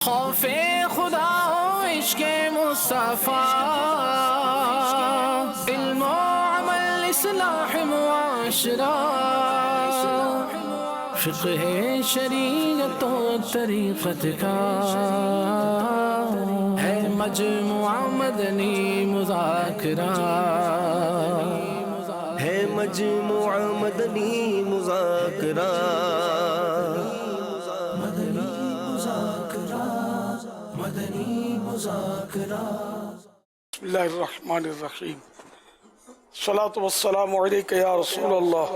خوف خدا و عشق مصطفیٰ، علم و عمل اصلاح معاشرہ، فقہ شریعت و طریقت کا ہے مجموعہ مدنی مذاکرہ، ہے مجموعہ مدنی مذاکرہ۔ بسم اللہ الرحمن الرحیم، الصلاة والسلام علیک یا رسول اللہ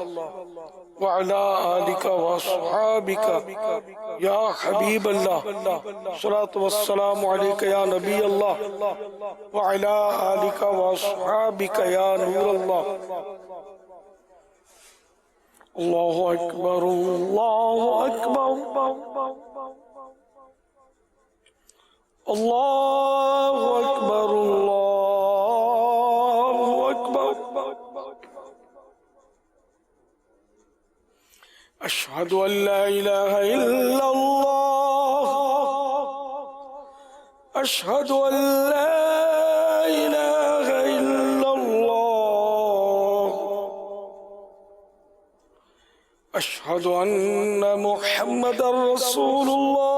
وعلا آلک واصحابک یا حبیب اللہ، الصلاة والسلام علیک یا نبی اللہ وعلا آلک واصحابک یا نور اللہ۔ اللہ اکبر اللہ اکبر اللہ اکبر اللہ اکبر، اشہد ان لا الہ الا اللہ، اشہد ان لا الہ الا اللہ، اشہد ان محمد رسول اللہ،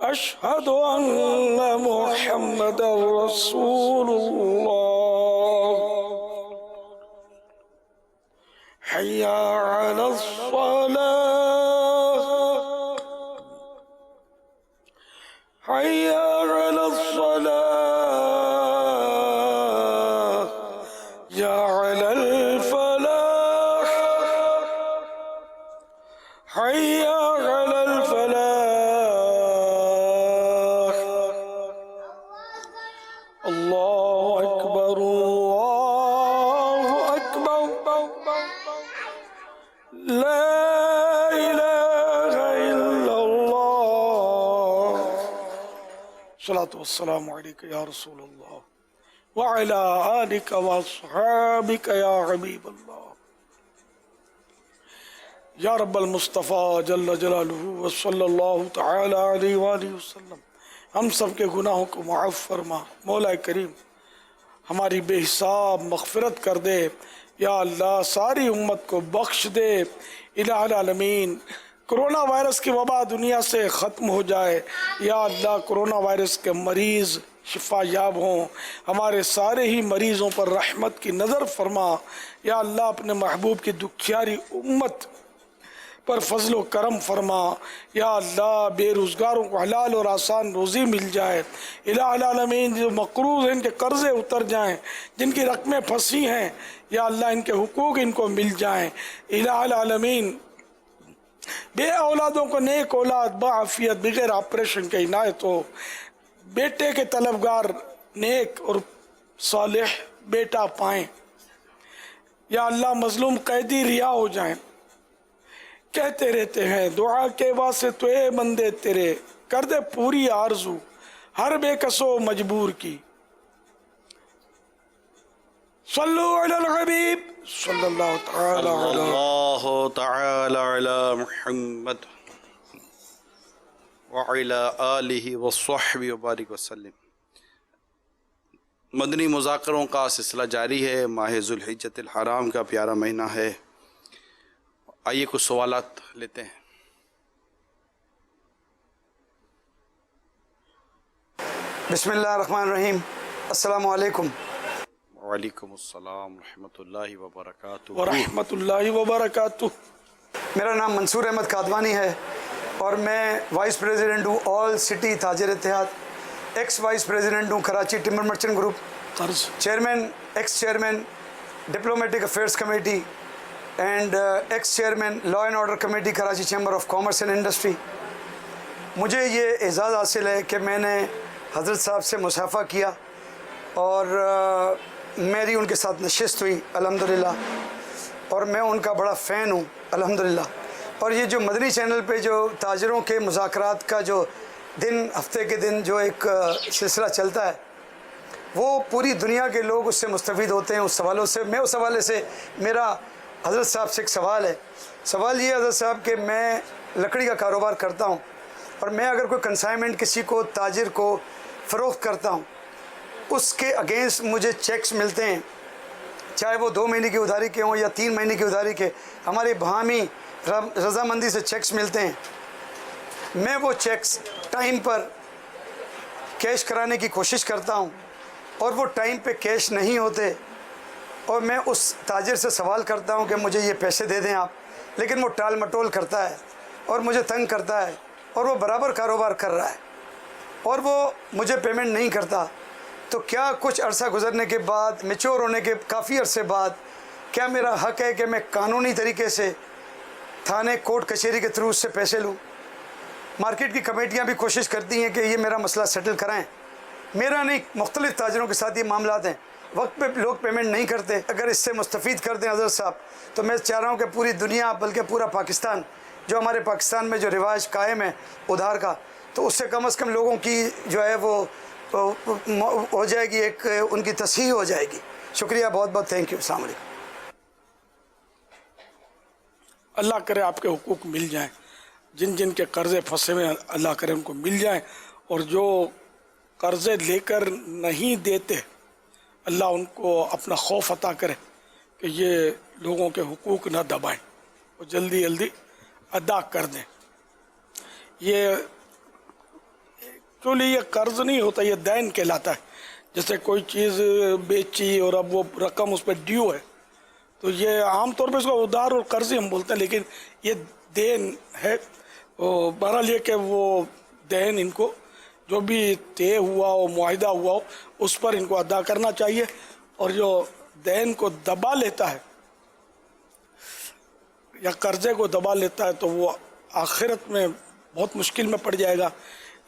اشہد ان محمد رسول اللہ، حی علی الصلاة، حی علی الصلاة، یا علی الفلاح، حی علی الفلاح، اللہ اکبر اللہ اکبر، لا الہ الا اللہ، الصلاة والسلام علیک یا رسول اللہ وعلا آلک واصحابک یا حبیب اللہ۔ یا رب المصطفیٰ جل جلالہ وصلی اللہ تعالی علیہ وآلہ وسلم، ہم سب کے گناہوں کو معاف فرما، مولا کریم ہماری بے حساب مغفرت کر دے، یا اللہ ساری امت کو بخش دے، الہ العالمین کرونا وائرس کی وبا دنیا سے ختم ہو جائے، یا اللہ کرونا وائرس کے مریض شفا یاب ہوں، ہمارے سارے ہی مریضوں پر رحمت کی نظر فرما، یا اللہ اپنے محبوب کی دکھیاری امت پر فضل و کرم فرما، یا اللہ بے روزگاروں کو حلال اور آسان روزی مل جائے، الہ العالمین جو مقروض ہیں ان کے قرضے اتر جائیں، جن کی رقمیں پھنسی ہیں یا اللہ ان کے حقوق ان کو مل جائیں، الہ العالمین بے اولادوں کو نیک اولاد بعافیت بغیر آپریشن کے عنایت ہو، بیٹے کے طلبگار نیک اور صالح بیٹا پائیں، یا اللہ مظلوم قیدی رہا ہو جائیں، کہتے رہتے ہیں دعا کے واسطے تو اے بندے تیرے، کر دے پوری آرزو ہر بے کسو مجبور کی، صلو علی الحبیب صلی اللہ تعالی علی محمد وعلی آلہ وصحبہ وبارک وسلم۔ مدنی مذاکروں کا سلسلہ جاری ہے، ماہ ذوالحجۃ الحرام کا پیارا مہینہ ہے، آئیے کچھ سوالات لیتے ہیں۔ بسم اللہ الرحمن الرحیم، السلام علیکم۔ وعلیکم السلام ورحمۃ اللہ وبرکاتہ۔ ورحمۃ اللہ وبرکاتہ۔ میرا نام منصور احمد کادوانی ہے اور میں وائس پریزیڈنٹ ہوں آل سٹی تاجر اتحاد، ایکس وائس پریزیڈنٹ ہوں Karachi timber merchant group, chairman x chairman diplomatic affairs committee and x chairman law and order committee Karachi chamber of commerce and industry. مجھے یہ اعزاز حاصل ہے کہ میں نے حضرت صاحب سے مصافحہ کیا اور میری ان کے ساتھ نشست ہوئی الحمدللہ، اور میں ان کا بڑا فین ہوں الحمدللہ۔ اور یہ جو مدنی چینل پہ جو تاجروں کے مذاکرات کا جو دن ہفتے کے دن جو ایک سلسلہ چلتا ہے، وہ پوری دنیا کے لوگ اس سے مستفید ہوتے ہیں۔ اس حوالوں سے میں اس حوالے سے میرا حضرت صاحب سے ایک سوال ہے۔ سوال یہ حضرت صاحب کہ میں लकड़ी का कारोबार करता हूँ, और मैं अगर कोई कंसाइनमेंट किसी को, ताजिर को फ़रोख्त करता हूँ, उसके अगेंस्ट मुझे चेक्स मिलते हैं, चाहे वो 2 महीने की उधारी के हों या 3 महीने की उधारी के, हमारे बाहमी रजामंदी से चेक्स मिलते हैं। मैं वो चेक्स टाइम पर कैश कराने की कोशिश करता हूँ, और वो टाइम पे कैश नहीं होते, और मैं उस ताजिर से सवाल करता हूँ कि मुझे ये पैसे दे दें आप, लेकिन वो टाल मटोल करता है और मुझे तंग करता है, और वो बराबर कारोबार कर रहा है और वो मुझे पेमेंट नहीं करता। तो क्या कुछ अरसा गुजरने के बाद, मैच्योर होने के काफ़ी अरसे बाद, क्या मेरा हक़ है कि मैं कानूनी तरीके से थाने, कोर्ट, कचहरी के थ्रू उससे पैसे लूँ? मार्केट की कमेटियाँ भी कोशिश करती हैं कि ये मेरा मसला सेटल कराएं। मेरा नहीं, मुख्तलिफ ताजरों के साथ ये मामलात हैं, वक्त पे लोग पेमेंट नहीं करते। अगर इससे मुस्तफ़ीद कर दें हज़रत साहब, तो मैं चाह रहा हूँ कि पूरी दुनिया, बल्कि पूरा पाकिस्तान, जो हमारे पाकिस्तान में जो रिवाज कायम है उधार का, तो उससे कम से कम लोगों की जो है वो हो जाएगी, एक उनकी तस्हीह हो जाएगी। शुक्रिया, बहुत बहुत थैंक यू। अस्सलाम वालेकुम। अल्लाह करे आपके हुकूक मिल जाएं, जिन जिन के कर्ज़े फंसे हुए हैं अल्लाह करे उनको मिल जाएं, और जो कर्ज़े लेकर नहीं देते अल्लाह उनको अपना खौफ अता करे कि ये लोगों के हुकूक न दबाएं और जल्दी जल्दी अदा कर दें। ये एक्चुअली ये कर्ज़ नहीं होता, ये दैन कहलाता है। जैसे कोई चीज़ बेची और अब वो रकम उस पर ड्यू है, तो ये आम तौर पे इसको उधार और कर्ज़ ही हम बोलते हैं, लेकिन ये देन है। बहरहाल ये कि वो देन इनको जो भी तय हुआ हो, मुआहिदा हुआ हो, उस पर इनको अदा करना चाहिए। और जो देन को दबा लेता है या कर्ज़े को दबा लेता है तो वो आखिरत में बहुत मुश्किल में पड़ जाएगा।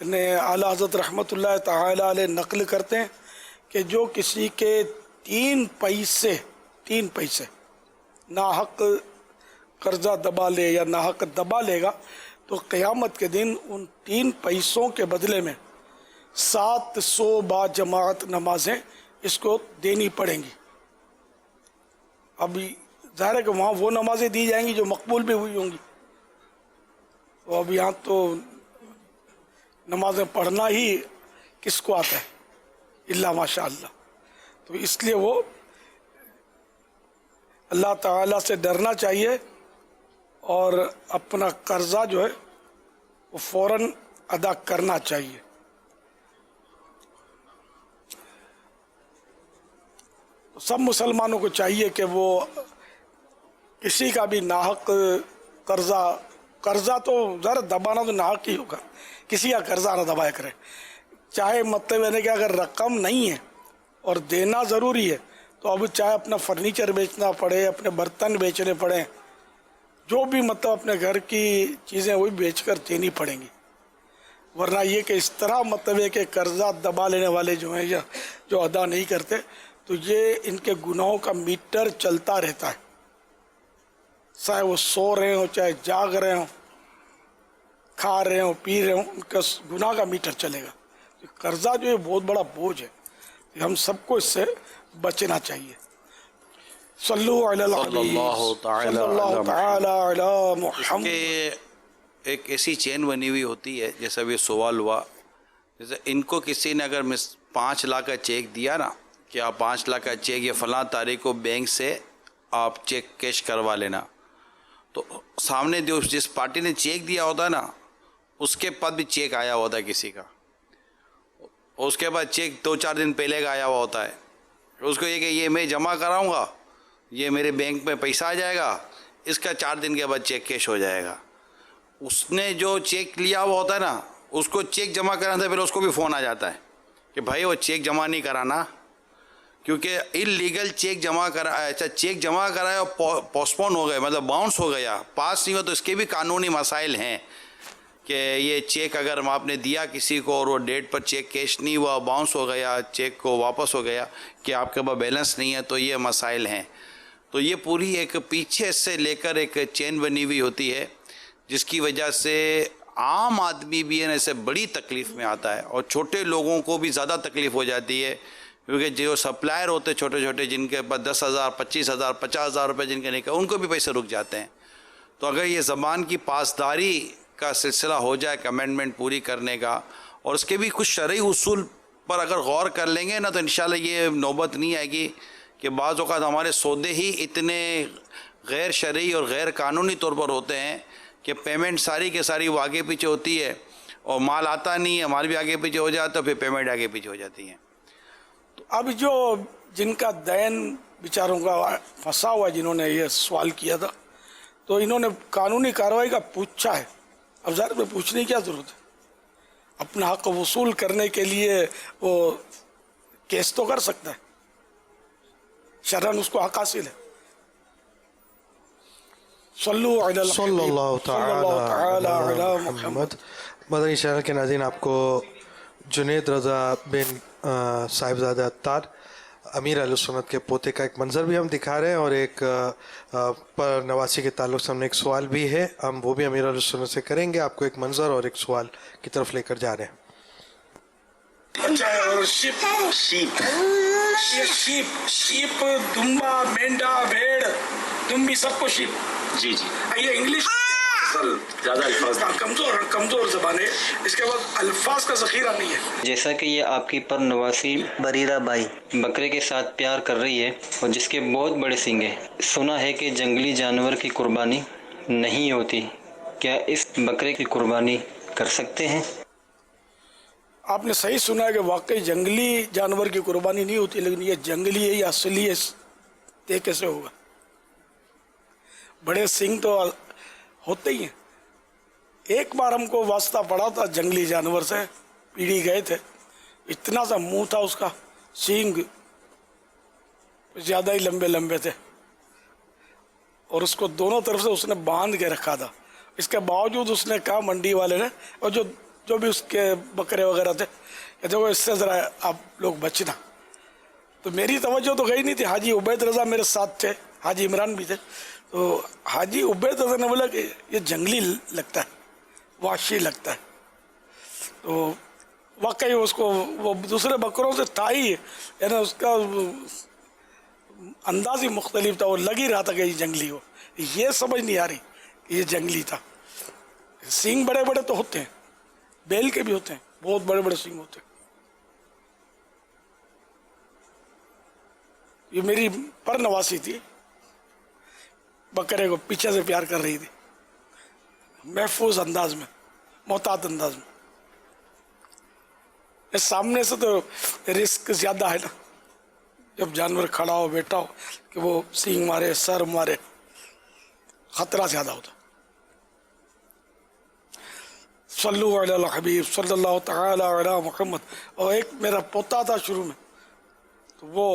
इन्हें आला हज़रत रहमतुल्लाह तआला अलैह नक़ल करते हैं कि जो किसी के 3 पैसे नाहक कर्ज़ा दबा ले या नाहक दबा लेगा, तो क़यामत के दिन उन 3 पैसों के बदले में 700 बाजमात नमाजें इसको देनी पड़ेंगी। अभी ज़ाहिर है कि वहाँ वो नमाजें दी जाएंगी जो मकबूल भी हुई होंगी, तो अब यहाँ तो नमाजें पढ़ना ही किसको आता है, इल्ला माशा अल्लाह। तो इसलिए वो अल्लाह ताला से डरना चाहिए और अपना कर्ज़ा जो है वो फ़ौरन अदा करना चाहिए। सब मुसलमानों को चाहिए कि वो किसी का भी नाहक कर्ज़ा तो ज़रा दबाना तो नाहक ही होगा, किसी का कर्ज़ा ना दबाया करे। चाहे मतलब यानी कि अगर रकम नहीं है और देना ज़रूरी है, तो अब चाहे अपना फर्नीचर बेचना पड़े, अपने बर्तन बेचने पड़े, जो भी मतलब अपने घर की चीज़ें वही बेचकर देनी पड़ेंगी। वरना ये कि इस तरह मतलब है कि कर्ज़ा दबा लेने वाले जो हैं या जो अदा नहीं करते, तो ये इनके गुनाहों का मीटर चलता रहता है, चाहे वो सो रहे हो, चाहे जाग रहे हो, खा रहे हो, पी रहे हो, उनका गुनाह का मीटर चलेगा। तो कर्ज़ा जो है बहुत बड़ा बोझ है, हम सबको इससे बचना चाहिए। सल्लल्लाहु अलैहि मुहम्मद। एक ऐसी चेन बनी हुई होती है, जैसा भी सवाल हुआ, जैसे इनको किसी ने अगर 5 लाख का चेक दिया ना कि आप 5 लाख का चेक या फलां तारीख को बैंक से आप चेक कैश करवा लेना, तो सामने जो जिस पार्टी ने चेक दिया होता है ना, उसके पास भी चेक आया होता है किसी का, उसके बाद चेक 2-4 दिन पहले का आया हुआ होता है। उसको ये मैं जमा कराऊंगा, ये मेरे बैंक में पैसा आ जाएगा, इसका 4 दिन के बाद चेक कैश हो जाएगा। उसने जो चेक लिया हुआ होता है ना, उसको चेक जमा कराने से पहले उसको भी फ़ोन आ जाता है कि भाई वो चेक जमा नहीं कराना, क्योंकि इलीगल चेक जमा करा, अच्छा चेक जमा कराया और पोस्टपोन हो गए, मतलब बाउंस हो गया, पास नहीं हुआ, तो इसके भी कानूनी मसाइल हैं कि ये चेक अगर आपने दिया किसी को और वो डेट पर चेक कैश नहीं हुआ, बाउंस हो गया, चेक को वापस हो गया कि आपके पास बैलेंस नहीं है, तो ये मसाइल हैं। तो ये पूरी एक पीछे से लेकर एक चेन बनी हुई होती है, जिसकी वजह से आम आदमी भी है ऐसे बड़ी तकलीफ़ में आता है, और छोटे लोगों को भी ज़्यादा तकलीफ़ हो जाती है, क्योंकि जो सप्लायर होते छोटे छोटे, जिनके पास 10,000, 25,000, 50,000 रुपये जिनके निकल, उनको भी पैसे रुक जाते हैं। تو اگر یہ زبان کی پاسداری کا سلسلہ ہو جائے کمنٹمنٹ پوری کرنے کا، اور اس کے بھی کچھ شرعی اصول پر اگر غور کر لیں گے نا، تو انشاءاللہ یہ نوبت نہیں آئے گی کہ بعض اوقات ہمارے سودے ہی اتنے غیر شرعی اور غیر قانونی طور پر ہوتے ہیں کہ پیمنٹ ساری کے ساری وہ آگے پیچھے ہوتی ہے اور مال آتا نہیں ہے، مال بھی آگے پیچھے ہو جاتا ہے، پھر پیمنٹ آگے پیچھے ہو جاتی ہے۔ اب جو جن کا دین بیچاروں کا پھنسا ہوا، جنہوں نے یہ سوال کیا تھا، تو انہوں نے قانونی کارروائی کا پوچھا ہے۔ اب ظاہر میں پوچھنے کی کیا ضرورت ہے؟ اپنا حق وصول کرنے کے لیے وہ کیس تو کر سکتا ہے، شرعاً اس کو حق حاصل ہے۔ صلی اللہ تعالی علی محمد۔ مدنی چینل کے ناظرین، آپ کو جنید رضا بن صاحبزادہ عطار امیر اہل سنت کے پوتے کا ایک منظر بھی ہم دکھا رہے ہیں، اور ایک پر نواسی کے تعلق سے ہم نے ایک سوال بھی ہے، ہم وہ بھی امیر اہل سنت سے کریں گے۔ آپ کو ایک منظر اور ایک سوال کی طرف لے کر جا رہے ہیں۔ شیپ دمبا، مینڈا، بھیڑ، دمبی، سب کو شیپ۔ جی جی یہ انگلش زیادہ الفاظ کمزور زبان ہے، اس کے بعد الفاظ کا ذخیرہ نہیں ہے۔ جیسا کہ یہ آپ کی پر نواسی بریرہ بائی بکرے کے ساتھ پیار کر رہی ہے اور جس کے بہت بڑے سینگ ہیں، سنا ہے کہ جنگلی جانور کی قربانی نہیں ہوتی، کیا اس بکرے کی قربانی کر سکتے ہیں؟ آپ نے صحیح سنا ہے کہ واقعی جنگلی جانور کی قربانی نہیں ہوتی، لیکن یہ جنگلی ہے یا اصلی ہے، یہ کیسے ہوگا؟ بڑے سینگ تو ہوتے ہی ہیں۔ ایک بار ہم کو واسطہ پڑا تھا جنگلی جانور سے، پیڑی گئے تھے، اتنا سا منہ تھا اس کا، سینگ زیادہ ہی لمبے لمبے تھے، اور اس کو دونوں طرف سے اس نے باندھ کے رکھا تھا۔ اس کے باوجود اس نے کہا منڈی والے نے، اور جو بھی اس کے بکرے وغیرہ تھے، کہ دیکھو اس سے ذرا آپ لوگ بچنا۔ تو میری توجہ تو گئی نہیں تھی، حاجی عبید رضا میرے ساتھ تھے، حاجی عمران بھی تھے، تو حاجی عبید رضا نے بولا کہ یہ جنگلی لگتا ہے، وحشی لگتا ہے۔ تو واقعی اس کو وہ دوسرے بکروں سے تھا ہی، یعنی اس کا انداز ہی مختلف تھا، وہ لگ ہی رہا تھا کہ یہ جنگلی ہو، یہ سمجھ نہیں آ رہی کہ یہ جنگلی تھا۔ سینگ بڑے بڑے تو ہوتے ہیں، بیل کے بھی ہوتے ہیں، بہت بڑے بڑے سینگ ہوتے ہیں۔ یہ میری پر نواسی تھی، بکرے کو پیچھے سے پیار کر رہی تھی، محفوظ انداز میں، محتاط انداز میں۔ اس سامنے سے تو رسک زیادہ ہے نا، جب جانور کھڑا ہو بیٹھا ہو کہ وہ سینگ مارے، سر مارے، خطرہ زیادہ ہوتا۔ صلو علی الحبیب صلی اللہ تعالی علی محمد۔ اور ایک میرا پوتا تھا شروع میں، تو وہ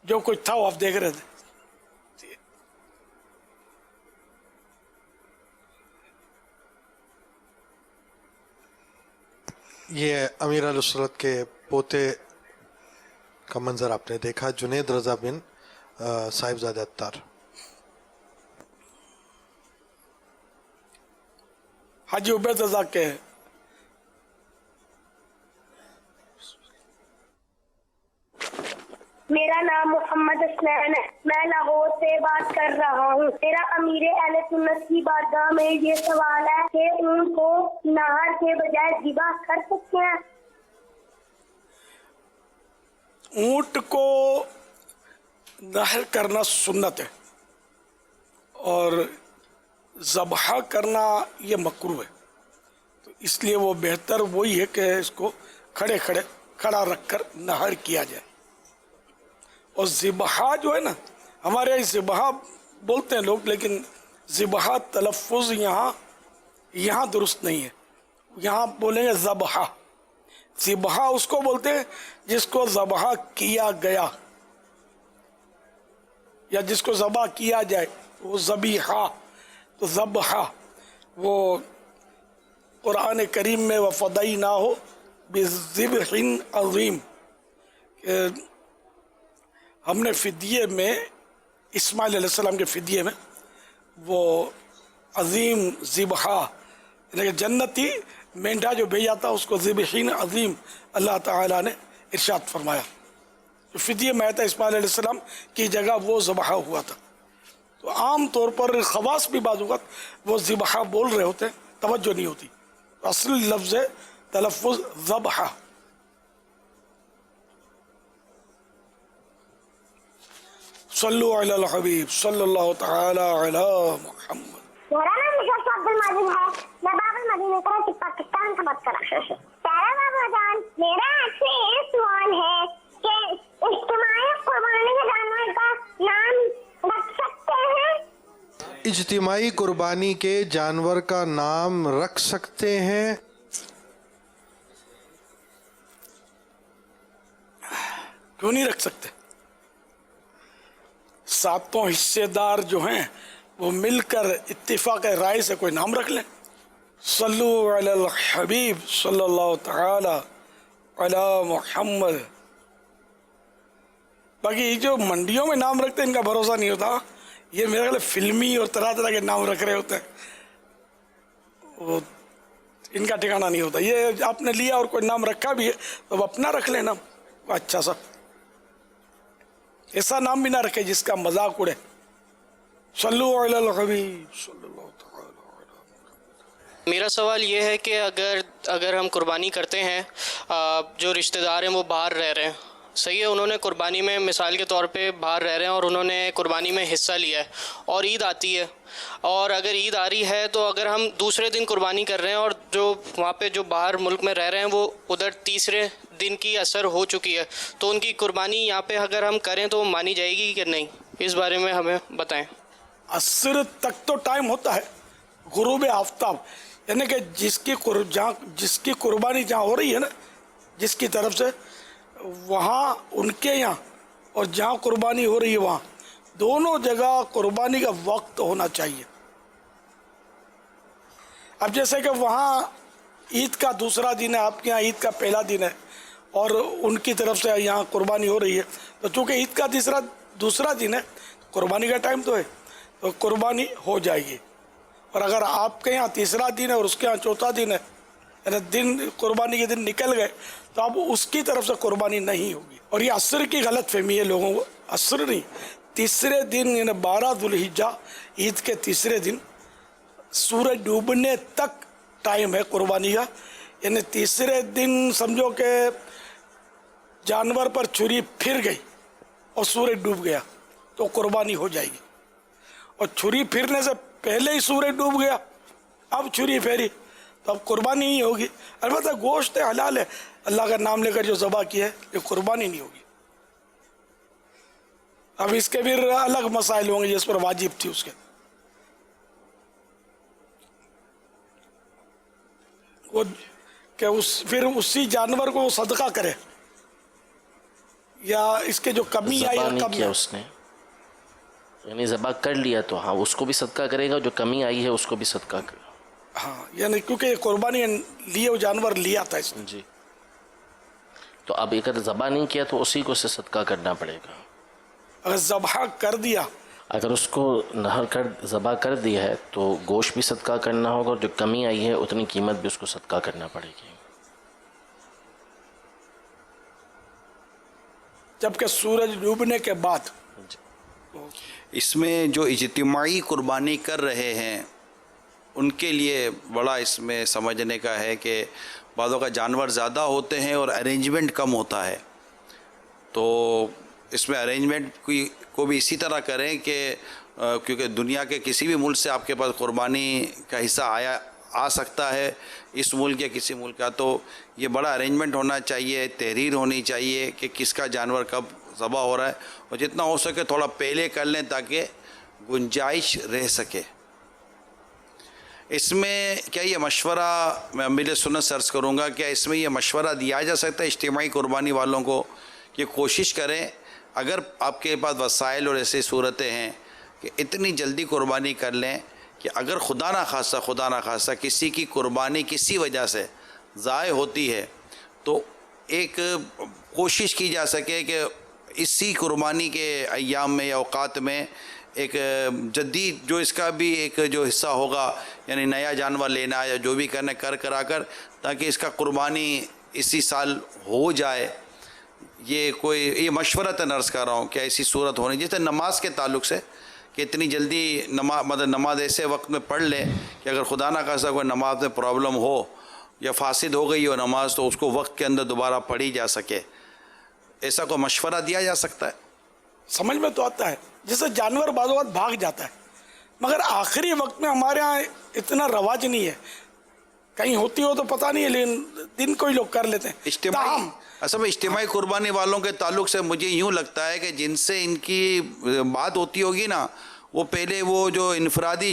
جو کچھ تھا وہ آپ دیکھ رہے تھے۔ یہ امیر اہل سنت کے پوتے کا منظر آپ نے دیکھا، جنید رضا بن صاحبزادہ عطار۔ حاجی عبید رضا کے میرا نام محمد اسنین ہے، میں لاہور سے بات کر رہا ہوں۔ میرا امیر اہل سنت کی بارگاہ میں یہ سوال ہے کہ اونٹ کو نہر کے بجائے ذبح کر سکتے ہیں؟ اونٹ کو نہر کرنا سنت ہے، اور ذبح کرنا یہ مکروہ ہے، تو اس لیے وہ بہتر وہی ہے کہ اس کو کھڑا رکھ کر نہر کیا جائے۔ اور ذبح جو ہے نا، ہمارے یہاں ذبح بولتے ہیں لوگ، لیکن ذبح تلفظ یہاں درست نہیں ہے، یہاں بولیں گے ذبح۔ ذبح اس کو بولتے ہیں جس کو ذبح کیا گیا، یا جس کو ذبح کیا جائے، وہ ذبیحہ۔ تو ذبح وہ قرآن کریم میں وَفَدَيْنَاهُ بِذِبْحٍ عَظِيمٍ، کہ ہم نے فدیے میں اسماعیل علیہ السلام کے فدیے میں وہ عظیم ذبحہ، یعنی کہ جنتی مینڈا جو بھیجا تھا اس کو ذبحین عظیم اللہ تعالیٰ نے ارشاد فرمایا۔ جو فدیے میں آیا تھا اسماعیل علیہ السلام کی جگہ وہ ذبح ہوا تھا، تو عام طور پر خواص بھی بعض اوقات وہ ذبح بول رہے ہوتے ہیں، توجہ نہیں ہوتی. اصل لفظ ہے تلفظ ذبح. صلو علی الحبیب صلی اللہ تعالی علی محمد. میرا نام مشرف عبد المجید ہے. میں باب المدینہ کراچی پاکستان سے بات کر رہا ہوں. پیارا بابا جان، میرا آپ سے یہ سوال ہے کہ اجتماعی قربانی کے جانور کا نام رکھ سکتے ہیں؟ اجتماعی قربانی کے جانور کا نام رکھ سکتے ہیں؟ کیوں نہیں رکھ سکتے؟ ساتوں حصے دار جو ہیں وہ مل کر اتفاق رائے سے کوئی نام رکھ لیں. صلو علی الحبیب صلی اللہ تعالی علی محمد. باقی یہ جو منڈیوں میں نام رکھتے ہیں ان کا بھروسہ نہیں ہوتا. یہ میرے خیال فلمی اور طرح طرح کے نام رکھ رہے ہوتے ہیں، وہ ان کا ٹھکانہ نہیں ہوتا. یہ آپ نے لیا اور کوئی نام رکھا بھی ہے تو اپنا رکھ لینا اچھا سا. ایسا نام بھی نہ رکھے جس کا مذاق اڑے. صلو علی الحبیب صلی اللہ تعالی علی. میرا سوال یہ ہے کہ اگر ہم قربانی کرتے ہیں، جو رشتہ دار ہیں وہ باہر رہ رہے ہیں، صحیح ہے، انہوں نے قربانی میں مثال کے طور پہ باہر رہ رہے ہیں اور انہوں نے قربانی میں حصہ لیا ہے اور عید آتی ہے، اور اگر عید آ رہی ہے تو اگر ہم دوسرے دن قربانی کر رہے ہیں اور جو وہاں پہ جو باہر ملک میں رہ رہے ہیں وہ ادھر تیسرے دن کی اثر ہو چکی ہے، تو ان کی قربانی یہاں پہ اگر ہم کریں تو مانی جائے گی کہ نہیں؟ اس بارے میں ہمیں بتائیں. عصر تک تو ٹائم ہوتا ہے، غروب آفتاب، یعنی کہ جس کی قربانی جہاں ہو رہی ہے نا، جس کی طرف سے، وہاں ان کے یہاں اور جہاں قربانی ہو رہی ہے وہاں دونوں جگہ قربانی کا وقت ہونا چاہیے. اب جیسے کہ وہاں عید کا دوسرا دن ہے، آپ کے یہاں عید کا پہلا دن ہے، اور ان کی طرف سے یہاں قربانی ہو رہی ہے، تو چونکہ عید کا دوسرا دن ہے، قربانی کا ٹائم تو ہے، تو قربانی ہو جائے گی. اور اگر آپ کے یہاں تیسرا دن ہے اور اس کے یہاں چوتھا دن ہے، یعنی قربانی کے دن نکل گئے، تو اب اس کی طرف سے قربانی نہیں ہوگی. اور یہ عصر کی غلط فہمی ہے لوگوں کو. عصر نہیں، تیسرے دن یعنی 12 ذوالحجہ، عید کے تیسرے دن سورج ڈوبنے تک ٹائم ہے قربانی کا. یعنی تیسرے دن سمجھو کہ جانور پر چھری پھر گئی اور سورج ڈوب گیا تو قربانی ہو جائے گی. اور چھری پھرنے سے پہلے ہی سورج ڈوب گیا، اب چھری پھیری تو اب قربانی نہیں ہوگی. البتہ گوشت حلال ہے، اللہ کا نام لے کر جو ذبح کیا ہے یہ قربانی نہیں ہوگی. اب اس کے پھر الگ مسائل ہوں گے جس پر واجب تھی اس کے. کہ پھر اسی جانور کو صدقہ کرے، یا اس کے جو کمی آئی نہیں کیا اس نے، یعنی ذبح کر لیا تو ہاں اس کو بھی صدقہ کرے گا، جو کمی آئی ہے اس کو بھی صدقہ کرے گا. ہاں، یعنی کیونکہ یہ قربانی لیے وہ جانور لیا تھا اس نے. جی، تو اب اگر ذبح نہیں کیا تو اسی کو سے صدقہ کرنا پڑے گا. اگر ذبح کر دیا، اگر اس کو نہر کر ذبح کر دیا ہے تو گوشت بھی صدقہ کرنا ہوگا، اور جو کمی آئی ہے اتنی قیمت بھی اس کو صدقہ کرنا پڑے گی. جبکہ سورج ڈوبنے کے بعد. اس میں جو اجتماعی قربانی کر رہے ہیں ان کے لیے بڑا اس میں سمجھنے کا ہے کہ بعضوں کا جانور زیادہ ہوتے ہیں اور ارینجمنٹ کم ہوتا ہے، تو اس میں ارینجمنٹ کو بھی اسی طرح کریں کہ کیونکہ دنیا کے کسی بھی ملک سے آپ کے پاس قربانی کا حصہ آ سکتا ہے، اس ملک یا کسی ملک کا، تو یہ بڑا ارینجمنٹ ہونا چاہیے، تحریر ہونی چاہیے کہ کس کا جانور کب ذبح ہو رہا ہے، اور جتنا ہو سکے تھوڑا پہلے کر لیں تاکہ گنجائش رہ سکے. اس میں کیا یہ مشورہ میں امیر سنت سے عرض کروں گا، کیا اس میں یہ مشورہ دیا جا سکتا ہے اجتماعی قربانی والوں کو کہ کوشش کریں، اگر آپ کے پاس وسائل اور ایسی صورتیں ہیں کہ اتنی جلدی قربانی کر لیں کہ اگر خدا نہ خواستہ کسی کی قربانی کسی وجہ سے ضائع ہوتی ہے تو ایک کوشش کی جا سکے کہ اسی قربانی کے ایام میں یا اوقات میں ایک جدید جو اس کا بھی ایک جو حصہ ہوگا، یعنی نیا جانور لینا یا جو بھی کرنا کر تاکہ اس کا قربانی اسی سال ہو جائے. یہ مشورتاً عرض کر رہا ہوں کہ ایسی صورت ہونی، جیسے نماز کے تعلق سے کہ کہ اتنی جلدی نماز ایسے وقت میں پڑھ لے کہ اگر خدا نہ خواستہ کوئی نماز میں پرابلم ہو یا فاسد ہو گئی ہو نماز تو اس کو وقت کے اندر دوبارہ پڑھی جا سکے. ایسا کوئی مشورہ دیا جا سکتا ہے؟ سمجھ میں تو آتا ہے، جیسے جانور بعض اوقات بھاگ جاتا ہے، مگر آخری وقت میں ہمارے ہاں اتنا رواج نہیں ہے. کہیں ہوتی ہو تو پتہ نہیں ہے، لیکن دن کو ہی لوگ کر لیتے ہیں. اصل میں اجتماعی قربانی والوں کے تعلق سے مجھے یوں لگتا ہے کہ جن سے ان کی بات ہوتی ہوگی نا، وہ پہلے وہ جو انفرادی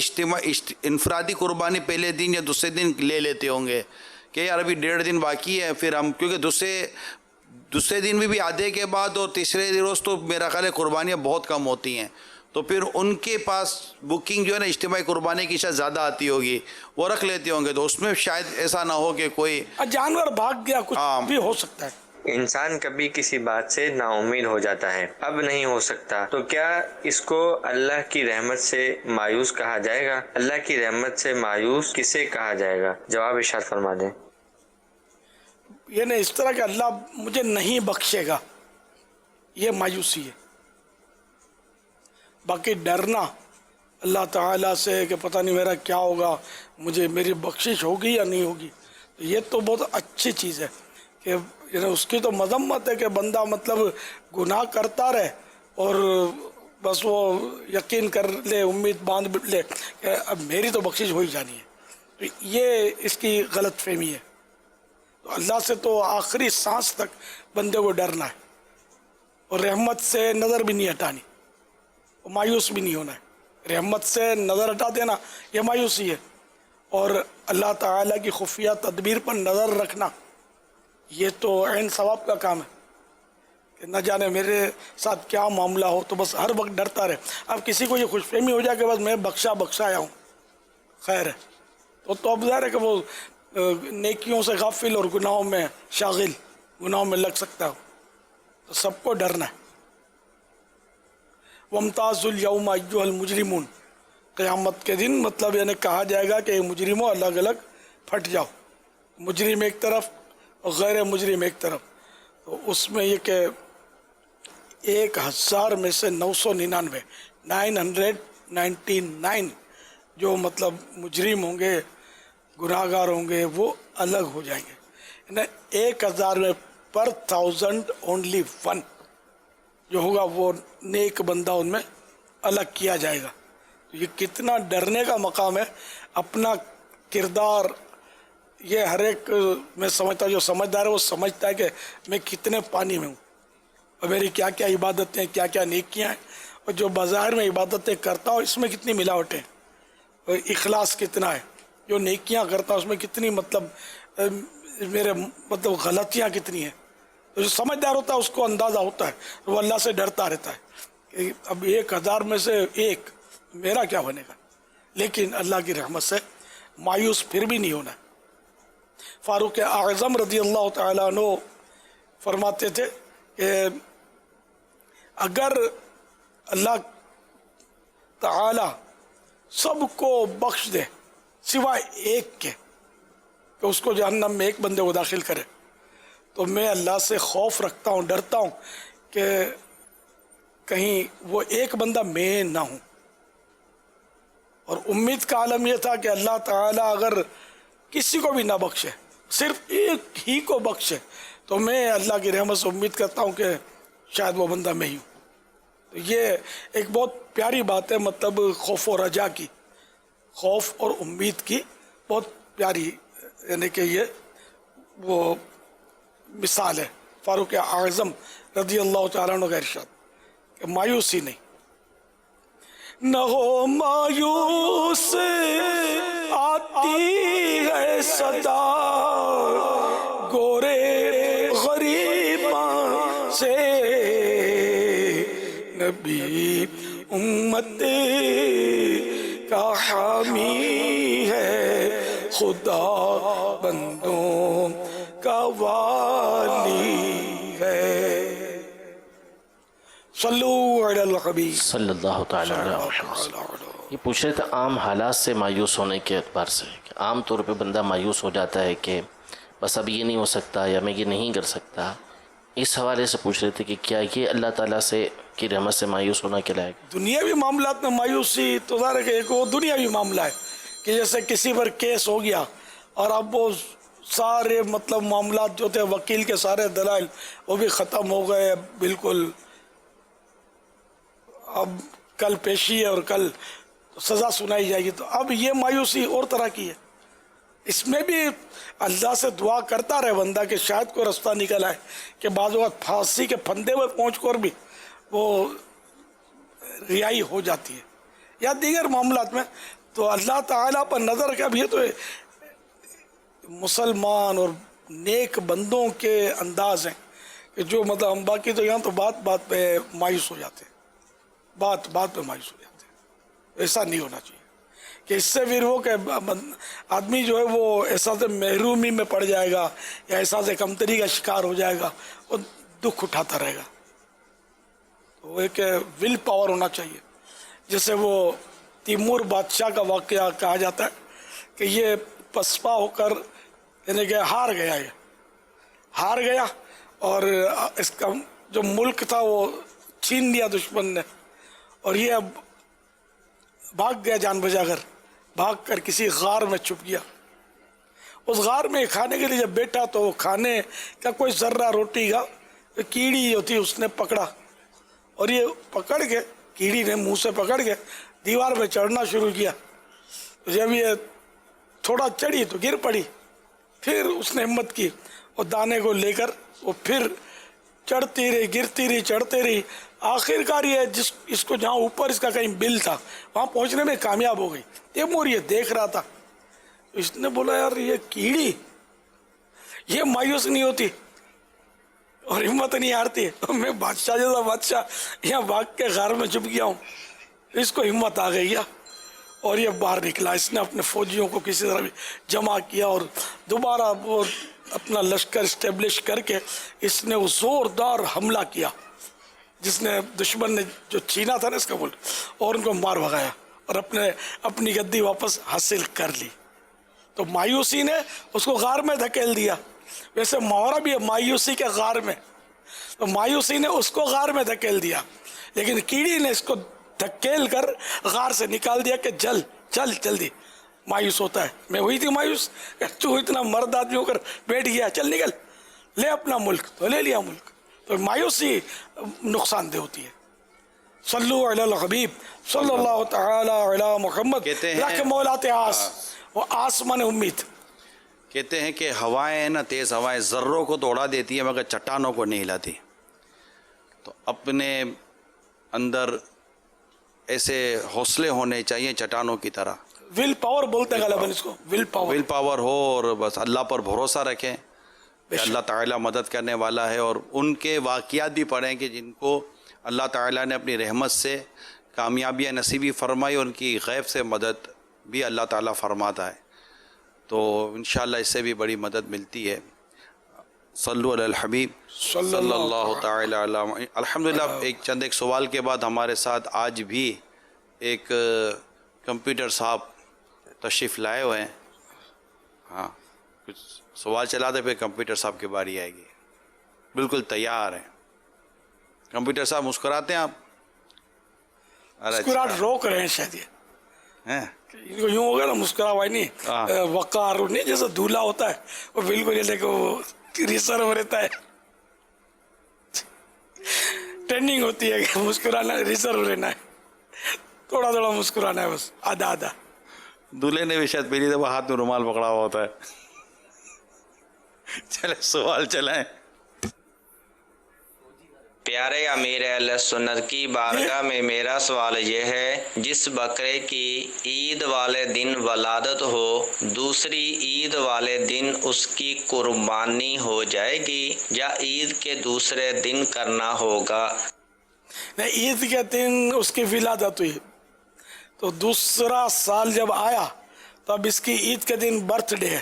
قربانی پہلے دن یا دوسرے دن لے لیتے ہوں گے کہ یار ابھی 1.5 دن باقی ہے، پھر ہم، کیونکہ دوسرے دن بھی آدھے کے بعد اور تیسرے روز تو میرا خیال ہے قربانیاں بہت کم ہوتی ہیں، تو پھر ان کے پاس بکنگ جو ہے نا اجتماعی قربانی کی شاید زیادہ آتی ہوگی، وہ رکھ لیتے ہوں گے، تو اس میں شاید ایسا نہ ہو کہ کوئی جانور بھاگ گیا، کچھ بھی ہو سکتا ہے. انسان کبھی کسی بات سے نا امید ہو جاتا ہے، اب نہیں ہو سکتا، تو کیا اس کو اللہ کی رحمت سے مایوس کہا جائے گا؟ اللہ کی رحمت سے مایوس کسے کہا جائے گا؟ جواب ارشاد فرما دیں. یہ نہیں اس طرح کہ اللہ مجھے نہیں بخشے گا، یہ مایوسی ہے. باقی ڈرنا اللہ تعالیٰ سے کہ پتہ نہیں میرا کیا ہوگا، مجھے میری بخشش ہوگی یا نہیں ہوگی، یہ تو بہت اچھی چیز ہے کہ اس کی تو مذمت ہے کہ بندہ مطلب گناہ کرتا رہے اور بس وہ یقین کر لے، امید باندھ لے کہ اب میری تو بخشش ہو ہی جانی ہے. تو یہ اس کی غلط فہمی ہے. تو اللہ سے تو آخری سانس تک بندے کو ڈرنا ہے اور رحمت سے نظر بھی نہیں ہٹانی، مایوس بھی نہیں ہونا ہے. رحمت سے نظر ہٹا دینا یہ مایوسی ہے، اور اللہ تعالیٰ کی خفیہ تدبیر پر نظر رکھنا یہ تو عین ثواب کا کام ہے کہ نہ جانے میرے ساتھ کیا معاملہ ہو، تو بس ہر وقت ڈرتا رہے. اب کسی کو یہ خوش فہمی ہو جائے کہ بس میں بخشایا ہوں، خیر ہے، تو اب ظاہر ہے کہ وہ نیکیوں سے غافل اور گناہوں میں شاغل، گناہوں میں لگ سکتا ہو. تو سب کو ڈرنا ہے. وَامْتَازُوا الْيَوْمَ أَيُّهَا الْمُجْرِمُونَ، قیامت کے دن مطلب یعنی کہا جائے گا کہ مجرموں الگ الگ پھٹ جاؤ، مجرم ایک طرف اور غیر مجرم ایک طرف. تو اس میں یہ کہ 1000 میں سے 999 جو مطلب مجرم ہوں گے، گناہگار ہوں گے، وہ الگ ہو جائیں گے. 1000 میں پر 1000 اونلی 1 جو ہوگا وہ نیک بندہ ان میں الگ کیا جائے گا. یہ کتنا ڈرنے کا مقام ہے. اپنا کردار یہ ہر ایک میں سمجھتا، جو سمجھدار ہے وہ سمجھتا ہے کہ میں کتنے پانی میں ہوں اور میری کیا کیا عبادتیں، کیا کیا نیکیاں ہیں، اور جو بظاہر میں عبادتیں کرتا ہوں اس میں کتنی ملاوٹیں، اور اخلاص کتنا ہے، جو نیکیاں کرتا ہوں اس میں کتنی مطلب میرے مطلب غلطیاں کتنی ہیں. تو جو سمجھدار ہوتا ہے اس کو اندازہ ہوتا ہے، وہ اللہ سے ڈرتا رہتا ہے کہ اب 1000 میں سے 1 میرا کیا بنے گا. لیکن اللہ کی رحمت سے مایوس پھر بھی نہیں ہونا. فاروق اعظم رضی اللہ تعالیٰ عنہ فرماتے تھے کہ اگر اللہ تعالیٰ سب کو بخش دے سوائے ایک کے کہ اس کو جہنم میں ایک بندے کو داخل کرے، تو میں اللہ سے خوف رکھتا ہوں، ڈرتا ہوں کہ کہیں وہ ایک بندہ میں نہ ہوں. اور امید کا عالم یہ تھا کہ اللہ تعالیٰ اگر کسی کو بھی نہ بخشے، صرف ایک ہی کو بخشے، تو میں اللہ کی رحمت سے امید کرتا ہوں کہ شاید وہ بندہ میں ہی ہوں. تو یہ ایک بہت پیاری بات ہے، مطلب خوف و رجا کی، خوف اور امید کی بہت پیاری، یعنی کہ یہ وہ مثال ہے. فاروق اعظم رضی اللہ تعالیٰ عنہ کا ارشاد کہ مایوسی نہیں، نہ ہو مایوس آتی ہے صدا گورے غریباں سے، نبی امت کا حامی ہے، خدا بندوں کا والی ہے. صلو علی الحبیب صلی اللہ تعالی علیہ وسلم. یہ پوچھ رہے تھے عام حالات سے مایوس ہونے کے اعتبار سے، کہ عام طور پہ بندہ مایوس ہو جاتا ہے کہ بس اب یہ نہیں ہو سکتا یا میں یہ نہیں کر سکتا، اس حوالے سے پوچھ رہے تھے کہ کیا یہ اللہ تعالیٰ سے کی رحمت سے مایوس ہونا کہلائے گا؟ دنیاوی معاملات میں مایوسی تو ظاہر ہے کہ ایک وہ دنیاوی معاملہ ہے کہ جیسے کسی پر کیس ہو گیا اور اب وہ سارے مطلب معاملات جو تھے وکیل کے سارے دلائل وہ بھی ختم ہو گئے بالکل، اب کل پیشی ہے اور کل سزا سنائی جائے گی، تو اب یہ مایوسی اور طرح کی ہے۔ اس میں بھی اللہ سے دعا کرتا رہے بندہ کہ شاید کوئی رستہ نکل آئے، کہ بعض اوقات پھانسی کے پھندے میں پہنچ کر بھی وہ رہائی ہو جاتی ہے یا دیگر معاملات میں، تو اللہ تعالیٰ پر نظر کا بھی ہے تو مسلمان اور نیک بندوں کے انداز ہیں کہ جو مطلب ہم باقی تو یہاں تو بات بات پہ مایوس ہو جاتے ہیں، بات بات پہ مایوس ہو جاتے ہیں۔ ایسا نہیں ہونا چاہیے کہ اس سے پھر وہ کہ آدمی جو ہے وہ احساس محرومی میں پڑ جائے گا یا احساس کمتری کا شکار ہو جائے گا، وہ دکھ اٹھاتا رہے گا۔ وہ ایک ول پاور ہونا چاہیے، جیسے وہ تیمور بادشاہ کا واقعہ کہا جاتا ہے کہ یہ پسپا ہو کر یعنی کہ ہار گیا اور اس کا جو ملک تھا وہ چھین لیا دشمن نے، اور یہ اب بھاگ گیا جان بچا کر، بھاگ کر کسی غار میں چھپ گیا۔ اس غار میں کھانے کے لیے جب بیٹھا تو وہ کھانے کا کوئی ذرہ روٹی کا کیڑی ہوتی اس نے پکڑا، اور یہ پکڑ کے کیڑی نے منہ سے پکڑ کے دیوار پہ چڑھنا شروع کیا۔ جب یہ تھوڑا چڑھی تو گر پڑی، پھر اس نے ہمت کی اور دانے کو لے کر وہ پھر چڑھتی رہی، گرتی رہی، چڑھتے رہی، آخر کار یہ اس کو جہاں اوپر اس کا کہیں بل تھا وہاں پہنچنے میں کامیاب ہو گئی۔ تیمور یہ دیکھ رہا تھا، اس نے بولا یار یہ کیڑی یہ مایوس نہیں ہوتی اور ہمت نہیں ہارتی، میں بادشاہ جیسا بادشاہ یہاں بھاگ کے غار میں چھپ گیا ہوں، اس کو ہمت آ گئی اور یہ باہر نکلا۔ اس نے اپنے فوجیوں کو کسی طرح بھی جمع کیا اور دوبارہ وہ اپنا لشکر اسٹیبلش کر کے اس نے وہ زوردار حملہ کیا جس نے دشمن نے جو چھینا تھا نا اس کا ملک، اور ان کو مار بھگایا اور اپنی گدی واپس حاصل کر لی۔ تو مایوسی نے اس کو غار میں دھکیل دیا، ویسے محاورہ بھی ہے مایوسی کے غار میں، تو مایوسی نے اس کو غار میں دھکیل دیا، لیکن کیڑی نے اس کو دھکیل کر غار سے نکال دیا کہ چل جلدی۔ مایوس ہوتا ہے، میں ہوئی تھی مایوس کہ تو اتنا مرد آدمی ہو کر بیٹھ گیا، چل نکل لے اپنا ملک، تو لے لیا ملک۔ تو مایوسی نقصان دہ ہوتی ہے۔ صلو علی الحبیب صلی اللہ تعالی علی محمد، رکھ مولات آس، وہ آسمان امید۔ کہتے ہیں کہ ہوائیں ہیں نا، تیز ہوائیں ذروں کو تو اڑا دیتی ہیں مگر چٹانوں کو نہیں ہلاتی۔ تو اپنے اندر ایسے حوصلے ہونے چاہیے چٹانوں کی طرح، ول پاور بولتے ہیں غالباً اس کو، ول پاور ہو، اور بس اللہ پر بھروسہ رکھیں کہ اللہ تعالیٰ مدد کرنے والا ہے، اور ان کے واقعات بھی پڑھیں کہ جن کو اللہ تعالیٰ نے اپنی رحمت سے کامیابیاں نصیبی فرمائی، ان کی غیب سے مدد بھی اللہ تعالیٰ فرماتا ہے، تو انشاءاللہ اس سے بھی بڑی مدد ملتی ہے۔ صلو علی الحبیب صلی اللہ تعالی علیہ۔ الحمدللہ ایک سوال کے بعد ہمارے ساتھ آج بھی ایک کمپیوٹر صاحب تشریف لائے ہوئے ہیں۔ ہاں کچھ سوال چلا دے، پھر کمپیوٹر صاحب کی باری آئے گی، بالکل تیار ہیں۔ کمپیوٹر صاحب مسکراتے ہیں آپ؟ مسکراہٹ روک رہے ہیں شاید، یہ ان کو یوں ہوگا نا مسکرا ہوا نہیں، وقار نہیں، جیسے دولہا ہوتا ہے وہ بالکل یہ کہ وہ ریسرو رہتا ہے، ٹریننگ ہوتی ہے کہ مسکرانا ریسرو رہنا ہے، تھوڑا تھوڑا مسکرانا ہے بس، آدھا آدھا۔ دولہے نے بھی شاید پہلی دفعہ ہاتھ میں رومال پکڑا ہوا ہوتا ہے۔ چلے سوال چلائیں۔ پیارے امیر اہل سنت کی بارگاہ میں میرا سوال یہ ہے، جس بکرے کی عید والے دن ولادت ہو، دوسری عید والے دن اس کی قربانی ہو جائے گی یا عید کے دوسرے دن کرنا ہوگا؟ نہیں، عید کے دن اس کی ولادت ہوئی تو دوسرا سال جب آیا تو اب اس کی عید کے دن برتھ ڈے ہے،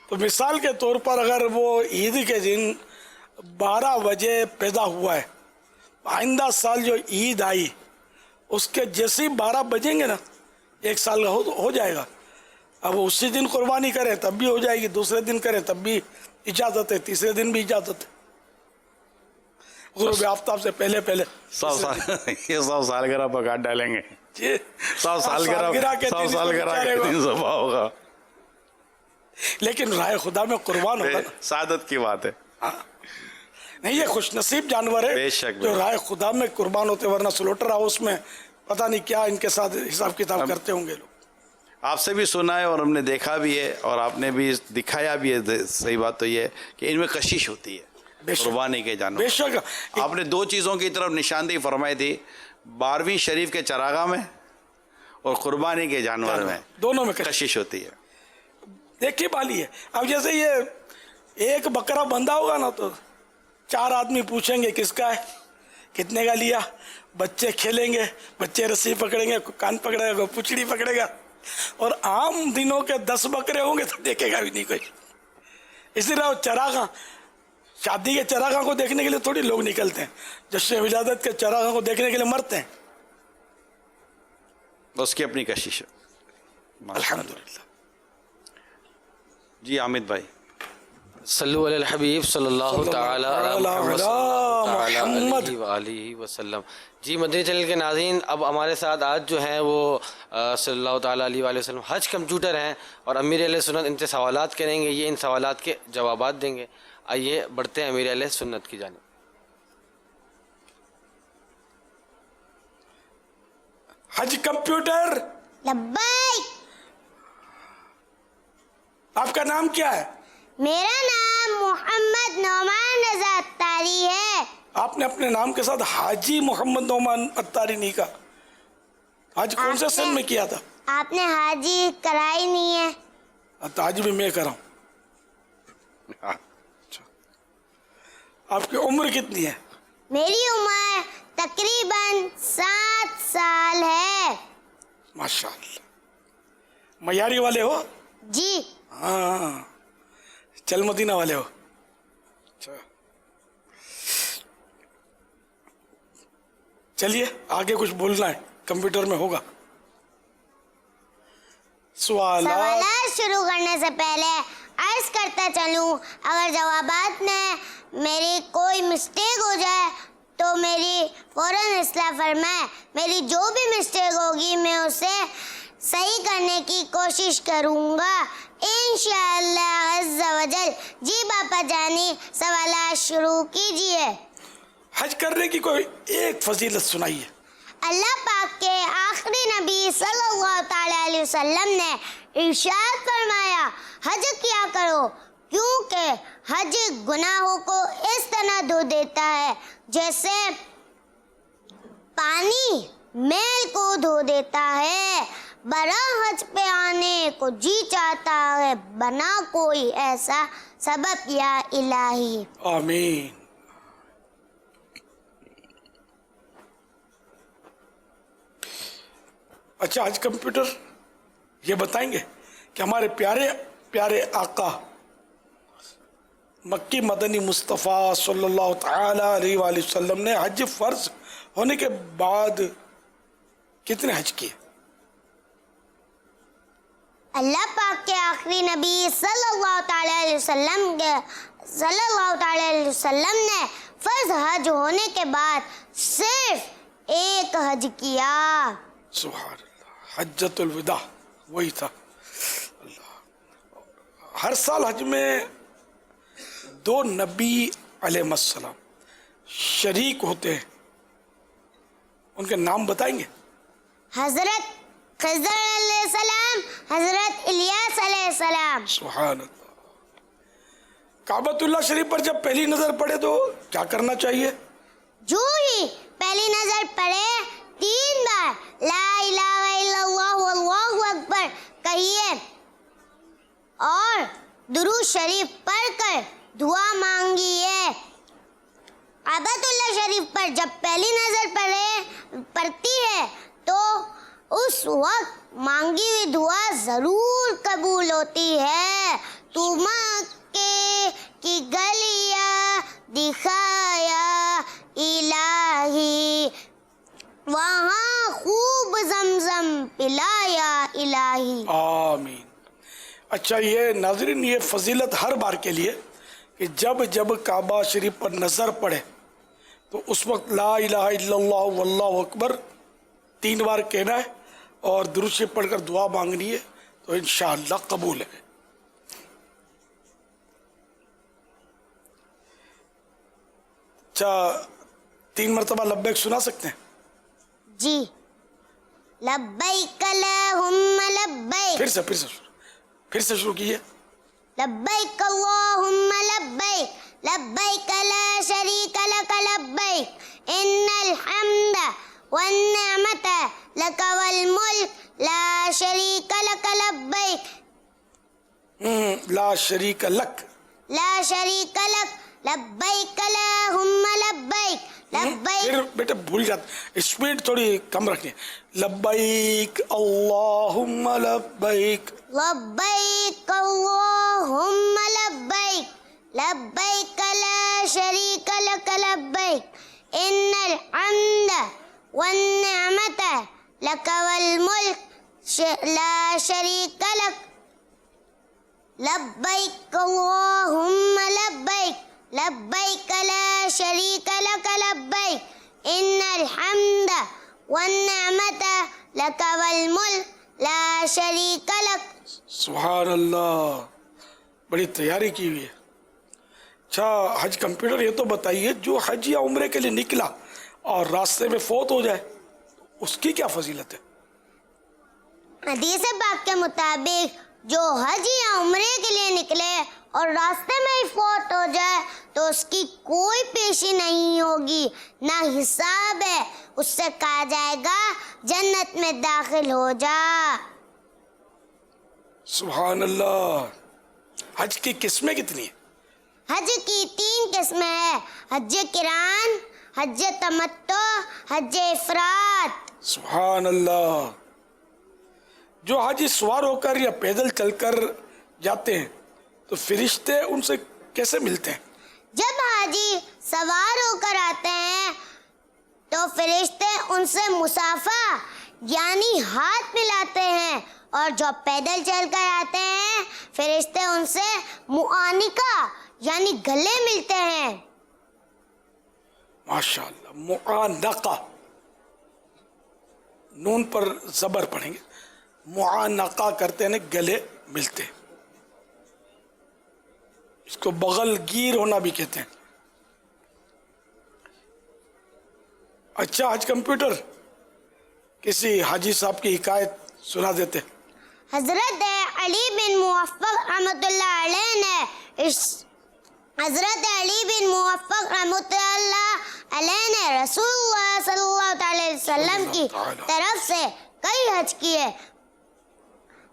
تو مثال کے طور پر اگر وہ عید کے دن 12 بجے پیدا ہوا ہے، آئندہ سال جو عید آئی اس کے جیسے 12 بجیں گے نا، ایک سال کا ہو جائے گا، अब उसी दिन कुर्बानी करें तब भी हो जाएगी, दूसरे दिन करें तब भी इजाज़त है, तीसरे दिन भी इजाज़त है, गुरूब आफ्ताब से पहले पहले। 100 साल ये 100 सालगिरह पर काट डालेंगे, 100 सालगिरह के दिन ज़बह होगा। लेकिन राह खुदा में कुर्बान होगा, सादत की बात है। नहीं, ये खुशनसीब जानवर है बेशक जो राह खुदा में कुर्बान होते, वरना स्लोटर हाउस में पता नहीं क्या इनके साथ हिसाब किताब करते होंगे लोग। आपसे भी सुना है और हमने देखा भी है और आपने भी दिखाया भी है। सही बात तो ये है कि इनमें कशिश होती है कुर्बानी के जानवर। बेशक आपने दो चीज़ों की तरफ निशानदेही फरमाई थी, 12वीं शरीफ के चरागा में और कुर्बानी के जानवर में, दोनों में कशिश होती है। देखिए बाली है। अब जैसे ये एक बकरा बंधा होगा ना तो 4 आदमी पूछेंगे किसका है, कितने का लिया, बच्चे खेलेंगे, बच्चे रस्सी पकड़ेंगे, कान पकड़ेगा, पुछड़ी पकड़ेगा। और आम दिनों के 10 बकरे होंगे तो देखेगा भी नहीं कोई। इसीलिए चरागा, शादी के चरागा को देखने के लिए थोड़ी लोग निकलते हैं, जश्न विलादत के चरागा को देखने के लिए मरते हैं। उसकी अपनी कशिश है। अल्हम्दुलिल्लाह। जी आमिद भाई, सल्लु अलल हबीब सल्लल्लाहु तआला अलैहि वसल्लम। जी मदनी चैनल के नाज़रीन, अब हमारे साथ आज जो हैं वो सल्लल्लाहु तआला अलैहि वसल्लम हज कंप्यूटर हैं और अमीर अहले सुन्नत इनसे सवालात करेंगे, ये इन सवालात के जवाबात देंगे। आइए बढ़ते हैं अमीर अहले सुन्नत की जानिब। हज कंप्यूटर, लब्बाइक। आपका नाम क्या है? मेरा नाम मोहम्मद नौमान रज़ा अत्तारी है। आपने अपने नाम के साथ हाजी मोहम्मद नौमान अत्तारी नहीं कहा। हज कौन से सन में किया था? आपने हाजी कराई नहीं है। तो आज भी मैं कराऊं। अच्छा, आपकी उम्र कितनी है? मेरी उम्र तकरीबन 7 साल है। माशाअल्लाह। मयारी वाले हो? जी हाँ, चल मदीना वाले हो। अच्छा, चलिए आगे कुछ बोलना है, कंप्यूटर में होगा। सवाल शुरू करने से पहले अर्ज करता चलूं, अगर जवाबात में मेरी कोई मिस्टेक हो जाए तो मेरी फौरन इस्लाह फरमाए। मेरी जो भी मिस्टेक होगी मैं उसे सही करने की कोशिश करूंगा इंशाअल्लाह अज़्ज़ा वजल। जी बापा जानी, सवाल शुरू कीजिए। हज करने की कोई एक फजीलत सुनाइए। अल्लाह पाक के आखिरी नबी सल्लल्लाहु अलैहि वसल्लम ने इरशाद फरमाया, हज किया करो क्योंकि हज गुनाहों को इस तरह धो देता है जैसे पानी मैल को धो देता है। बरा हज पे आने को जी चाहता है, बना कोई ऐसा सबब या इलाही। आमीन। अच्छा, आज कंप्यूटर ये बताएंगे कि हमारे प्यारे प्यारे आका मक्की मदनी मुस्तफ़ा सल्लल्लाहु तआला अलैहि वसल्लम ने हज फर्ज होने के बाद कितने हज किए? अल्लाह पाक के आखिरी नबी सल्लल्लाहु अलैहि वसल्लम ने फर्ज हज होने के बाद सिर्फ एक हज किया। सुभान अल्लाह, हज्जतुल विदा वही था। हर साल हज में 2 नबी अलैहिस्सलाम शरीक होते हैं, उनके नाम बताएंगे? हजरत खिज़र अलैहिस्सलाम, हजरत इलियास अलैहिस्सलाम। सुभान अल्लाह। काबतुल्लाह शरीफ पर जब पहली नजर पड़े तो क्या करना चाहिए? जो ही पहली नजर पड़े 3 बार ला इलाहा इल्लल्लाह वल्लाहु अकबर कहिए और दुरूद शरीफ पढ़कर दुआ मांगिए। काबतुल्लाह शरीफ पर जब पहली नजर पड़ती है तो उस वक्त मांगी हुई दुआ जरूर कबूल होती है। तू मक्के की गलियां दिखाया इलाही, वहाँ खूब जमजम पिलाया इलाही। आमीन। اچھا یہ ناظرین یہ فضیلت ہر بار کے لیے کہ جب جب کعبہ شریف پر نظر پڑے تو اس وقت لا الہ الا اللہ واللہ اکبر 3 بار کہنا ہے اور درود شریف پڑھ کر دعا مانگنی ہے تو انشاءاللہ قبول ہے. اچھا 3 مرتبہ لبیک سنا سکتے ہیں؟ جی. لبیک اللہم لبیک. پھر سے شروع کیجیے. لبیک اللہم لبیک لبیک لا شریک لک لبیک ان الحمد والنعمت لک والملک لا شریک لک لبیک. لا شریک لک. لا شریک لک لبیک اللہم لبیک لبیک. پھر بیٹے بھول جاتے اسپیڈ تھوڑی کم رکھنی ہے. لبیک اللہم لبیک. لبیک اللہم لبیک لبیک لا شریک لک لبیک ان الحمد والنعمت لک والملک لا شریک لک. لبیک اللہم لبیک لبیک لا شریک لک لبیک ان الحمد والنعمت لک والملک لا شریک لک. سبحان اللہ بڑی تیاری کی ہوئی ہے. اچھا حج کمپیوٹر یہ تو بتائیے جو حج یا عمرے کے لیے نکلا اور راستے میں فوت ہو جائے اس کی کیا فضیلت ہے؟ حدیث پاک کے مطابق جو حج یا عمرے کے لیے نکلے اور راستے میں ہی فوت ہو جائے تو اس کی کوئی پیشی نہیں ہوگی نہ حساب ہے. اس سے کہا جائے گا جنت میں داخل ہو جا. سبحان اللہ. حج کی قسمیں کتنی ہیں؟ حج کی 3 قسمیں ہیں. حج قران، حج تمتع، حج افراد. سبحان اللہ. جو حاجی سوار ہو کر یا پیدل چل کر جاتے ہیں تو فرشتے ان سے کیسے ملتے ہیں؟ جب حاجی سوار ہو کر آتے ہیں تو فرشتے ان سے مصافہ یعنی ہاتھ ملاتے ہیں اور جو پیدل چل کر آتے ہیں فرشتے ان سے معانقہ یعنی گلے ملتے ہیں. ماشاءاللہ. معانقہ نون پر زبر پڑھیں گے. معانقہ کرتے ہیں گلے ملتے ہیں. اس کو بغل گیر ہونا بھی کہتے ہیں. اچھا حج کمپیوٹر کسی حاجی صاحب کی حکایت سنا دیتے. حضرت علی بن موفق رحمۃ اللہ علیہ نے حضرت علی بن موفق رحمۃ اللہ علیہ نے رسول اللہ صلی اللہ علیہ وسلم کی طرف سے کئی حج کیے.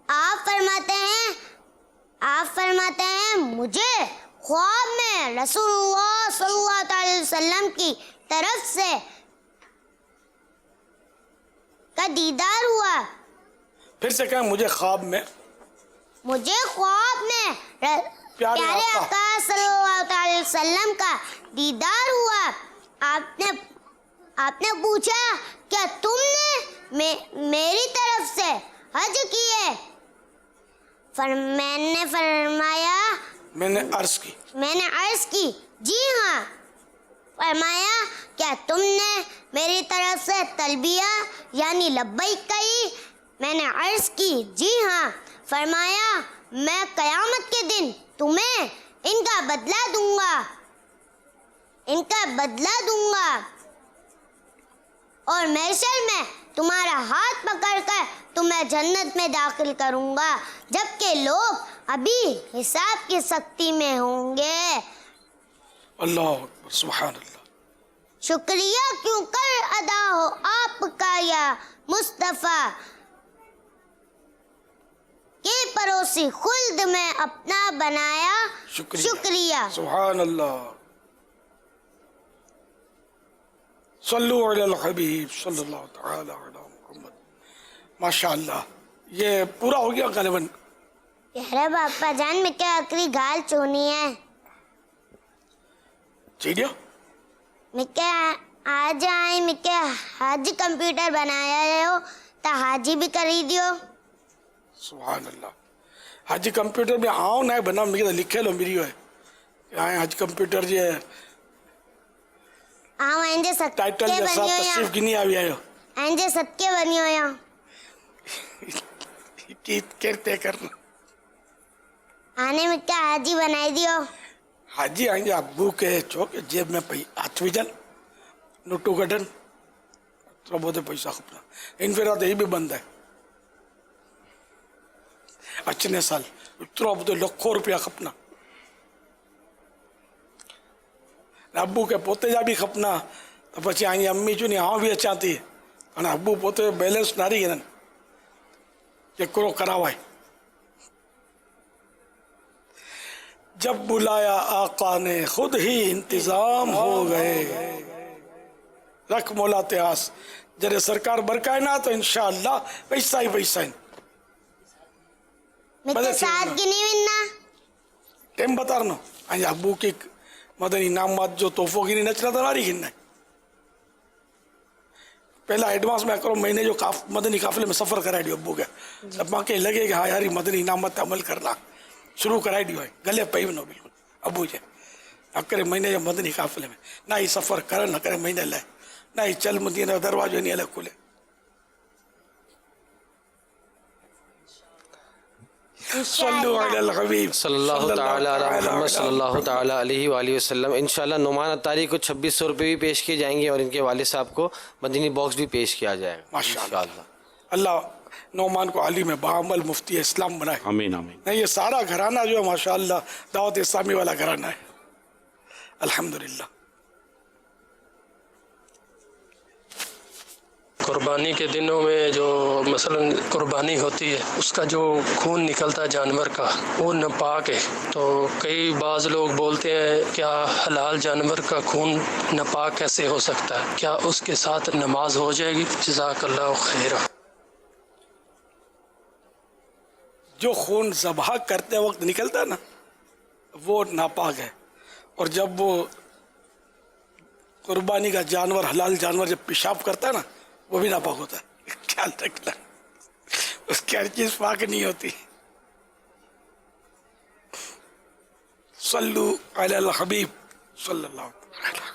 آپ فرماتے ہیں مجھے خواب میں رسول اللہ صلی اللہ علیہ وسلم کی طرف سے کا دیدار ہوا. پھر سے کہیں مجھے خواب میں پیارے آقا صلی اللہ علیہ وسلم کا دیدار ہوا. آپ نے پوچھا کیا تم نے میری طرف سے حج کیے؟ میں نے فرمایا میں نے عرض کی جی ہاں. فرمایا کیا تم نے میری طرف سے تلبیہ یعنی لبیک کہی؟ میں نے عرض کی جی ہاں. فرمایا میں قیامت کے دن تمہیں ان کا بدلہ دوں گا اور محشر میں تمہارا ہاتھ پکڑ کر تمہیں جنت میں داخل کروں گا جبکہ لوگ ابھی حساب کی سختی میں ہوں گے. اللہ اکبر. سبحان اللہ. شکریہ کیوں کر ادا ہو آپ کا یا مصطفیٰ کے پڑوسی خلد میں اپنا بنایا. شکریہ. سبحان اللہ. صلو علی الحبیب صلی اللہ تعالی علی محمد. ماشاءاللہ یہ پورا ہو گیا غالباً. ارے باپا جان میں کیا آخری گال چونی ہے چیڈیا میں کیا آج آئیں میں کیا حج کمپیوٹر بنایا ہو تا حاجی بھی کری دیو. سبحان اللہ. हाजी कंप्यूटर में आओ ना बना मैं लिखे लो मेरी है आए हाजी कंप्यूटर जे आओ एंजे सत्के टाइटल बनी जैसा होया तशरीफ गिनी आवी आयो एंजे सत्के बनी होया की करते करना आने में क्या हाजी बनाई दियो हाजी आएंगे अब्बू के चौक जेब में हाथ विजन नोटू गठन तो बहुत पैसा खपना इन फिर ये भी बंद है अचने साल इतना બધો લાખો રૂપિયા ખપના અબ્બુ કે પોતે જ બી ખપના તો પછી અહીં અમ્મી જો ને હા બી અચાતી અને અબ્બુ પોતે બેલેન્સ નારી ને એકરો કરાવાય जब बुलाया आका ने खुद ही इंतजाम हो गए रख मौला त्यास जरे सरकार बरकाए ना तो इंशाअल्लाह वैसा ही मित्र साथ गिनी विन्ना टेम बता रहा हूँ अबू की मदनी इनामत जो तोहफों की नचना तो नारी गिनना पहला एडवांस में करो महीने जो मदनी काफिले में सफर कराई दियो अबू के अब माँ के लगे कि हाँ यार मदनी इनामत अमल करना शुरू कराई दियो है गले पे नो बिल्कुल अबू जे अब करे महीने जो मदनी काफिले में ना ही सफर करे ना करे महीने लाए ना ही चल मदीना दरवाजो नहीं अलग खुले सल्लल्लाहु ताला अलैहि वसल्लम। इंशाल्लाह नुमान अत्तारी को 2600 रुपये भी पेश किए जाएंगे और इनके वालिद साहब को मदनी बॉक्स भी पेश किया जाएगा माशाअल्लाह। अल्लाह नौमान को आलिम बाअमल मुफ्ती इस्लाम बनाए आमीन आमीन। नहीं ये सारा घराना जो है माशाअल्लाह दावत इस्लामी वाला घराना है अल्हम्दुलिल्लाह। कुर्बानी के दिनों में जो मसलन कुर्बानी होती है उसका जो खून निकलता है जानवर का वो नापाक है, तो कई बाज़ लोग बोलते हैं क्या हलाल जानवर का खून नापाक कैसे हो सकता है, क्या उसके साथ नमाज हो जाएगी? जज़ाकल्लाहु खैरा। जो खून ज़बह करते वक्त निकलता है ना वो नापाक है, और जब वो कुर्बानी का जानवर हलाल जानवर जब पेशाब करता है ना वो भी नापाक होता है। ख्याल रखना उसकी हर चीज पाक नहीं होती। सल्लु अलल हबीब सल्लल्लाहु अलैहि वसल्लम।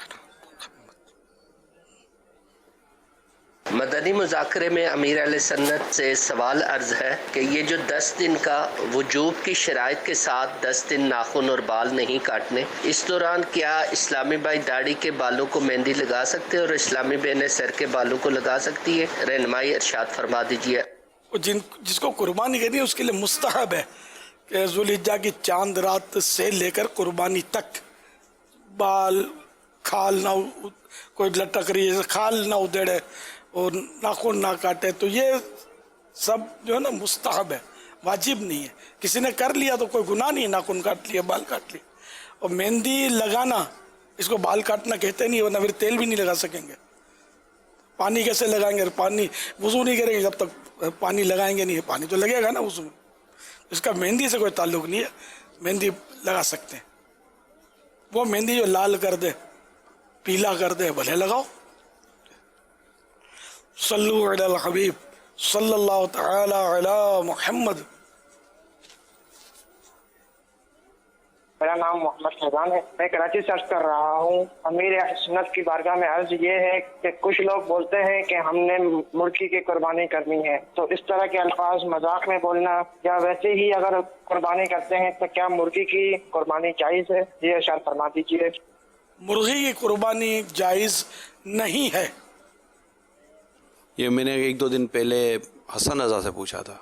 मदनी मुज़ाकरे में अमीर अहले सन्नत से सवाल अर्ज है कि ये जो 10 दिन का वजूब की शराइत के साथ 10 दिन नाखून और बाल नहीं काटने, इस दौरान क्या इस्लामी भाई दाढ़ी के बालों को मेहंदी लगा सकते हैं और इस्लामी बहनें सर के बालों को लगा सकती है? रहनुमाई इरशाद फरमा दीजिए। जिसको कुर्बानी करनी है उसके लिए मुस्तहब है कि ज़ुल्हिज्जा की चांद रात से लेकर कुर्बानी तक बाल खाल ना कोई लटक रही है, खाल ना उधेड़े और नाखून ना काटे, तो ये सब जो है ना मुस्तहब है, वाजिब नहीं है। किसी ने कर लिया तो कोई गुनाह नहीं है, नाखून काट लिया बाल काट लिया। और मेहंदी लगाना इसको बाल काटना कहते नहीं, वरना फिर तेल भी नहीं लगा सकेंगे। पानी कैसे लगाएंगे? पानी वुज़ू नहीं करेंगे जब तक पानी लगाएंगे नहीं, पानी तो लगेगा ना वुज़ू में। इसका मेहंदी से कोई ताल्लुक नहीं है, मेहंदी लगा सकते हैं। वो मेहंदी जो लाल कर दे पीला कर दे भले लगाओ। सल्लु अलल हबीब सल्लल्लाहु तआला अला मुहम्मद। मेरा नाम मोहम्मद फैजान है, मैं कराची से अर्ज कर रहा हूँ। अमीर सुन्नत की बारगाह में अर्ज ये है कि कुछ लोग बोलते हैं कि हमने मुर्गी की कुर्बानी करनी है, तो इस तरह के अल्फाज मजाक में बोलना या वैसे ही अगर कुर्बानी करते हैं तो क्या मुर्गी की कुर्बानी जायज़ है? ये इरशाद फरमा दीजिए। मुर्गी की कुर्बानी जायज़ नहीं है। ये मैंने 1-2 दिन पहले हसन रजा से पूछा था,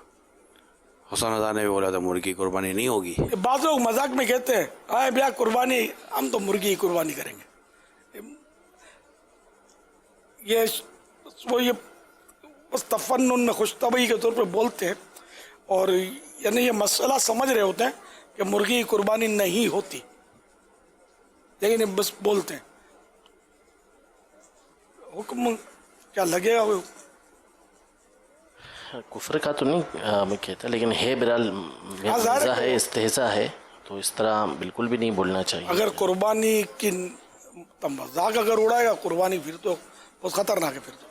हसन रजा ने भी बोला था मुर्गी कुर्बानी नहीं होगी। बाद लोग मजाक में कहते हैं आए भैया कुर्बानी, हम तो मुर्गी की कुर्बानी करेंगे। ये बस तफन्नुन में खुशतबई के तौर पे बोलते हैं, और यानी ये मसला समझ रहे होते हैं कि मुर्गी की कुर्बानी नहीं होती, लेकिन ये बस बोलते हैं। हुक्म क्या लगेगा? वो कुफ्र का तो नहीं मैं कहता, लेकिन है बहरहाल मज़ा है, इस्तेहज़ा है, तो इस तरह बिल्कुल भी नहीं बोलना चाहिए। अगर कुर्बानी की मजाक अगर उड़ाएगा कुर्बानी फिर तो बहुत खतरनाक है। फिर तो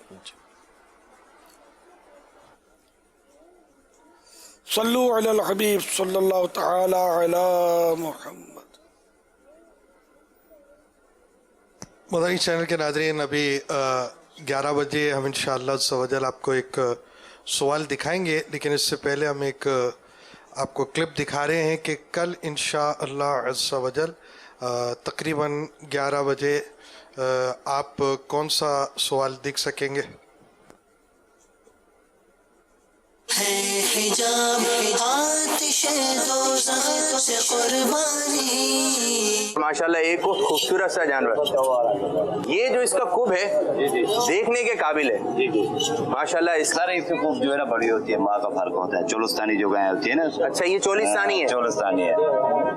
सल्लु अलल हबीब सल्लल्लाहु तआला अला मुहम्मद। मदनी चैनल के नाज़रीन, अभी 11 बजे हम इंशाअल्लाह सवजल आपको एक सवाल दिखाएंगे, लेकिन इससे पहले हम एक आपको क्लिप दिखा रहे हैं कि कल इंशाअल्लाह अज़्ज़ वजल तकरीबन 11 बजे आप कौन सा सवाल देख सकेंगे। माशाल्लाह एक बहुत खूबसूरत सा जानवर, ये जो इसका कुब है देखने के काबिल है माशाल्लाह। सर इसकी कुब जो है ना बड़ी होती है, माँ का फर्क होता है, चोलिस्तानी जो गाय होती है ना। अच्छा ये चोलिस्तानी है? चोलिस्तानी है।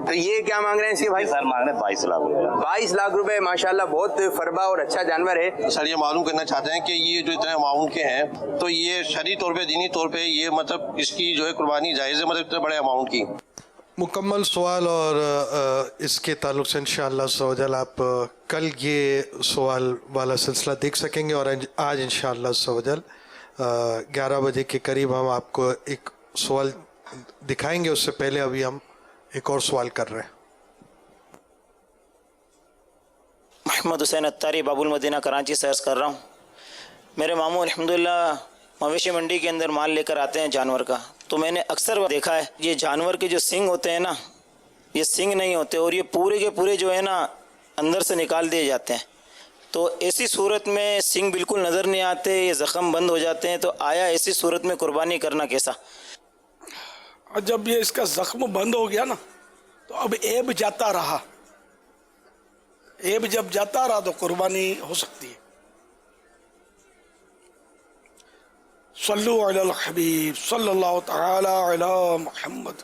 तो ये क्या मांग रहे हैं इसके भाई? सर मांग रहे हैं 22 लाख रुपए। 22 लाख रुपए माशाल्लाह, बहुत फरबा और अच्छा जानवर है। सर ये मालूम करना चाहते हैं कि ये जो इतने अमाउंट के हैं, तो ये शरई तौर पे, दीनी तौर पे ये मतलब इसकी जो है कुर्बानी जायज़ है, मतलब इतने बड़े अमाउंट की? मुकम्मल सवाल और इसके ताल्लुक़ से इंशाअल्लाह सवजल आप कल ये सवाल वाला सिलसिला देख सकेंगे। और आज इंशाअल्लाह सवजल 11 बजे के करीब हम आपको एक सवाल दिखाएंगे। उससे पहले अभी हम एक और सवाल कर रहे हैं। मोहम्मद हुसैन अत्तारी, बाबुल मदीना, कराची से अर्ज़ कर रहा हूँ। मेरे मामू अल्हम्दुलिल्लाह मवेशी मंडी के अंदर माल लेकर आते हैं जानवर का, तो मैंने अक्सर देखा है ये जानवर के जो सींग होते हैं ना, ये सींग नहीं होते और ये पूरे के पूरे जो है ना अंदर से निकाल दिए जाते हैं। तो ऐसी सूरत में सींग बिल्कुल नज़र नहीं आते, ये ज़ख़म बंद हो जाते हैं। तो आया ऐसी सूरत में कुर्बानी करना कैसा? जब ये इसका ज़ख्म बंद हो गया ना, तो अब ऐब जाता रहा, ऐब जब जाता रहा तो कुर्बानी हो सकती है। सल्लु अलल हबीब सल्लल्लाहु तआला अला मुहम्मद।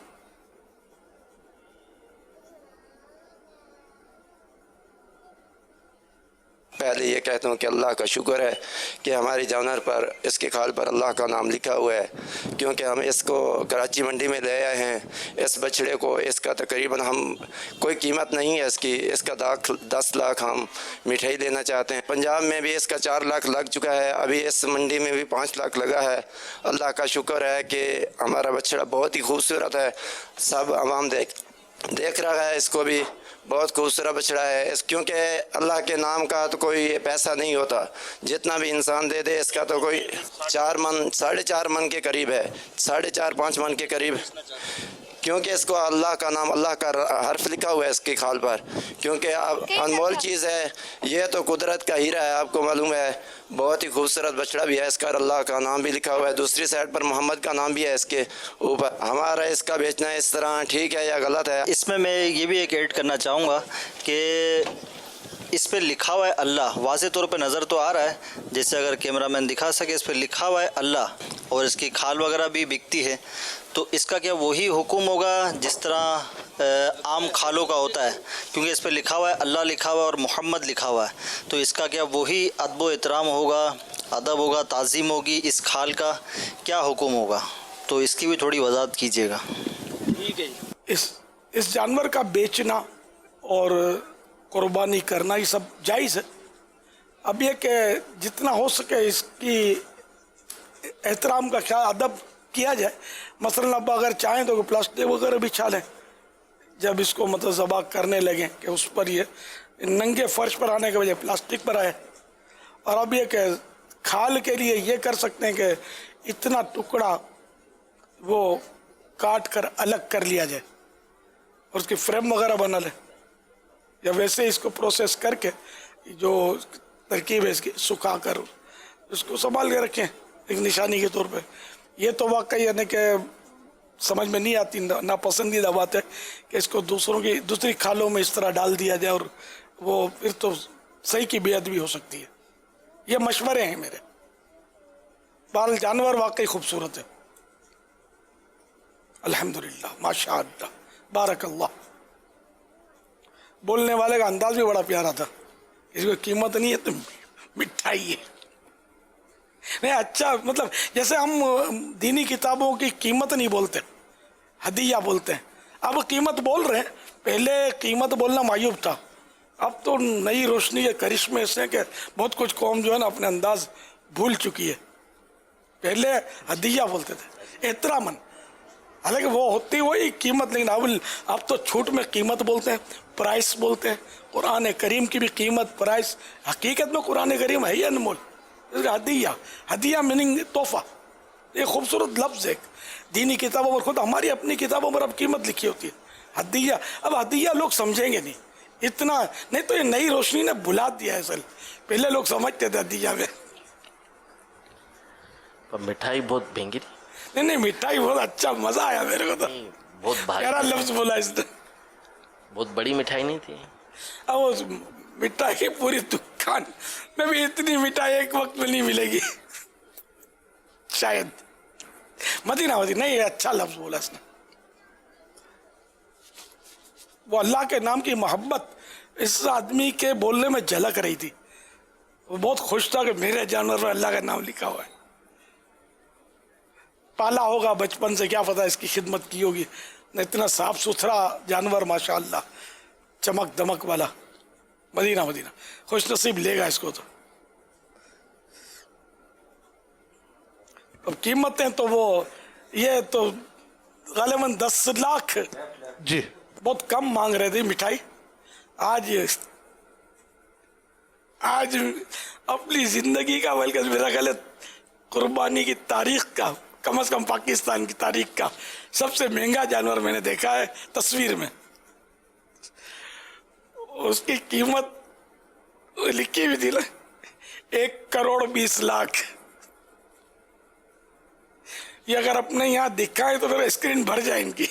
पहले ये कहता हूँ कि अल्लाह का शुक्र है कि हमारी जानवर पर, इसके खाल पर अल्लाह का नाम लिखा हुआ है, क्योंकि हम इसको कराची मंडी में ले आए हैं। इस बछड़े को, इसका तकरीबन हम कोई कीमत नहीं है इसकी, इसका 10 लाख हम मिठाई देना चाहते हैं। पंजाब में भी इसका 4 लाख लग चुका है, अभी इस मंडी में भी 5 लाख लगा है। अल्लाह का शुक्र है कि हमारा बछड़ा बहुत ही खूबसूरत है, सब आवाम देख रहा है, इसको भी बहुत खूबसूरत बछड़ा है। क्योंकि अल्लाह के नाम का तो कोई पैसा नहीं होता, जितना भी इंसान दे दे इसका तो कोई 4 मन 4.5 मन के करीब है, 4.5-5 मन के करीब, क्योंकि इसको अल्लाह का नाम, अल्लाह का हर्फ लिखा हुआ है इसके खाल पर। क्योंकि अब अनमोल चीज़ है, ये तो कुदरत का हीरा है, आपको मालूम है। बहुत ही खूबसूरत बछड़ा भी है इसका, अल्लाह का नाम भी लिखा हुआ है, दूसरी साइड पर मोहम्मद का नाम भी है इसके ऊपर। हमारा इसका बेचना इस तरह ठीक है या गलत है? इसमें मैं ये भी एक ऐड करना चाहूँगा कि इस पर लिखा हुआ है अल्लाह, वाज़े तौर पे नज़र तो आ रहा है, जैसे अगर कैमरामैन दिखा सके, इस पर लिखा हुआ है अल्लाह और इसकी खाल वगैरह भी बिकती है। तो इसका क्या वही हुक्म होगा जिस तरह आम खालों का होता है? क्योंकि इस पर लिखा हुआ है अल्लाह लिखा हुआ है और मोहम्मद लिखा हुआ है, तो इसका क्या वही अदब व एहतराम होगा, अदब होगा, ताज़ीम होगी, इस खाल का क्या हुक्म होगा? तो इसकी भी थोड़ी वजाहत कीजिएगा। ठीक है, इस जानवर का बेचना और कुर्बानी करना ये सब जायज़ है। अब ये कि जितना हो सके इसकी एहतराम का ख्याल, अदब किया जाए। मसलन अब अगर चाहें तो प्लास्टिक वगैरह बिछा लें जब इसको मतलब ज़बा करने लगें, कि उस पर ये नंगे फर्श पर आने के बजाय प्लास्टिक पर आए। और अब ये कि खाल के लिए ये कर सकते हैं कि इतना टुकड़ा वो काट कर अलग कर लिया जाए और उसकी फ्रेम वगैरह बना ले, या वैसे इसको प्रोसेस करके जो तरकीब है इसकी सुखा कर उसको संभाल के रखें एक निशानी के तौर पे। ये तो वाकई यानी कि समझ में नहीं आती, नापसंदीदा बात है कि इसको दूसरों की दूसरी खालों में इस तरह डाल दिया जाए, और वो फिर तो सही की बेअदबी हो सकती है। ये मशवरे हैं मेरे। बाल जानवर वाकई खूबसूरत है, अल्हम्दुलिल्लाह, माशाअल्लाह, बारकल्लाह। बोलने वाले का अंदाज भी बड़ा प्यारा था, इसको कीमत नहीं है तो मिठाई है। नहीं अच्छा, मतलब जैसे हम दीनी किताबों की कीमत नहीं बोलते, हदिया बोलते हैं। अब कीमत बोल रहे हैं, पहले कीमत बोलना मायूब था, अब तो नई रोशनी के करिश्मे से कि बहुत कुछ कौम जो है ना अपने अंदाज भूल चुकी है। पहले हदिया बोलते थे, एहतरामन। हालांकि वो होती वही कीमत, लेकिन अब तो छूट में कीमत बोलते हैं, प्राइस बोलते हैं। कुरान करीम की भी कीमत, प्राइस, हकीकत में कुरान करीम है ही अनमोल। हदिया, हदिया मीनिंग तोहफा, ये खूबसूरत लफ्ज़ है। दीनी किताबों पर, खुद हमारी अपनी किताबों पर अब कीमत लिखी होती है हदिया। अब हदिया लोग समझेंगे नहीं इतना, नहीं तो ये नई रोशनी ने भुला दिया है। असल पहले लोग समझते थे हदिया में। पर मिठाई बहुत महंगी थी। नहीं, मिठाई बहुत अच्छा, मजा आया मेरे को तो। बहुत भारी लफ्ज बोला इसने, बहुत बड़ी मिठाई नहीं थी। अब वो मिठाई की पूरी दुकान में भी इतनी मिठाई एक वक्त में नहीं मिलेगी शायद। मदीना नहीं, अच्छा लफ्ज बोला इसने। वो अल्लाह के नाम की मोहब्बत इस आदमी के बोलने में झलक रही थी। वो बहुत खुश था कि मेरे जानवर में अल्लाह का नाम लिखा हुआ है। पाला होगा बचपन से, क्या पता इसकी खिदमत की होगी। इतना साफ सुथरा जानवर, माशाअल्लाह, चमक दमक वाला। मदीना खुश नसीब लेगा इसको तो। अब कीमतें तो वो ये तो गालिबन 10 लाख जी बहुत कम मांग रहे थे मिठाई। आज अपनी जिंदगी का, बल्कि मेरा ख्याल है कुर्बानी की तारीख का, कम से कम पाकिस्तान की तारीख का सबसे महंगा जानवर मैंने देखा है तस्वीर में। उसकी कीमत लिखी हुई थी ना, 1,20,00,000। ये अगर अपने यहाँ दिखाए तो फिर स्क्रीन भर जाए इनकी।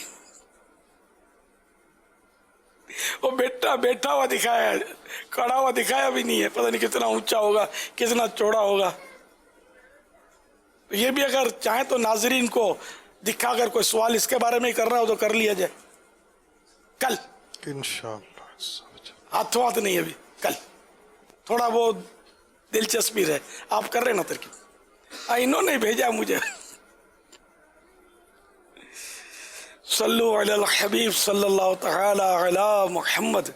वो बैठा हुआ दिखाया है, खड़ा हुआ दिखाया भी नहीं है। पता नहीं कितना ऊंचा होगा, कितना चौड़ा होगा। ये भी अगर चाहे तो नाजरीन को दिखाकर कोई सवाल इसके बारे में ही करना हो तो कर लिया जाए कल इंशाअल्लाह। हाथ नहीं अभी, कल थोड़ा वो दिलचस्पी रहे। आप कर रहे ना तरकीब। इन्होंने भेजा मुझे। सल्लु अलल हबीब सल्लल्लाहु तआला अला मुहम्मद।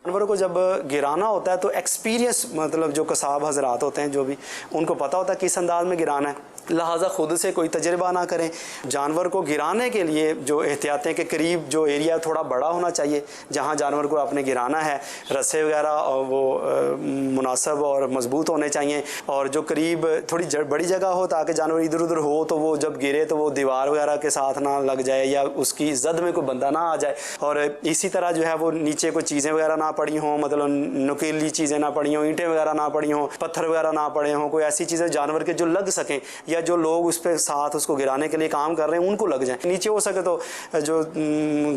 जानवरों को जब गिराना होता है तो एक्सपीरियंस, मतलब जो कसाब हजरात होते हैं, जो भी उनको पता होता है किस अंदाज में गिराना है, लिहाजा खुद से कोई तजर्बा ना करें। जानवर को गिराने के लिए जो एहतियातें के करीब जो एरिया थोड़ा बड़ा होना चाहिए जहां जानवर को आपने गिराना है, रस्से वगैरह और वो मुनासब और मजबूत होने चाहिए। और जो करीब थोड़ी बड़ी जगह हो ताकि जानवर इधर उधर हो तो वो जब गिरे तो वो दीवार वगैरह के साथ ना लग जाए या उसकी जद में कोई बंदा ना आ जाए। और इसी तरह जो है वो नीचे कोई चीज़ें वगैरह ना पड़ी हों, मतलब नुकीली चीज़ें ना पड़ी हों, ईंटें वगैरह ना पड़ी हों, पत्थर वगैरह ना पड़े हों, कोई ऐसी चीज़ें जानवर के जो लग सकें या जो लोग उस पे साथ उसको गिराने के लिए काम कर रहे हैं उनको लग जाए। नीचे हो सके तो जो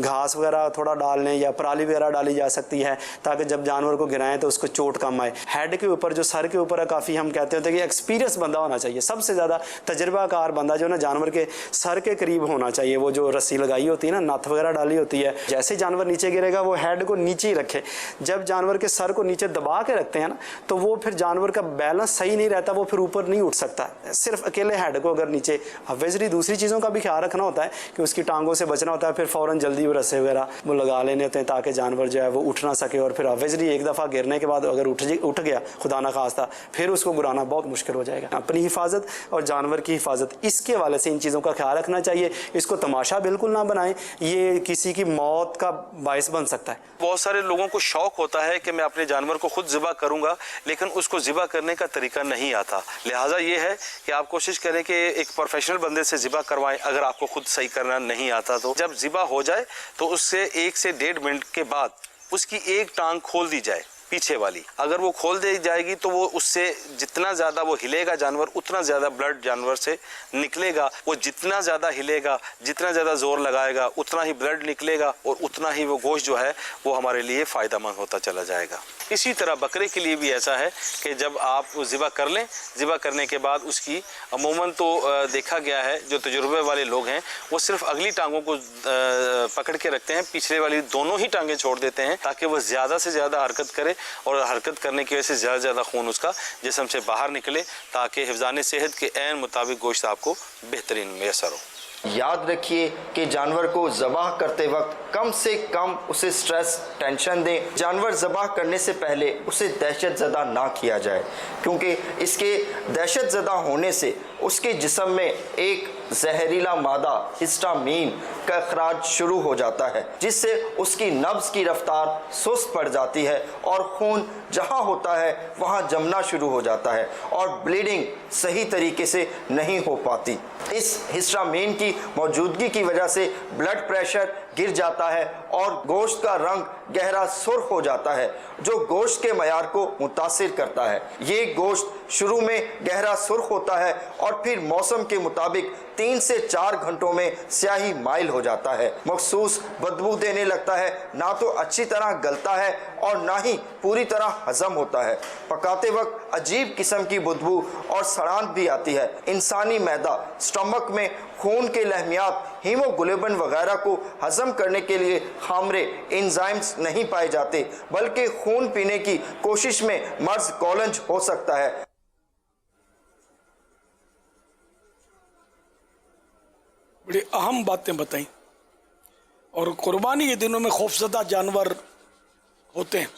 घास वगैरह थोड़ा डाल लें या पराली वगैरह डाली जा सकती है ताकि जब जानवर को गिराएं तो उसको चोट कम आए। हेड के ऊपर जो सर के ऊपर है, काफ़ी हम कहते होते हैं कि एक्सपीरियंस बंदा होना चाहिए, सबसे ज़्यादा तजर्बाकार बंदा जो है ना जानवर के सर के करीब होना चाहिए। वो जो रस्सी लगाई होती है ना, नथ वगैरह डाली होती है, जैसे जानवर नीचे गिरेगा वो हेड को नीचे ही रखे। जब जानवर के सर को नीचे दबा के रखते हैं ना तो वो फिर जानवर का बैलेंस सही नहीं रहता, वो फिर ऊपर नहीं उठ सकता। सिर्फ अकेले हेड को अगर नीचे, ऑब्वियसली दूसरी चीज़ों का भी ख्याल रखना होता है कि उसकी टांगों से बचना होता है, फिर फ़ौरन जल्दी वो रस्से वगैरह वो लगा लेने होते हैं ताकि जानवर जो है वो उठ ना सके। और फिर ऑब्वियसली एक दफ़ा गिरने के बाद अगर उठ गया खुदा ना खास्ता, फिर उसको गिराना बहुत मुश्किल हो जाएगा। अपनी हिफाजत और जानवर की हिफाजत, इसके हवाले से इन चीज़ों का ख्याल रखना चाहिए। इसको तमाशा बिल्कुल ना बनाएं, ये किसी की मौत का बायस बन सकता है। बहुत सारे लोगों को शौक होता है कि मैं अपने जानवर को खुद ज़िबा करूंगा, लेकिन उसको ज़िबा करने का तरीका नहीं आता। लिहाजा ये है कि आप कोशिश करें कि एक प्रोफेशनल बंदे से ज़िबा करवाएं। अगर आपको खुद सही करना नहीं आता तो जब ज़िबा हो जाए तो उससे 1 से 1.5 मिनट के बाद उसकी एक टांग खोल दी जाए, पीछे वाली। अगर वो खोल दी जाएगी तो वो उससे जितना ज़्यादा वो हिलेगा जानवर, उतना ज़्यादा ब्लड जानवर से निकलेगा। वो जितना ज़्यादा हिलेगा, जितना ज़्यादा जोर लगाएगा, उतना ही ब्लड निकलेगा और उतना ही वो गोश्त जो है वो हमारे लिए फ़ायदेमंद होता चला जाएगा। इसी तरह बकरे के लिए भी ऐसा है कि जब आप ज़िबा कर लें, ज़िबा करने के बाद उसकी अमूमन तो देखा गया है, जो तजुर्बे वाले लोग हैं वो सिर्फ अगली टांगों को पकड़ के रखते हैं, पिछले वाली दोनों ही टांगें छोड़ देते हैं ताकि वह ज़्यादा से ज़्यादा हरकत करे और हरकत करने की वजह से ज़्यादा से ज़्यादा खून उसका जिस्म से बाहर निकले ताकि हिफ़्ज़ान सेहत के ऐन मुताबिक गोश्त आपको बेहतरीन मैसर हो। याद रखिए कि जानवर को ज़बाह करते वक्त कम से कम उसे स्ट्रेस, टेंशन दें। जानवर ज़बाह करने से पहले उसे दहशत ज़दा ना किया जाए, क्योंकि इसके दहशत ज़दा होने से उसके जिस्म में एक जहरीला मादा हिस्टामीन का अखराज शुरू हो जाता है, जिससे उसकी नब्ज की रफ्तार सुस्त पड़ जाती है और खून जहां होता है वहां जमना शुरू हो जाता है और ब्लीडिंग सही तरीके से नहीं हो पाती। इस हिस्टामीन की मौजूदगी की वजह से ब्लड प्रेशर गिर जाता है और गोश्त का रंग गहरा सुर्ख हो जाता है, जो गोश्त के मयार को मुतासिर करता है। ये गोश्त शुरू में गहरा सुर्ख होता है और फिर मौसम के मुताबिक 3 से 4 घंटों में स्याही माइल हो जाता है, मखसूस बदबू देने लगता है, ना तो अच्छी तरह गलता है और ना ही पूरी तरह हजम होता है। पकाते वक्त अजीब किस्म की बदबू और सड़ान भी आती है। इंसानी मैदा स्टमक में खून के लहमियात हीमोग्लोबिन वगैरह को हजम करने के लिए खामरे एंजाइम्स नहीं पाए जाते, बल्कि खून पीने की कोशिश में मर्ज कॉलंज हो सकता है। बड़ी अहम बातें बताई। और कुर्बानी के दिनों में खौफजदा जानवर होते हैं।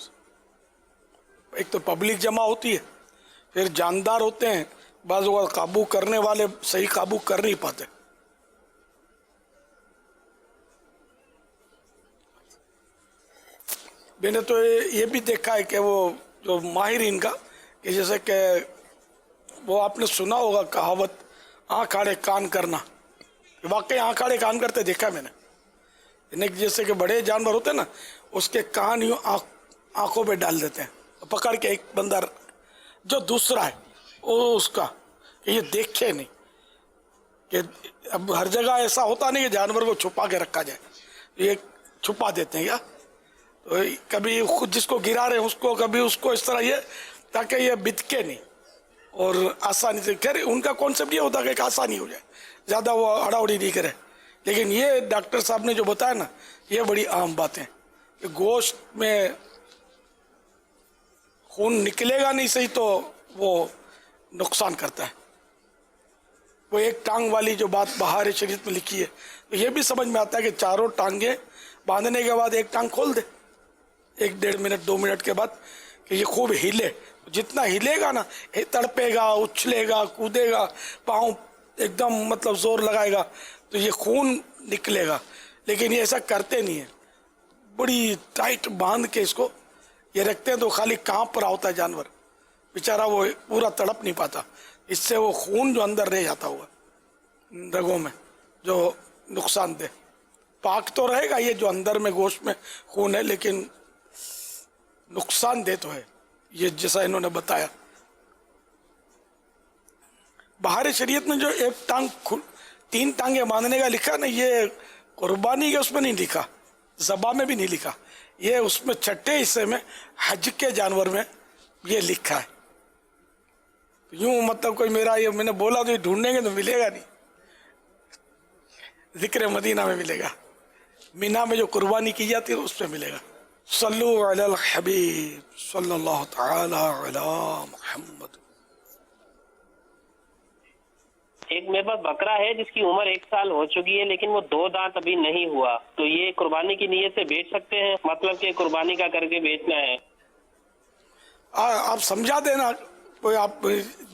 एक तो पब्लिक जमा होती है, फिर जानदार होते हैं, बाज़ वक़्त काबू करने वाले सही काबू कर नहीं पाते। मैंने तो ये भी देखा है कि वो जो माहिरीन का, कि जैसे कि वो आपने सुना होगा कहावत, आँख आड़े कान करना। वाकई आँख आड़े कान करते देखा मैंने। इन्हें जैसे कि बड़े जानवर होते हैं ना, उसके कान यूँ आँखों पे डाल देते हैं, पकड़ के एक बंदा जो दूसरा है वो उसका ये देखे नहीं। कि अब हर जगह ऐसा होता नहीं कि जानवर को छुपा के रखा जाए, ये छुपा देते हैं क्या, तो कभी खुद जिसको गिरा रहे हैं उसको, कभी उसको, इस तरह ये, ताकि ये बितके नहीं और आसानी से। खैर उनका कॉन्सेप्ट ये होता है कि आसानी हो जाए, ज़्यादा वो अड़ाउड़ी नहीं करे। लेकिन ये डॉक्टर साहब ने जो बताया ना, ये बड़ी अहम बात है कि गोश्त में खून निकलेगा नहीं सही तो वो नुकसान करता है। वो एक टांग वाली जो बात बहार शरीयत में लिखी है, तो ये भी समझ में आता है कि चारों टांगे बांधने के बाद एक टांग खोल दे 1-1.5 मिनट 2 मिनट के बाद, कि ये खूब हिले। जितना हिलेगा ना, ये तड़पेगा, उछलेगा, कूदेगा, पाँव एकदम मतलब जोर लगाएगा, तो ये खून निकलेगा। लेकिन ये ऐसा करते नहीं है, बड़ी टाइट बांध के इसको ये रखते हैं, तो खाली कांप रहा होता है जानवर बेचारा, वो पूरा तड़प नहीं पाता। इससे वो खून जो अंदर रह जाता होगा रगों में, जो नुकसान दे। पाक तो रहेगा ये जो अंदर में गोश्त में खून है, लेकिन नुकसान दे तो है, ये जैसा इन्होंने बताया। बाहर शरीयत में जो एक टांग 3 टांगे बांधने का लिखा ना, ये कुर्बानी के उसमें नहीं लिखा, ज़बा में भी नहीं लिखा, ये उसमें छठे हिस्से में हज के जानवर में ये लिखा है। यूं मतलब कोई मेरा ये मैंने बोला तो ये ढूंढेंगे तो मिलेगा नहीं, जिक्र मदीना में मिलेगा, मीना में जो कुर्बानी की जाती है उसमें मिलेगा। सल्लु अलल हबीब सल्लल्लाहु तआला अला मुहम्मद। एक मेरे पास बकरा है जिसकी उम्र 1 साल हो चुकी है, लेकिन वो 2 दांत अभी नहीं हुआ, तो ये कुर्बानी की नीयत से बेच सकते हैं? मतलब कि कुर्बानी का करके बेचना है। आप समझा देना कोई, आप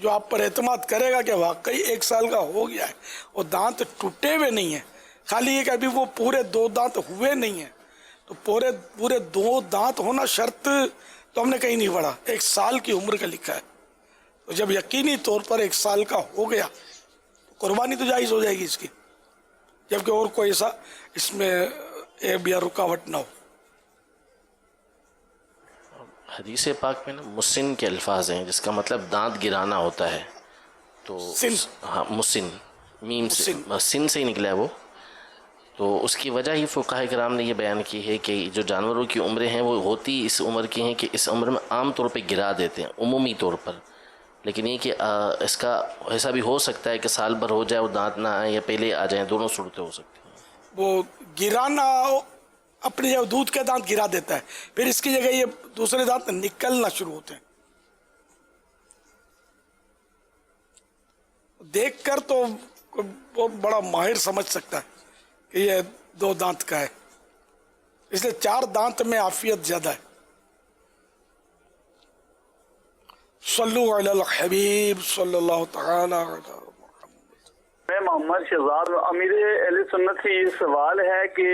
जो आप पर एतमाद करेगा कि वाकई 1 साल का हो गया है, वो दांत टूटे हुए नहीं है, खाली ये कि अभी वो पूरे 2 दांत हुए नहीं है। तो पूरे 2 दांत होना शर्त तो हमने कहीं नहीं पढ़ा, 1 साल की उम्र का लिखा है। तो जब यकीनी तौर पर 1 साल का हो गया, कुर्बानी तो जायज़ हो जाएगी इसकी, जबकि और कोई ऐसा इसमें ऐब या रुकावट ना हो। हदीस पाक में ना मुसिन के अल्फाज हैं, जिसका मतलब दांत गिराना होता है। तो हाँ, मुसिन, मीम से, सिन से ही निकला है वो। तो उसकी वजह ही फुक़हा किराम ने ये बयान की है कि जो जानवरों की उम्रें हैं वो होती इस उम्र की हैं कि इस उम्र में आम तौर पे गिरा देते हैं, उमूमी तौर पर। लेकिन ये कि इसका ऐसा भी हो सकता है कि साल भर हो जाए, वो दांत ना आए या पहले आ जाएं, दोनों सूरतें हो सकती हैं। वो गिराना अपने जब दूध के दांत गिरा देता है, फिर इसकी जगह ये दूसरे दांत निकलना शुरू होते हैं। देखकर तो बहुत बड़ा माहिर समझ सकता है कि ये 2 दांत का है, इसलिए 4 दांत में आफियत ज्यादा है। सल्लु अलल हबीब सल्लल्लाहु तआला अलैहि। میں محمد شہزاد امیر اہل سنت سے یہ سوال ہے کہ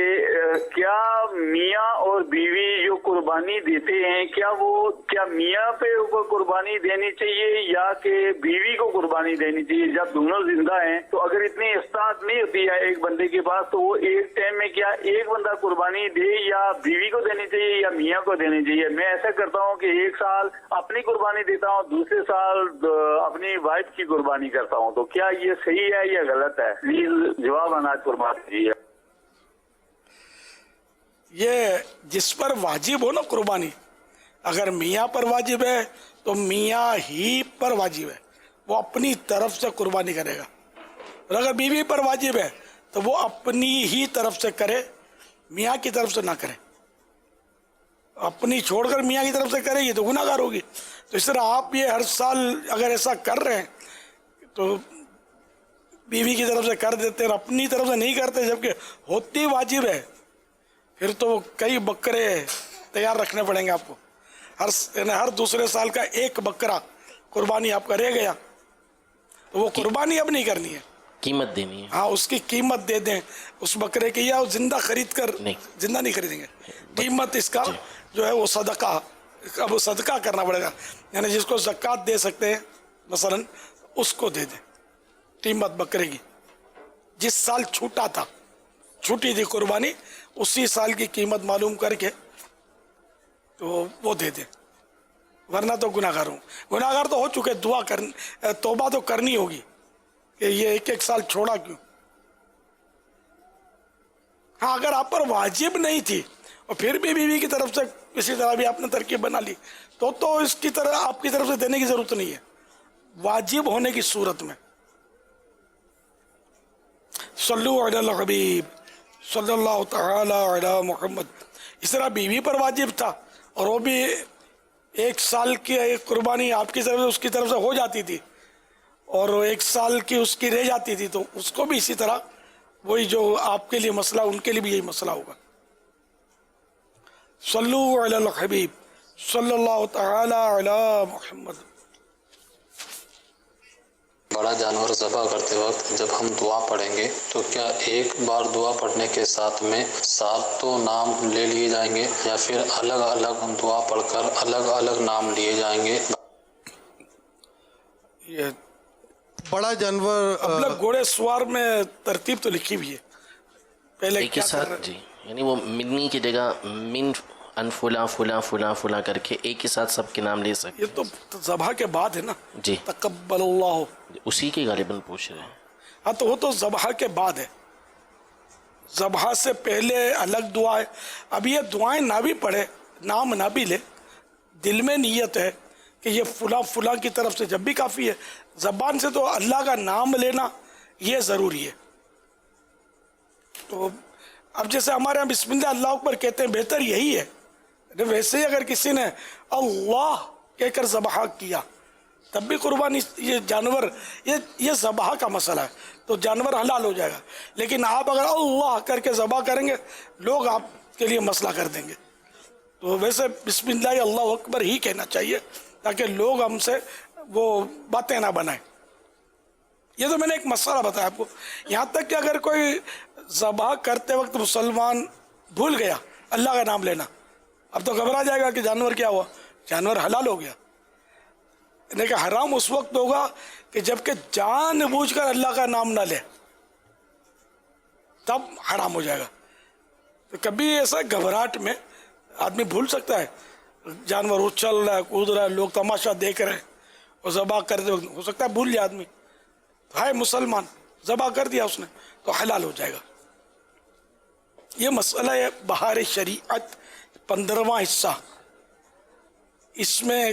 کیا میاں اور بیوی جو قربانی دیتے ہیں کیا میاں پہ اوپر قربانی دینی چاہیے یا کہ بیوی کو قربانی دینی چاہیے؟ جب دونوں زندہ ہیں تو اگر اتنی استطاعت نہیں ہوتی ہے ایک بندے کے پاس تو وہ ایک ٹائم میں کیا ایک بندہ قربانی دے یا بیوی کو دینی چاہیے یا میاں کو دینی چاہیے؟ میں ایسا کرتا ہوں کہ ایک سال اپنی قربانی دیتا ہوں، دوسرے سال اپنی وائف کی قربانی کرتا ہوں، تو کیا یہ صحیح ہے یا غلط ہے؟ پلیز جواب اناج فرما دیجیے۔ یہ جس پر واجب ہو نا قربانی، اگر میاں پر واجب ہے تو میاں ہی پر واجب ہے، وہ اپنی طرف سے قربانی کرے گا، اور اگر بیوی پر واجب ہے تو وہ اپنی ہی طرف سے کرے، میاں کی طرف سے نہ کرے۔ اپنی چھوڑ کر میاں کی طرف سے کرے گی تو گناہ گار ہوگی۔ تو اس طرح آپ یہ ہر سال اگر ایسا کر رہے ہیں تو بیوی کی طرف سے کر دیتے اور اپنی طرف سے نہیں کرتے جبکہ ہوتی واجب ہے، پھر تو کئی بکرے تیار رکھنے پڑیں گے آپ کو۔ ہر دوسرے سال کا ایک بکرا قربانی آپ کا رہ گیا تو وہ قربانی اب نہیں کرنی ہے، قیمت دینی ہے۔ ہاں اس کی قیمت دے دیں اس بکرے کی، یا زندہ خرید کر زندہ نہیں خریدیں گے، قیمت اس کا جو ہے وہ صدقہ، اب وہ صدقہ کرنا پڑے گا، یعنی جس کو زکوٰۃ دے سکتے ہیں مثلا اس کو دے دیں قیمت بکرے کی، جس سال چھوٹا تھا، چھوٹی تھی قربانی، اسی سال کی قیمت معلوم کر کے تو وہ دے دیں، ورنہ تو گناہ گار ہوں۔ گناہ گار تو ہو چکے، دعا توبہ تو کرنی ہوگی کہ یہ ایک ایک سال چھوڑا کیوں۔ ہاں اگر آپ پر واجب نہیں تھی اور پھر بھی بیوی کی طرف سے کسی طرح بھی آپ نے ترکیب بنا لی تو اس کی طرح آپ کی طرف سے دینے کی ضرورت نہیں ہے، واجب ہونے کی صورت میں۔ صلو علی الحبیب صلی اللہ تعالی علی محمد۔ اس طرح بیوی پر واجب تھا اور وہ بھی ایک سال کی ایک قربانی آپ کی طرف سے اس کی طرف سے ہو جاتی تھی اور ایک سال کی اس کی رہ جاتی تھی، تو اس کو بھی اسی طرح وہی جو آپ کے لیے مسئلہ ان کے لیے بھی یہی مسئلہ ہوگا۔ صلو علی الحبیب صلی اللہ تعالی علی محمد۔ بڑا جانور ذبح کرتے وقت جب ہم دعا پڑھیں گے تو کیا ایک بار دعا پڑھنے کے ساتھ میں ساتوں نام لے لیے جائیں گے یا پھر الگ الگ دعا پڑھ کر الگ الگ نام لیے جائیں گے؟ یہ بڑا جانور مطلب گھوڑے سوار میں ترتیب تو لکھی ہوئی ہے، پہلے ایک ہی ساتھ جی، یعنی وہ منی کی جگہ من ان فلاں فلاں فلاں فلاں کر کے ایک ہی ساتھ سب کے نام لے سکتے۔ یہ تو ذبح کے بعد ہے نا جی، تقبل اللہ، اسی کے غالباً پوچھ رہے ہیں۔ ہاں تو وہ تو ذبح کے بعد ہے، ذبح سے پہلے الگ دعا ہے۔ اب یہ دعائیں نہ بھی پڑھے، نام نہ بھی لے، دل میں نیت ہے کہ یہ فلاں فلاں کی طرف سے، جب بھی کافی ہے۔ زبان سے تو اللہ کا نام لینا یہ ضروری ہے۔ تو اب جیسے ہمارے یہاں بسم اللہ اللہ اکبر کہتے ہیں، بہتر یہی ہے۔ ویسے ہی اگر کسی نے اللہ کہہ کر ذبح کیا تب بھی قربانی، یہ جانور یہ ذبح کا مسئلہ ہے تو جانور حلال ہو جائے گا، لیکن آپ اگر اللہ کر کے ذبح کریں گے لوگ آپ کے لیے مسئلہ کر دیں گے۔ تو ویسے بسم اللہ اللہ اکبر ہی کہنا چاہیے تاکہ لوگ ہم سے وہ باتیں نہ بنائیں۔ یہ تو میں نے ایک مسئلہ بتایا آپ کو، یہاں تک کہ اگر کوئی ذبح کرتے وقت مسلمان بھول گیا اللہ کا نام لینا، اب تو گھبرا جائے گا کہ جانور کیا ہوا، جانور حلال ہو گیا۔ لیکن حرام اس وقت ہوگا کہ جب کہ جان بوجھ کر اللہ کا نام نہ لے، تب حرام ہو جائے گا۔ تو کبھی ایسا گھبراہٹ میں آدمی بھول سکتا ہے، جانور اچھل رہا ہے، کود رہا ہے، لوگ تماشا دیکھ رہے ہیں اور ذبح کرتے وقت ہو سکتا ہے بھول جائے آدمی، ہے مسلمان ذبح کر دیا اس نے تو حلال ہو جائے گا۔ یہ مسئلہ ہے بہار شریعت 15واں حصہ، اس میں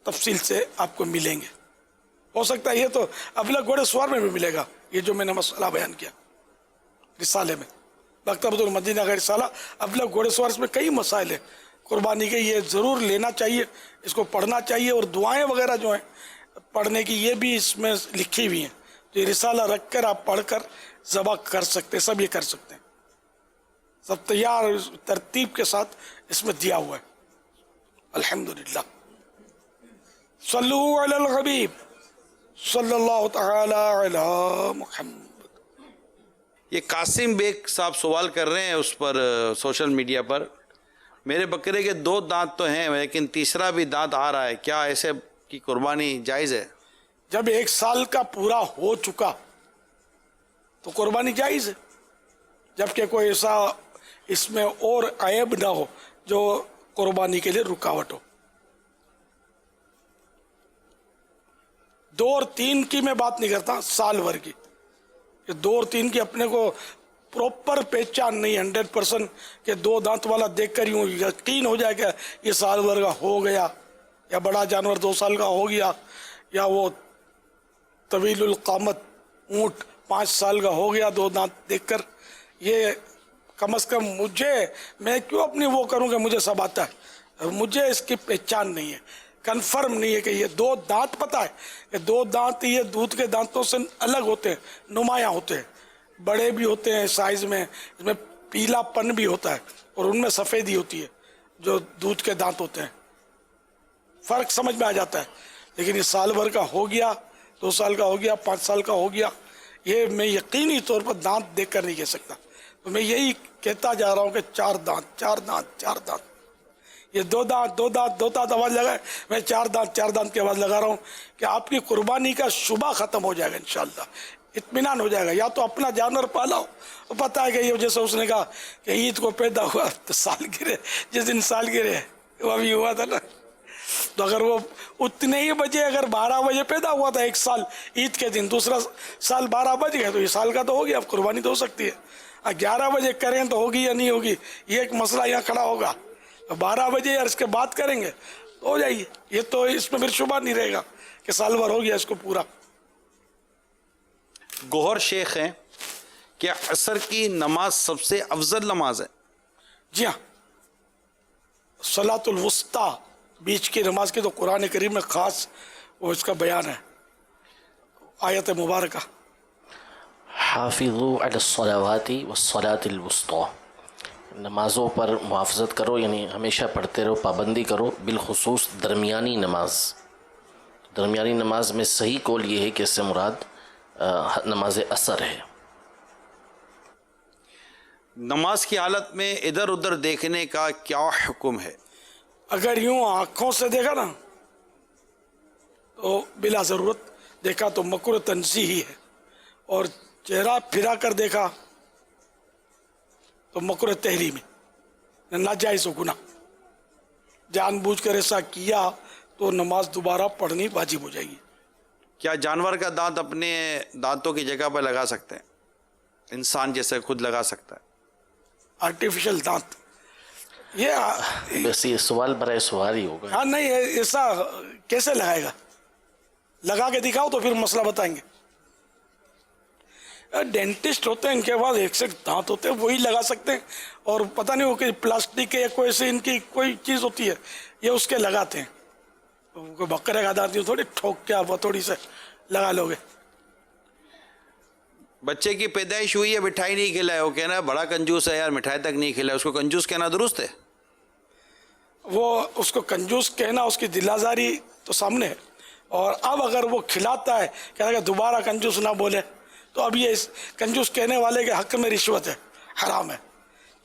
تفصیل سے آپ کو ملیں گے۔ ہو سکتا ہے یہ تو ابلغ گھوڑے سوار میں بھی ملے گا، یہ جو میں نے مسئلہ بیان کیا رسالے میں، مکتبۃ المدینہ کا رسالہ ابلغ گھوڑے سوار، اس میں کئی مسائل ہیں قربانی کے، یہ ضرور لینا چاہیے، اس کو پڑھنا چاہیے، اور دعائیں وغیرہ جو ہیں پڑھنے کی یہ بھی اس میں لکھی ہوئی ہیں، تو یہ رسالہ رکھ کر آپ پڑھ کر ذبح کر سکتے ہیں، سب یہ کر سکتے ہیں، سب تیار ترتیب کے ساتھ اس میں دیا ہوا ہے۔ الحمدللہ۔ صلو علی الحبیب صلی اللہ تعالی علی محمد۔ یہ قاسم بیگ صاحب سوال کر رہے ہیں اس پر سوشل میڈیا پر، میرے بکرے کے 2 دانت تو ہیں لیکن تیسرا بھی دانت آ رہا ہے، کیا ایسے کی قربانی جائز ہے؟ جب 1 سال کا پورا ہو چکا تو قربانی جائز ہے، جبکہ کوئی ایسا اس میں اور عیب نہ ہو جو قربانی کے لیے رکاوٹ ہو۔ 2 اور 3 کی میں بات نہیں کرتا، سال بھر کی، 2 اور 3 کی اپنے کو پروپر پہچان نہیں 100% کہ 2 دانت والا دیکھ کر یوں یقین ہو جائے کہ یہ سال بھر کا ہو گیا، یا بڑا جانور 2 سال کا ہو گیا، یا وہ طویل القامت اونٹ 5 سال کا ہو گیا 2 دانت دیکھ کر۔ یہ کم از کم میں کیوں اپنی وہ کروں کہ مجھے سب آتا ہے، مجھے اس کی پہچان نہیں ہے، کنفرم نہیں ہے کہ یہ 2 دانت پتہ ہے کہ 2 دانت یہ دودھ کے دانتوں سے الگ ہوتے ہیں، نمایاں ہوتے ہیں، بڑے بھی ہوتے ہیں سائز میں، اس میں پیلا پن بھی ہوتا ہے اور ان میں سفیدی ہوتی ہے جو دودھ کے دانت ہوتے ہیں، فرق سمجھ میں آ جاتا ہے۔ لیکن یہ سال بھر کا ہو گیا، 2 سال کا ہو گیا، 5 سال کا ہو گیا، یہ میں یقینی طور پر دانت دیکھ کر نہیں کہہ سکتا۔ تو میں یہی کہتا جا رہا ہوں کہ 4 دانت 4 دانت 4 دانت، یہ 2 دانت 2 دانت 2 دانت آواز لگائے، میں 4 دانت 4 دانت کی آواز لگا رہا ہوں کہ آپ کی قربانی کا شبہ ختم ہو جائے گا انشاءاللہ، اطمینان ہو جائے گا۔ یا تو اپنا جانور پالا ہو، پتہ ہے کہ یہ جیسے اس نے کہا کہ عید کو پیدا ہوا تو سال گرے، جس دن سال گرے وہ ابھی ہوا تھا نا، تو اگر وہ اتنے ہی بجے اگر 12 بجے پیدا ہوا تھا 1 سال عید کے دن، دوسرا سال 12 بج گئے تو یہ سال کا تو ہو گیا، اب قربانی تو ہو سکتی ہے۔ 11 بجے کریں تو ہوگی یا نہیں ہوگی، یہ ایک مسئلہ یہاں کھڑا ہوگا۔ 12 بجے یا اس کے بعد کریں گے تو ہو جائے گی، یہ تو اس میں پھر شبہ نہیں رہے گا کہ سال بھر ہو گیا اس کو پورا۔ گوہر شیخ ہیں، کیا عصر کی نماز سب سے افضل نماز ہے؟ جی ہاں، صلاۃ الوسطیٰ، بیچ کی نماز کی تو قرآن کریم میں خاص وہ اس کا بیان ہے، آیت مبارکہ حافظوا علی الصلوات والصلاۃ الوسطی، نمازوں پر محافظت کرو، یعنی ہمیشہ پڑھتے رہو، پابندی کرو، بالخصوص درمیانی نماز۔ درمیانی نماز میں صحیح قول یہ ہے کہ اس سے مراد نماز عصر ہے۔ نماز کی حالت میں ادھر ادھر دیکھنے کا کیا حکم ہے؟ اگر یوں آنکھوں سے دیکھا نا تو بلا ضرورت دیکھا تو مکروہ تنزیہی ہے، اور چہرہ پھرا کر دیکھا تو مکروہ تحریمی، ناجائز و گناہ، جان بوجھ کر ایسا کیا تو نماز دوبارہ پڑھنی واجب ہو جائے گی۔ کیا جانور کا دانت اپنے دانتوں کی جگہ پر لگا سکتے ہیں؟ انسان جیسے خود لگا سکتا ہے؟ آرٹیفیشل دانت، بس یہ سوال برائے سوال ہی ہوگا۔ ہاں نہیں، ایسا کیسے لگائے گا؟ لگا کے دکھاؤ تو پھر مسئلہ بتائیں گے۔ ڈینٹسٹ ہوتے ہیں، ان کے پاس 1 سے 1 دانت ہوتے ہیں، وہی لگا سکتے ہیں، اور پتہ نہیں وہ کہ پلاسٹک کے یا کوئی ایسی ان کی کوئی چیز ہوتی ہے یہ اس کے لگاتے ہیں، کوئی بکرے کا دانت تھوڑی ٹھوک کے آپ تھوڑی سے لگا لو گے۔ بچے کی پیدائش ہوئی ہے، مٹھائی نہیں کھلائے، وہ کہنا ہے بڑا کنجوس ہے یار، مٹھائی تک نہیں کھلائے، اس کو کنجوس کہنا درست ہے؟ وہ اس کو کنجوس کہنا، اس کی دل آزاری تو سامنے ہے، اور اب اگر وہ کھلاتا ہے کہتا ہے کہ دوبارہ کنجوس نہ بولے، تو اب یہ اس کنجوس کہنے والے کے حق میں رشوت ہے، حرام ہے،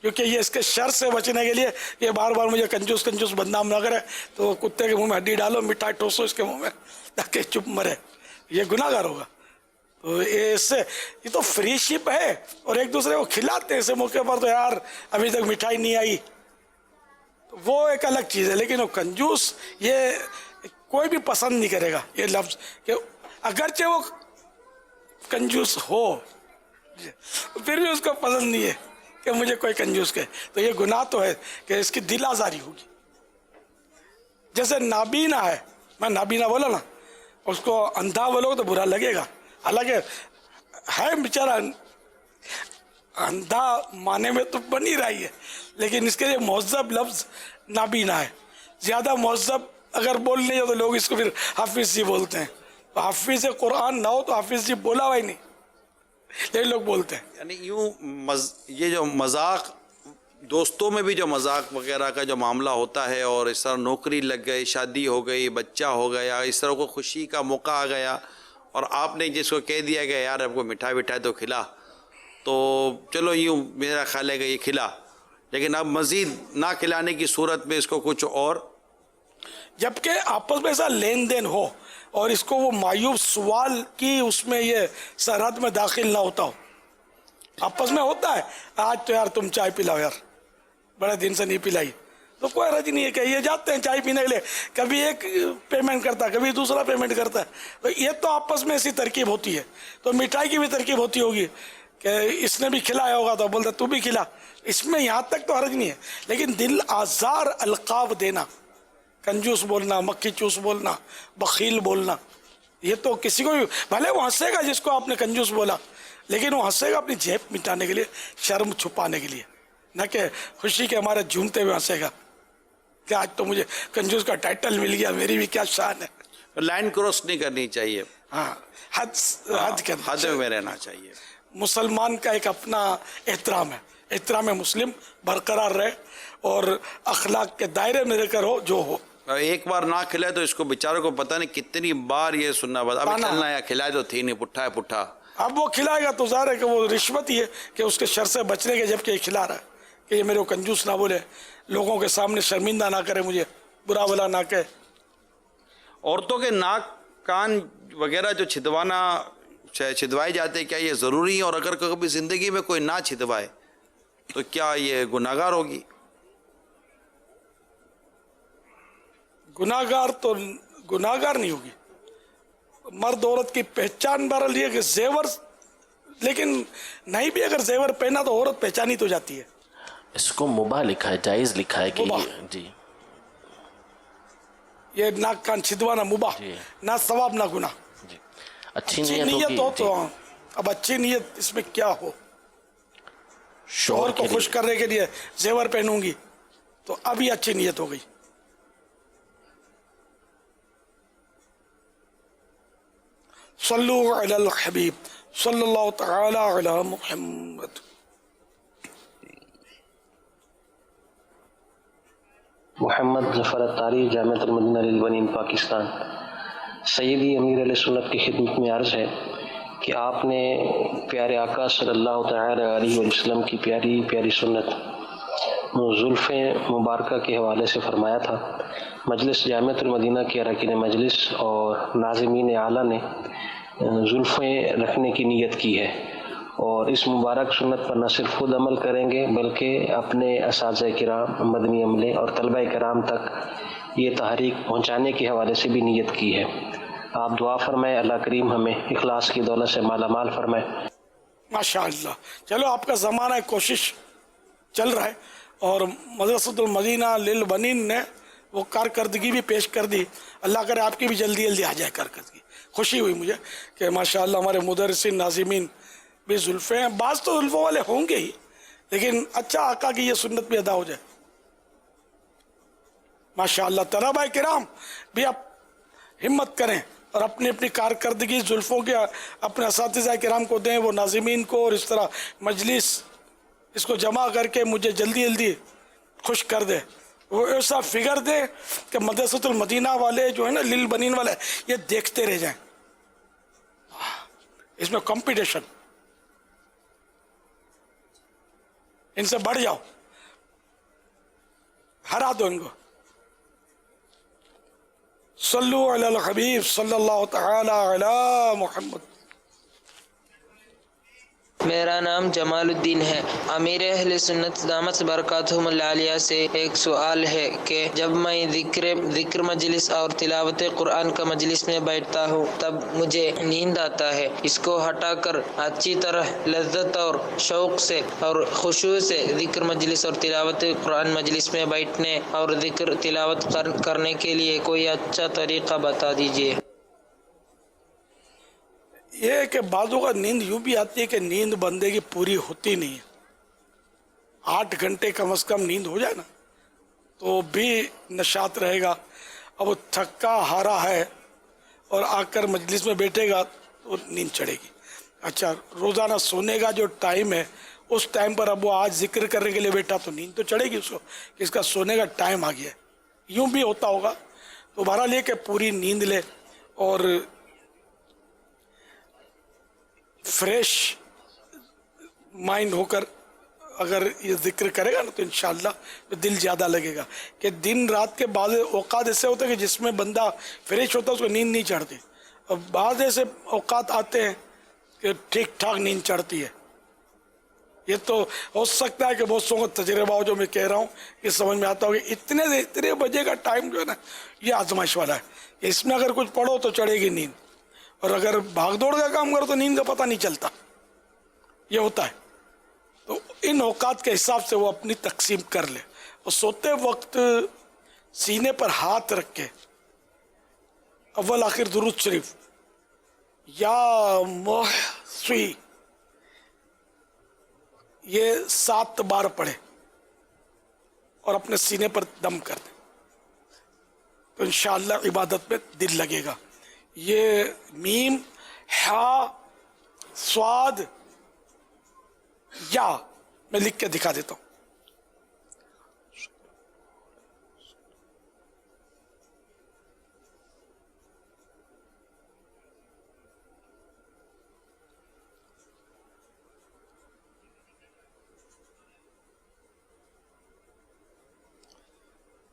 کیونکہ یہ اس کے شر سے بچنے کے لیے یہ بار بار مجھے کنجوس کنجوس بدنام نہ کرے، تو کتے کے منہ میں ہڈی ڈالو، مٹھائی ٹھوسو اس کے منہ میں تاکہ چپ مرے، یہ گناہ گار ہوگا۔ تو یہ تو فری شپ ہے، اور ایک دوسرے کو کھلاتے ہیں اسے موقع پر، تو یار ابھی تک مٹھائی نہیں آئی، وہ ایک الگ چیز ہے۔ لیکن وہ کنجوس یہ کوئی بھی پسند نہیں کرے گا یہ لفظ، کہ اگرچہ وہ کنجوس ہو پھر بھی اس کو پسند نہیں ہے کہ مجھے کوئی کنجوس کہے، تو یہ گناہ تو ہے کہ اس کی دل آزاری ہوگی۔ جیسے نابینا ہے، میں نابینا بولا نا، اس کو اندھا بولو تو برا لگے گا، حالانکہ ہے بیچارہ اندھا معنی میں تو بن ہی رہی ہے، لیکن اس کے لیے مہذب لفظ نابینا ہے۔ زیادہ مہذب اگر بول نہیں ہو تو لوگ اس کو پھر حافظ جی بولتے ہیں، تو حافظ قرآن نہ ہو تو حافظ جی بولا ہوا ہی نہیں، لیکن لوگ بولتے ہیں۔ یعنی یوں یہ جو مذاق، دوستوں میں بھی جو مذاق وغیرہ کا جو معاملہ ہوتا ہے، اور اس طرح نوکری لگ گئی، شادی ہو گئی، بچہ ہو گیا، اس طرح کو خوشی کا موقع آ گیا، اور آپ نے جس کو کہہ دیا کہ یار اب کو مٹھائی تو کھلا، تو چلو یوں میرا خیال ہے کہ یہ کھلا، لیکن اب مزید نہ کھلانے کی صورت میں اس کو کچھ اور، جبکہ آپس میں ایسا لین دین ہو اور اس کو وہ مایوب سوال کی اس میں یہ سرحد میں داخل نہ ہوتا ہو. آپس میں ہوتا ہے آج تو یار تم چائے پلاؤ یار، بڑے دن سے نہیں پلائی، تو کوئی حرج نہیں ہے کہ یہ جاتے ہیں چائے پینے کے لیے، کبھی ایک پیمنٹ کرتا ہے کبھی دوسرا پیمنٹ کرتا ہے. تو یہ تو آپس میں ایسی ترکیب ہوتی ہے. تو مٹھائی کی بھی ترکیب ہوتی ہوگی کہ اس نے بھی کھلایا ہوگا تو بولتا تو بھی کھلا، اس میں یہاں تک تو حرج نہیں ہے. لیکن دل آزار القاب دینا، کنجوس بولنا، مکھی چوس بولنا، بخیل بولنا، یہ تو کسی کو بھی، بھلے وہ ہنسے گا جس کو آپ نے کنجوس بولا، لیکن وہ ہنسے گا اپنی جیب مٹانے کے لیے، شرم چھپانے کے لیے، نہ کہ خوشی کے ہمارے جھومتے ہوئے ہنسے گا کہ آج تو مجھے کنجوس کا ٹائٹل مل گیا، میری بھی کیا شان ہے. لائن کراس نہیں کرنی چاہیے، ہاں حد میں رہنا چاہیے. مسلمان کا ایک اپنا احترام ہے، احترام مسلم برقرار رہے اور اخلاق کے دائرے میں رہ کر ہو جو ہو. ایک بار نہ کھلائے تو اس کو بیچاروں کو پتہ نہیں کتنی بار یہ سننا پڑتا، اب کھلنا یا کھلائے تو تھی نہیں، پٹھا ہے پٹھا. اب وہ کھلائے گا تو ظاہر ہے کہ وہ رشوت ہی ہے کہ اس کے شر سے بچنے کے، جبکہ یہ کھلا رہا ہے کہ یہ میرے کو کنجوس نہ بولے، لوگوں کے سامنے شرمندہ نہ کرے، مجھے برا بلا نہ کہے. عورتوں کے ناک کان وغیرہ جو چھدوائے جاتے ہیں، کیا یہ ضروری ہے؟ اور اگر کبھی زندگی میں کوئی نہ چھدوائے تو کیا یہ گناہگار ہوگی؟ گناہگار تو گناہگار نہیں ہوگی. مرد عورت کی پہچان بہرحال یہ کہ زیور، لیکن نہیں بھی اگر زیور پہنا تو عورت پہچانی تو جاتی ہے. اس کو مباح لکھا ہے، جائز لکھا ہے کہ جی یہ ناک کان چھدوانا مباح، نہ ثواب نہ گناہ. اچھی نیت ہو تو اب اچھی نیت اس میں کیا ہو، شوہر کو خوش کرنے کے لیے زیور پہنوں گی تو اب یہ اچھی نیت ہو گئی. صلو علی الحبیب صلی اللہ تعالی علی محمد. محمد ظفر اتاری، جامعۃ المدینہ للبنین، پاکستان. سیدی امیر علیہ سنت کی خدمت میں عرض ہے کہ آپ نے پیارے آقا صلی اللہ تعالی علیہ وسلم کی پیاری پیاری سنت زلف مبارکہ کے حوالے سے فرمایا تھا. مجلس جامعۃ المدینہ کے اراکین مجلس اور ناظمین اعلیٰ نے زلفیں رکھنے کی نیت کی ہے، اور اس مبارک سنت پر نہ صرف خود عمل کریں گے بلکہ اپنے اساتذہ کرام، مدنی عملے اور طلبہ کرام تک یہ تحریک پہنچانے کے حوالے سے بھی نیت کی ہے. آپ دعا فرمائیں، اللہ کریم ہمیں اخلاص کی دولت سے مالا مال فرمائے. ماشاء اللہ. چلو آپ کا زمانہ کوشش چل رہا ہے اور مدرسۃ المدینہ للبنین نے وہ کارکردگی بھی پیش کر دی. اللہ کرے آپ کی بھی جلدی جلدی آ جائے کارکردگی. خوشی ہوئی مجھے کہ ماشاء اللہ ہمارے مدرسین ناظمین بھی زلفیں ہیں. بعض تو زلفوں والے ہوں گے ہی، لیکن اچھا آقا کی یہ سنت بھی ادا ہو جائے. ماشاء اللہ. طلبہ کرام بھی آپ ہمت کریں اور اپنی اپنی کارکردگی زلفوں کے اپنے اساتذہ کرام کو دیں، وہ ناظمین کو، اور اس طرح مجلس اس کو جمع کر کے مجھے جلدی جلدی خوش کر دے. وہ ایسا فگر دے کہ مدرسۃ المدینہ والے جو ہے نا، للبنین والے، یہ دیکھتے رہ جائیں. اس میں کمپٹیشن، ان سے بڑھ جاؤ، ہرا دو ان کو. صلو علی الحبیب صلی اللہ تعالی علی محمد. میرا نام جمال الدین ہے. امیر اہل سنت دامت برکاتہم العالیہ سے ایک سوال ہے کہ جب میں ذکر مجلس اور تلاوت قرآن کا مجلس میں بیٹھتا ہوں تب مجھے نیند آتا ہے. اس کو ہٹا کر اچھی طرح لذت اور شوق سے اور خشوع سے ذکر مجلس اور تلاوت قرآن مجلس میں بیٹھنے اور ذکر تلاوت کرنے کے لیے کوئی اچھا طریقہ بتا دیجیے. یہ ہے کہ بعضوں کا نیند یوں بھی آتی ہے کہ نیند بندے کی پوری ہوتی نہیں ہے. 8 گھنٹے کم از کم نیند ہو جائے نا تو بھی نشاط رہے گا. اب وہ تھکا ہارا ہے اور آ کر مجلس میں بیٹھے گا تو نیند چڑھے گی. اچھا، روزانہ سونے کا جو ٹائم ہے اس ٹائم پر اب وہ آج ذکر کرنے کے لیے بیٹھا تو نیند تو چڑھے گی اس کو کہ اس کا سونے کا ٹائم آ گیا ہے. یوں بھی ہوتا ہوگا. تو بہرحال یہ کہ پوری نیند لے اور فریش माइंड होकर अगर ये जिक्र करेगा ना तो इंशाअल्लाह तो दिल ज़्यादा लगेगा। कि दिन रात के बाद औकात ऐसे होते हैं कि जिसमें बंदा फ्रेश होता है उसको नींद नहीं चढ़ती, और बाद ऐसे औकात आते हैं कि ठीक ठाक नींद चढ़ती है। ये तो हो सकता है कि बहुत सौ का तजर्बा हो जो मैं कह रहा हूँ ये समझ में आता होगा। इतने बजे का टाइम जो है ना ये आजमाइश वाला है, इसमें अगर कुछ पढ़ो तो चढ़ेगी नींद, और अगर भाग दौड़ का काम करो तो नींद का पता नहीं चलता, ये होता है। तो इन औकात के हिसाब से वो अपनी तकसीम कर ले, और सोते वक्त सीने पर हाथ रख के अव्वल आखिर दुरूद शरीफ या मोहसी ये 7 बार पढ़े और अपने सीने पर दम कर दे तो इंशाअल्लाह इबादत में दिल लगेगा। ये मीम हा स्वाद या मैं लिख के दिखा देता हूं।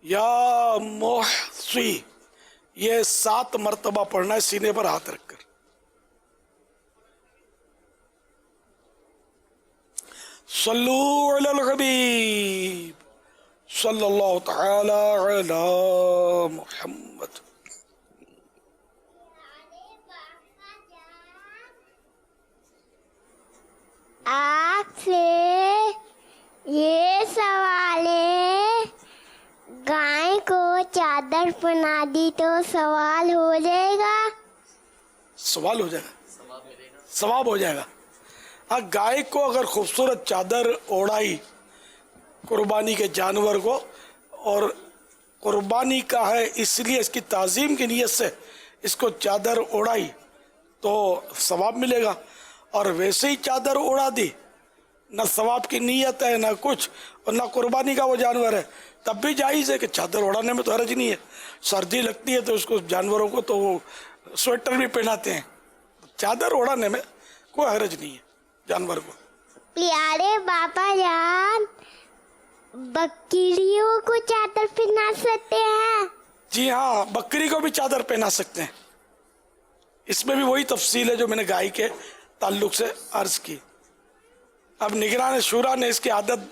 या मोहसी ये 7 मरतबा पढ़ना है सीने पर हाथ रखकर। सल्लू अलल हबीब सल्लल्लाहु तआला अला मुहम्मद। आपसे ये सवाल है, गाय को चादर पहना दी तो सवाल हो जाएगा? सवाल हो जाएगा, सवाब हो जाएगा। हाँ, गाय को अगर खूबसूरत चादर ओढ़ाई कुर्बानी के जानवर को, और कुर्बानी का है इसलिए इसकी ताज़ीम की नीयत से इसको चादर ओढ़ाई तो सवाब मिलेगा। और वैसे ही चादर ओढ़ा दी, न सवाब की नीयत है न कुछ, और न कुर्बानी का वो जानवर है, तब भी जायज़ है कि चादर ओढ़ाने में तो हर्ज नहीं है। सर्दी लगती है तो उसको जानवरों को तो वो स्वेटर भी पहनाते हैं, चादर ओढ़ाने में कोई हर्ज नहीं है जानवर को। प्यारे बाबा जान, बकरियों को चादर पहना सकते हैं? जी हाँ, बकरी को भी चादर पहना सकते हैं। इसमें भी वही तफसील है जो मैंने गाय के ताल्लुक से अर्ज की। अब निगरान शूरा ने इसकी आदत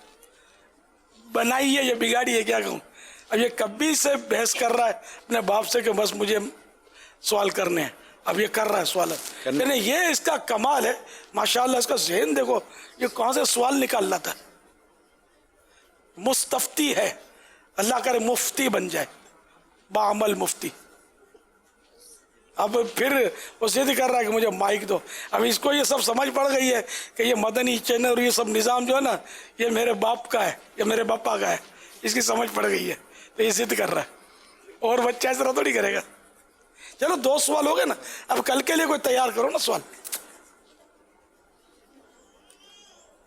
बनाई है, ये बिगाड़ी है, क्या कहूँ। अब ये कभी से बहस कर रहा है अपने बाप से कि बस मुझे सवाल करने हैं, अब ये कर रहा है सवाल। यानी ये इसका कमाल है माशाल्लाह, इसका ज़हन देखो ये कहाँ से सवाल निकाल लाता है। मुस्तफ्ती है, अल्लाह करे मुफ्ती बन जाए, बाअमल मुफ्ती। अब फिर वो जिद कर रहा है कि मुझे माइक दो। अब इसको ये सब समझ पड़ गई है कि ये मदनी चैनल और ये सब निज़ाम जो है ना ये मेरे बाप का है, ये मेरे पापा का है, इसकी समझ पड़ गई है, तो ये जिद कर रहा है। और बच्चा इस तरह थोड़ी करेगा। चलो 2 सवाल हो गए ना, अब कल के लिए कोई तैयार करो ना सवाल।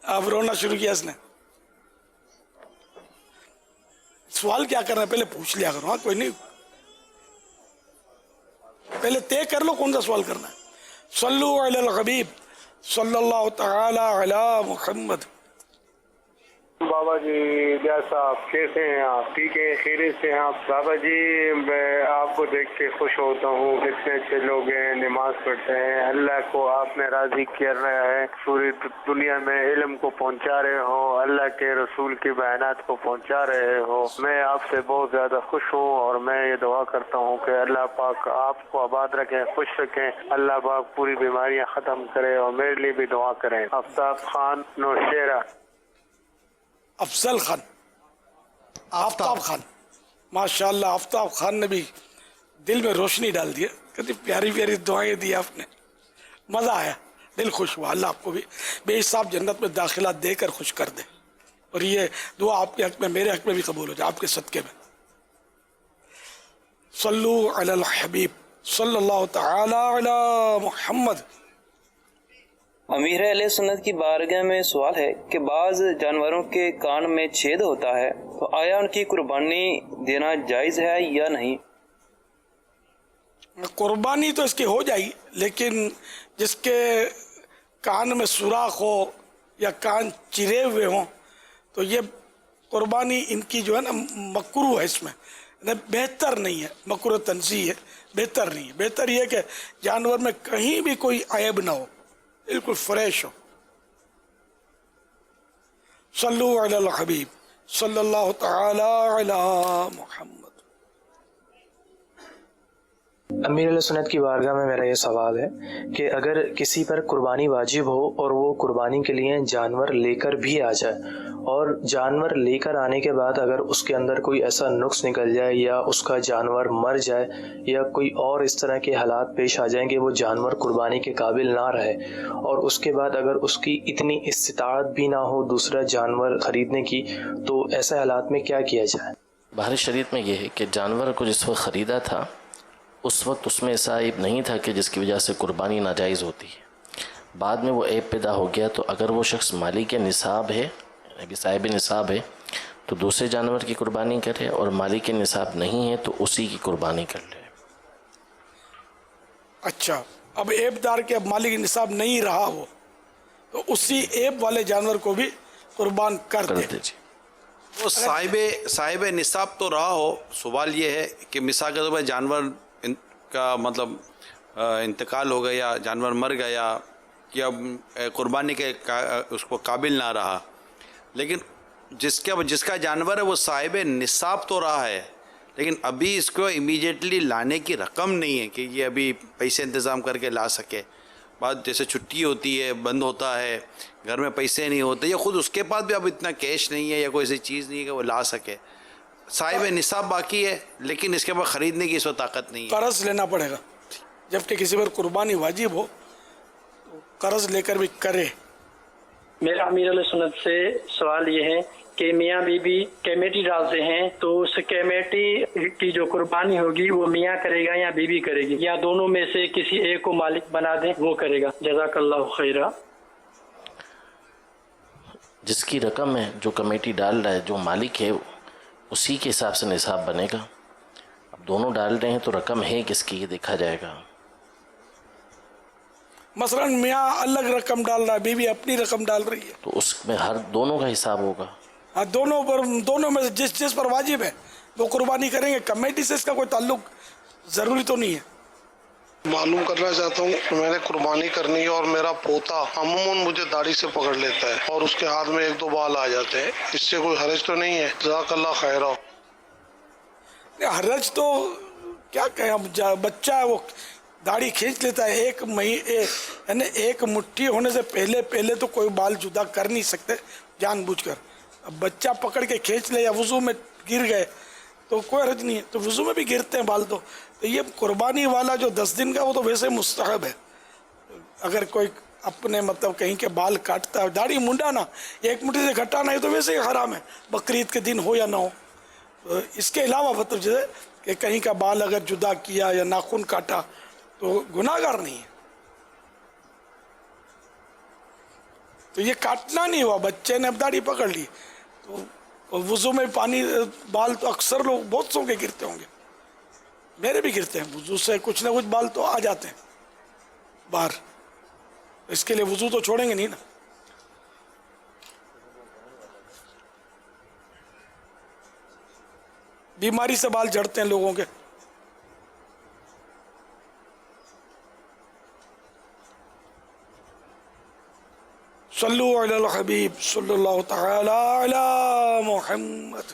अब रोना शुरू किया इसने। सवाल क्या करना है पहले पूछ लिया करो। हाँ, कोई नहीं, पहले तय कर लो कौन सा सवाल करना है। सल्लू अलल हबीब सल्लल्लाहु तआला अला मुहम्मद। बाबा जी ब्यास साहब कैसे हैं आप? ठीक है, खैरियत से हैं आप? बाबा जी मैं आपको देख के खुश होता हूँ, कितने अच्छे लोग हैं, नमाज पढ़ते हैं, अल्लाह को आपने राजी कर रहा है, पूरी दुनिया में इल्म को पहुँचा रहे हो, अल्लाह के रसूल की बयानात को पहुँचा रहे हो। मैं आपसे बहुत ज़्यादा खुश हूँ और मैं ये दुआ करता हूँ कि अल्लाह पाक आपको आबाद रखें, खुश रखें, अल्लाह पाक पूरी बीमारियाँ ख़त्म करे, और मेरे लिए भी दुआ करें। आफ्ताब खान नौशेरा। अफजल खान, आफ्ताब खान, माशाल्लाह आफ्ताब खान ने भी दिल में रोशनी डाल दी है। कितनी प्यारी प्यारी दुआएं दी आपने, मज़ा आया, दिल खुश हुआ। अल्लाह आपको भी बेहिसाब जन्नत में दाखिला देकर खुश कर दे, और ये दुआ आपके हक में मेरे हक में भी कबूल हो जाए आपके सदक़े में। सल्लू अलल हबीब सल्लल्लाहु तआला अला मुहम्मद। अमीर अहले सुन्नत की बारगाह में सवाल है कि बाज़ जानवरों के कान में छेद होता है, तो आया उनकी कुर्बानी देना जायज़ है या नहीं? कुर्बानी तो इसकी हो जाएगी, लेकिन जिसके कान में सुराख हो या कान चिरे हुए हों तो ये कुर्बानी इनकी जो है ना मकरू है, इसमें बेहतर नहीं है, मकरू तंज़ी है, बेहतर नहीं है। बेहतर ये कि जानवर में कहीं भी कोई ऐब ना हो, बिल्कुल फ्रेश हो। सल्लु अलल हबीब सल्लल्लाहु तआला अला मुहम्मद। अमीर सुन्नत की बारगाह में मेरा ये सवाल है कि अगर किसी पर कुर्बानी वाजिब हो और वो कुर्बानी के लिए जानवर लेकर भी आ जाए और जानवर लेकर आने के बाद अगर उसके अंदर कोई ऐसा नुक्स निकल जाए या उसका जानवर मर जाए या कोई और इस तरह के हालात पेश आ जाएं कि वो जानवर कुर्बानी के काबिल ना रहे और उसके बाद अगर उसकी इतनी इस्तिताअत भी ना हो दूसरा जानवर ख़रीदने की, तो ऐसे हालात में क्या किया जाए? बाहरी शरीयत में ये है कि जानवर को जिस वक्त ख़रीदा था उस वक्त उसमें ऐसा ऐब नहीं था कि जिसकी वजह से कुर्बानी नाजायज़ होती है। बाद में वो ऐब पैदा हो गया तो अगर वो शख्स मालिक निसाब है, अभी साहिब निसाब है, तो दूसरे जानवर की कुर्बानी करे और मालिक निसाब नहीं है तो उसी की कुर्बानी कर ले। अच्छा, अब ऐबदार के अब मालिक निसाब नहीं रहा वो तो उसी ऐब वाले जानवर को भी कुर्बान कर दे। वो साहिब निसाब तो रहा हो, सवाल ये है कि मिसाल के तौर पर जानवर का मतलब इंतकाल हो गया, जानवर मर गया या कुर्बानी के उसको काबिल ना रहा, लेकिन जिसका जानवर है वो साहिब निसाब तो रहा है, लेकिन अभी इसको इमीडिएटली लाने की रकम नहीं है कि ये अभी पैसे इंतज़ाम करके ला सके। बात जैसे छुट्टी होती है, बंद होता है, घर में पैसे नहीं होते या ख़ुद उसके पास भी अब इतना कैश नहीं है या कोई ऐसी चीज़ नहीं है कि वो ला सके। साहिब निसाब बाकी है लेकिन इसके बाद ख़रीदने की इस वक्त ताकत नहीं है, कर्ज लेना पड़ेगा। जबकि किसी पर कुर्बानी वाजिब हो तो कर्ज लेकर भी करे। मेरा अमीर सुन्नत से सवाल ये है कि मियाँ बीबी कमेटी डालते हैं तो उस कमेटी की जो कुर्बानी होगी वो मियाँ करेगा या बीबी करेगी या दोनों में से किसी एक को मालिक बना दें वो करेगा? जज़ाकल्लाहु खैरा। जिसकी रकम है जो कमेटी डाल रहा है, जो मालिक है उसी के हिसाब से निसाब बनेगा। अब दोनों डाल रहे हैं तो रकम है किसकी ये देखा जाएगा। मसलन मियाँ अलग रकम डाल रहा है, बीवी अपनी रकम डाल रही है तो उसमें हर दोनों का हिसाब होगा। हाँ, दोनों में से जिस पर वाजिब है वो कुर्बानी करेंगे। कमेटी से इसका कोई ताल्लुक ज़रूरी तो नहीं है। मालूम करना चाहता हूँ, मैंने कुर्बानी करनी है और मेरा पोता अमूमन मुझे दाढ़ी से पकड़ लेता है और उसके हाथ में एक दो बाल आ जाते हैं, इससे कोई हरज तो नहीं है? जज़ाकल्लाह खैरा। हरज तो क्या कहें, अब बच्चा है वो दाढ़ी खींच लेता है। एक महीने यानी एक मुट्ठी होने से पहले तो कोई बाल जुदा कर नहीं सकते जानबूझकर। अब बच्चा पकड़ के खींच ले या वुज़ू में गिर गए तो कोई हरज नहीं है, तो वुज़ू में भी गिरते हैं बाल। तो ये कुर्बानी वाला जो 10 दिन का वो तो वैसे मुस्तहब है। अगर कोई अपने मतलब कहीं के बाल काटता है, दाढ़ी मुंडा ना एक मुट्ठी से घटाना है तो वैसे ही हराम है, बकरीद के दिन हो या ना हो। तो इसके अलावा मतलब जैसे कि कहीं का बाल अगर जुदा किया या नाखून काटा तो गुनाहगार नहीं है। तो ये काटना नहीं हुआ, बच्चे ने अब दाढ़ी पकड़ ली तो वुज़ू में पानी बाल तो अक्सर लोग बहुत सौ के गिरते होंगे, मेरे भी गिरते हैं। वुज़ू से कुछ ना कुछ बाल तो आ जाते हैं बाहर, इसके लिए वुज़ू तो छोड़ेंगे नहीं ना। बीमारी से बाल झड़ते हैं लोगों के। सल्लु अलल हबीब सल्लल्लाहु तआला अला मुहम्मद।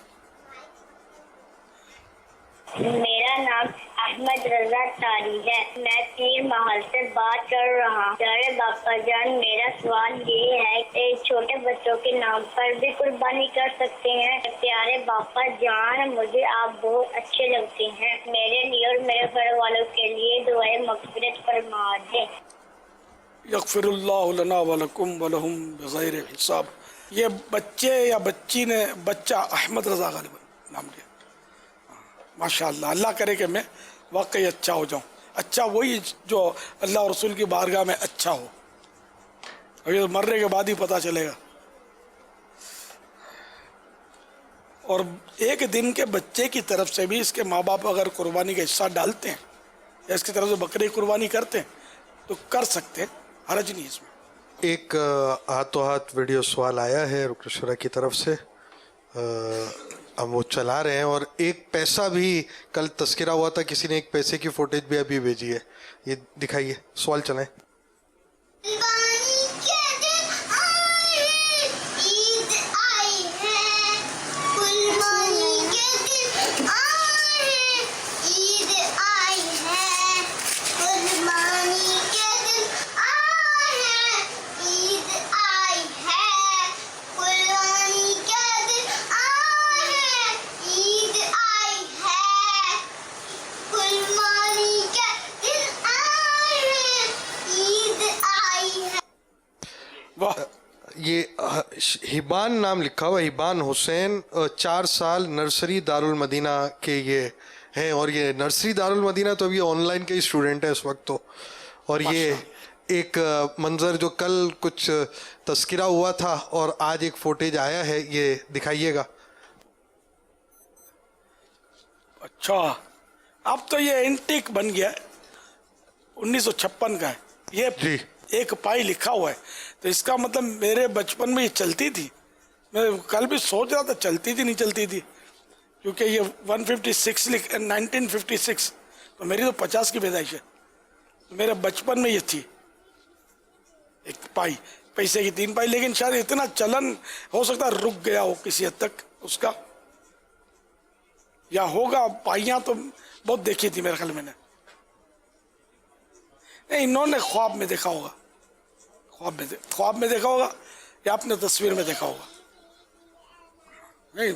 मेरा नाम अहमद रजा तारी है, मैं पीर महल से बात कर रहा हूँ। प्यारे बापा जान, मेरा सवाल ये है कि छोटे बच्चों के नाम पर भी कुर्बानी कर सकते हैं? प्यारे बापा जान, मुझे आप बहुत अच्छे लगते हैं, मेरे लिए और मेरे घर वालों के लिए दुआए मग़फ़िरत फरमा दें। यग़फ़िरुल्लाहु लना व लकुम व लहुम बिग़ैरि हिसाब। ये बच्चे या बच्ची ने बच्चा अहमद रजा गालिबन नाम लिया। माशाअल्लाह, अल्लाह करे कि मैं वाकई अच्छा हो जाऊं। अच्छा वही जो अल्लाह और रसूल की बारगाह में अच्छा हो, अभी मरने के बाद ही पता चलेगा। और एक दिन के बच्चे की तरफ से भी इसके माँ बाप अगर कुर्बानी का हिस्सा डालते हैं या इसकी तरफ से बकरी कुर्बानी करते हैं तो कर सकते हैं, हरज नहीं इसमें। एक हाथों हाथ वीडियो सवाल आया है रुकन शुरा की तरफ से, हम वो चला रहे हैं। और एक पैसा भी कल तस्करा हुआ था, किसी ने एक पैसे की फुटेज भी अभी भेजी है, ये दिखाइए, सवाल चलाएं। ये हिबान नाम लिखा हुआ, हिबान हुसैन, 4 साल नर्सरी दारुल मदीना के ये हैं। और ये नर्सरी दारुल मदीना तो अभी ऑनलाइन के ही स्टूडेंट है इस वक्त तो। और ये एक मंजर जो कल कुछ तस्करा हुआ था और आज एक फुटेज आया है, ये दिखाइएगा। अच्छा, अब तो ये एंटीक बन गया, 1956 का है ये जी। एक पाई लिखा हुआ है, तो इसका मतलब मेरे बचपन में ये चलती थी। मैं कल भी सोच रहा था चलती थी नहीं चलती थी, क्योंकि ये 1956 तो मेरी तो 50 की पैदाइश है, तो मेरे बचपन में ये थी एक पाई, पैसे की 3 पाई। लेकिन शायद इतना चलन हो सकता है रुक गया हो किसी हद तक उसका, या होगा। पाइयां तो बहुत देखी थी मेरे ख्याल में, नहीं इन्होंने ख्वाब में देखा होगा, ख्वाब में देखा होगा या आपने तस्वीर में देखा होगा। नहीं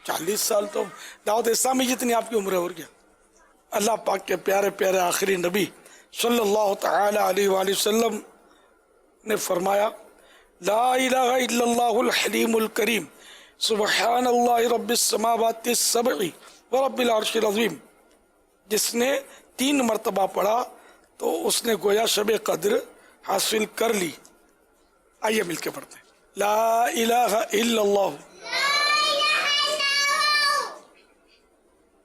40 साल तो दावत इस्लामी जितनी आपकी उम्र है और क्या। अल्लाह पाक के प्यारे प्यारे आखिरी नबी सल्लल्लाहु तआला अलैहि वसल्लम ने फरमाया, ला इलाहा इल्लल्लाहुल हलीमुल करीम सुबहानल्लाहि रब्बिस समावाति सबई व रब्बिल अर्शिल अज़ीम। जिसने 3 मरतबा पढ़ा तो उसने गोया शब कद्र हासिल कर ली। आइए मिलके पढ़ते हैं, ला इलाहा इल्लल्लाह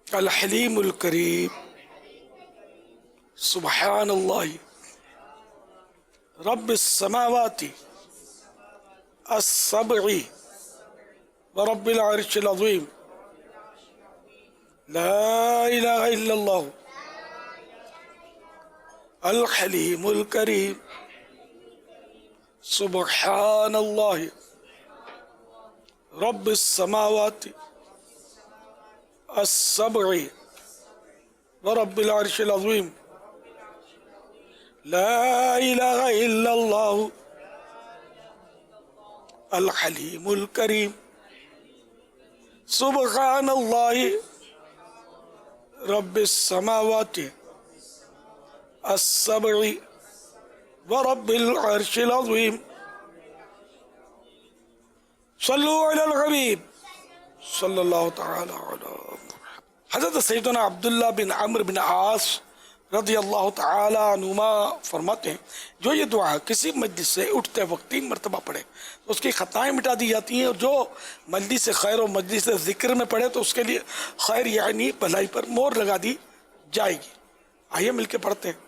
अल हलीमुल करीम सुबहानल्लाहि रब्बिस समावाति अस्सबई व रब्बिल अर्शिल अज़ीम। ला इलाहा इल्लल्लाह अल हलीमुल करीम सुबहानल्लाहि रब्बिस समावाति अस्सबई व रब्बिल अर्शिल अज़ीम। ला इलाहा इल्लल्लाह अल हलीमुल करीम सुबहानल्लाहि रब्बिस समावाति अस्सबई व रब्बिल अर्शिल अज़ीम। सल्लु अलल हबीब सल्लल्लाहु तआला अलैहि। हज़रत सैयदना अब्दुल्लाह बिन अम्र बिन आस रज़ी अल्लाह तआला अनुमा फरमाते हैं, जो ये दुआ किसी मजलिस से उठते वक्त 3 मरतबा पढ़े तो उसकी खताएं मिटा दी जाती हैं, और जो मजलिस से खैर और मजलिस से ज़िक्र में पढ़े तो उसके लिए खैर यानी भलाई पर मोहर लगा दी जाएगी। आइए मिलके पढ़ते हैं,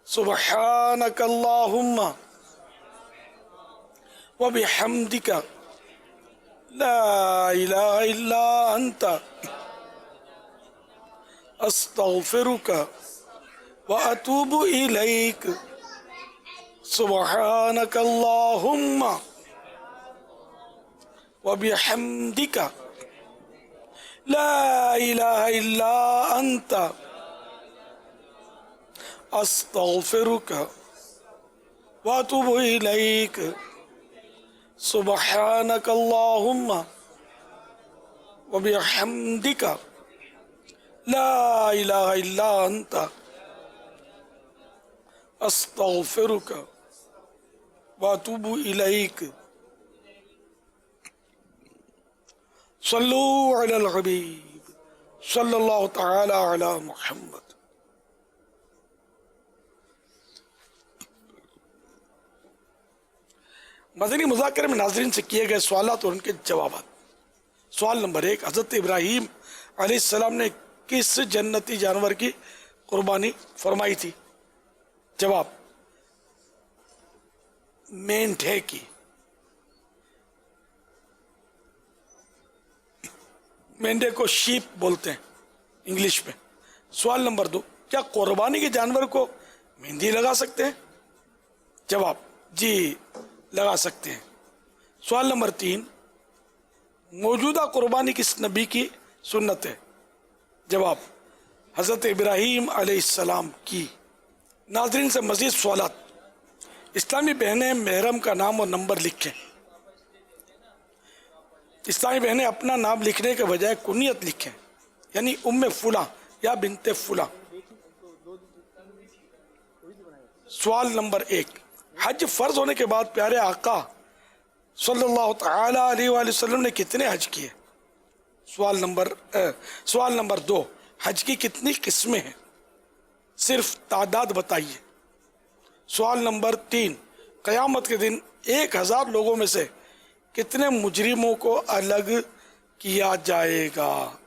सुब्हानक अल्लाहुम्मा व बिहम्दिका ला इलाहा इल्ला अंता अस्तगफिरुका व अतूबु इलैक। सुब्हानक अल्लाहुम्मा व बिहम्दिका ला इलाहा इल्ला अंता अस्तगफिरुका व अतूबु इलैक। सुब्हानक अल्लाहुम्मा व बिहम्दिका ला इलाहा इल्ला अंता अस्तगफिरुका व अतूबु इलैक। सल्लु अलल हबीब सल्लल्लाहु तआला अला मुहम्मद। मदनी मुज़ाकरे में नाज़रीन से किए गए सवालात और उनके जवाबात। सवाल नंबर 1, हज़रत इब्राहीम अलैहिस्सलाम ने किस जन्नती जानवर की कुर्बानी फरमाई थी? जवाब, मेंढे की। मेंढे को शीप बोलते हैं इंग्लिश में। सवाल नंबर 2, क्या कुर्बानी के जानवर को मेहंदी लगा सकते हैं? जवाब, जी लगा सकते हैं। सवाल नंबर 3, मौजूदा कुर्बानी किस नबी की सुन्नत है? जवाब, हज़रत इब्राहीम अलैहिस्सलाम की। नाज़रीन से मज़ीद सवालात। इस्लामी बहनें महरम का नाम और नंबर लिखें। इस्लामी बहनें अपना नाम लिखने के बजाय कुनियत लिखें, यानी उम्मे फुला या बिनते फुला। सवाल नंबर 1, हज फर्ज होने के बाद प्यारे आका सल्लल्लाहु तआला अलैहि वसल्लम ने कितने हज किए? सवाल नंबर 2, हज की कितनी किस्में हैं? सिर्फ तादाद बताइए। सवाल नंबर 3, क़यामत के दिन 1000 लोगों में से कितने मुजरिमों को अलग किया जाएगा?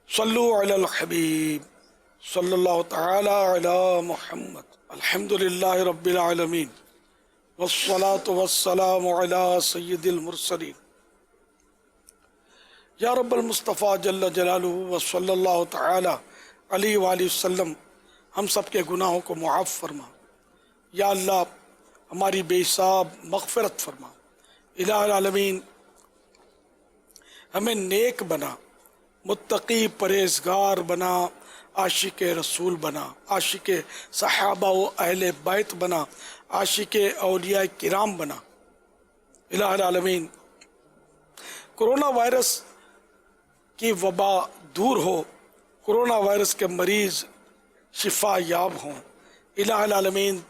सल्लु अलल हबीब सल्लल्लाहु तआला अला मुहम्मद। अल्हम्दुलिल्लाहि रब्बिल आलमीन वस्सलातु वस्सलामु अला सय्यिदिल मुरसलीन या रब्बल मुस्तफ़ा जल्ल जलालुहु व सल्लल्लाहु तआला अलैहि वसल्लम हम सब के गुनाहों को मुआफ़ फरमा। या अल्लाह हमारी बेहिसाब मग़फ़िरत फरमा। इलाहुल आलमीन हमें नेक बना, मुत्तकी परहेज़गार बना, आशिक रसूल बना, आशिक सहाबा व अहले बैत बना, आशिक औलिया किराम बना। इलाहुल आलमीन कोरोना वायरस की वबा दूर हो, कोरोना वायरस के मरीज़ शिफा याब हों। इलाहुल आलमीन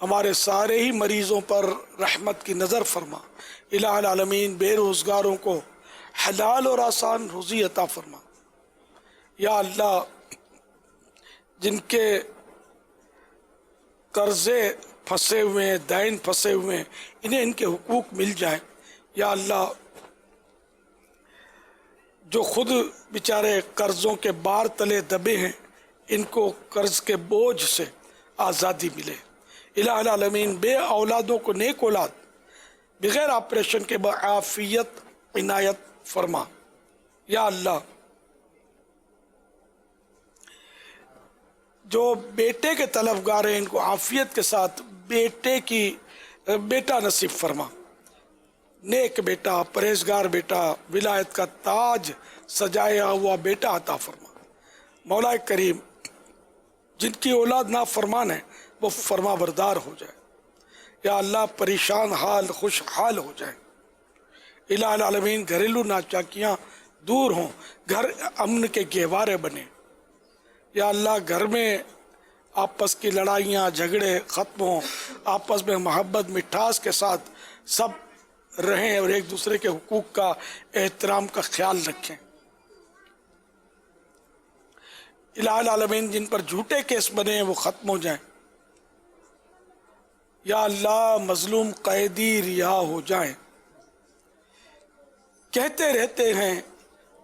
हमारे सारे ही मरीज़ों पर रहमत की नज़र फरमा। इलाहुल आलमीन बेरोज़गारों को हलाल और आसान रोज़ी अता फरमा। या अल्लाह जिनके कर्ज़े फंसे हुए हैं, दैन फंसे हुए हैं, इन्हें इनके हुकूक मिल जाए। या अल्लाह जो खुद बेचारे कर्ज़ों के बार तले दबे हैं, इनको कर्ज़ के बोझ से आज़ादी मिले। इलाहुल आलमीन बे औलादों को नेक औलाद बग़ैर ऑपरेशन के आफ़ियत इनायत फरमा। या अल्लाह जो बेटे के तलबगार हैं, इनको आफ़ियत के साथ बेटा नसीब फरमा। नेक बेटा, परहेजगार बेटा, विलायत का ताज सजाया हुआ बेटा अता फरमा। मौला करीम जिनकी औलाद ना फरमान है वो फरमा बरदार हो जाए। या अल्लाह परेशान हाल खुशहाल हो जाए। इलाहुल आलमीन घरेलू नाचाकियाँ दूर हों, घर अमन के गहवारे बने। या अल्लाह घर में आपस की लड़ाइयाँ झगड़े ख़त्म हों, आपस में मोहब्बत मिठास के साथ सब रहें और एक दूसरे के हुकूक का एहतराम का ख्याल रखें। इलाहुल आलमीन जिन पर झूठे केस बने हैं वो ख़त्म हो जाएं। या अल्लाह मजलूम कैदी रिहा हो जाएं। कहते रहते हैं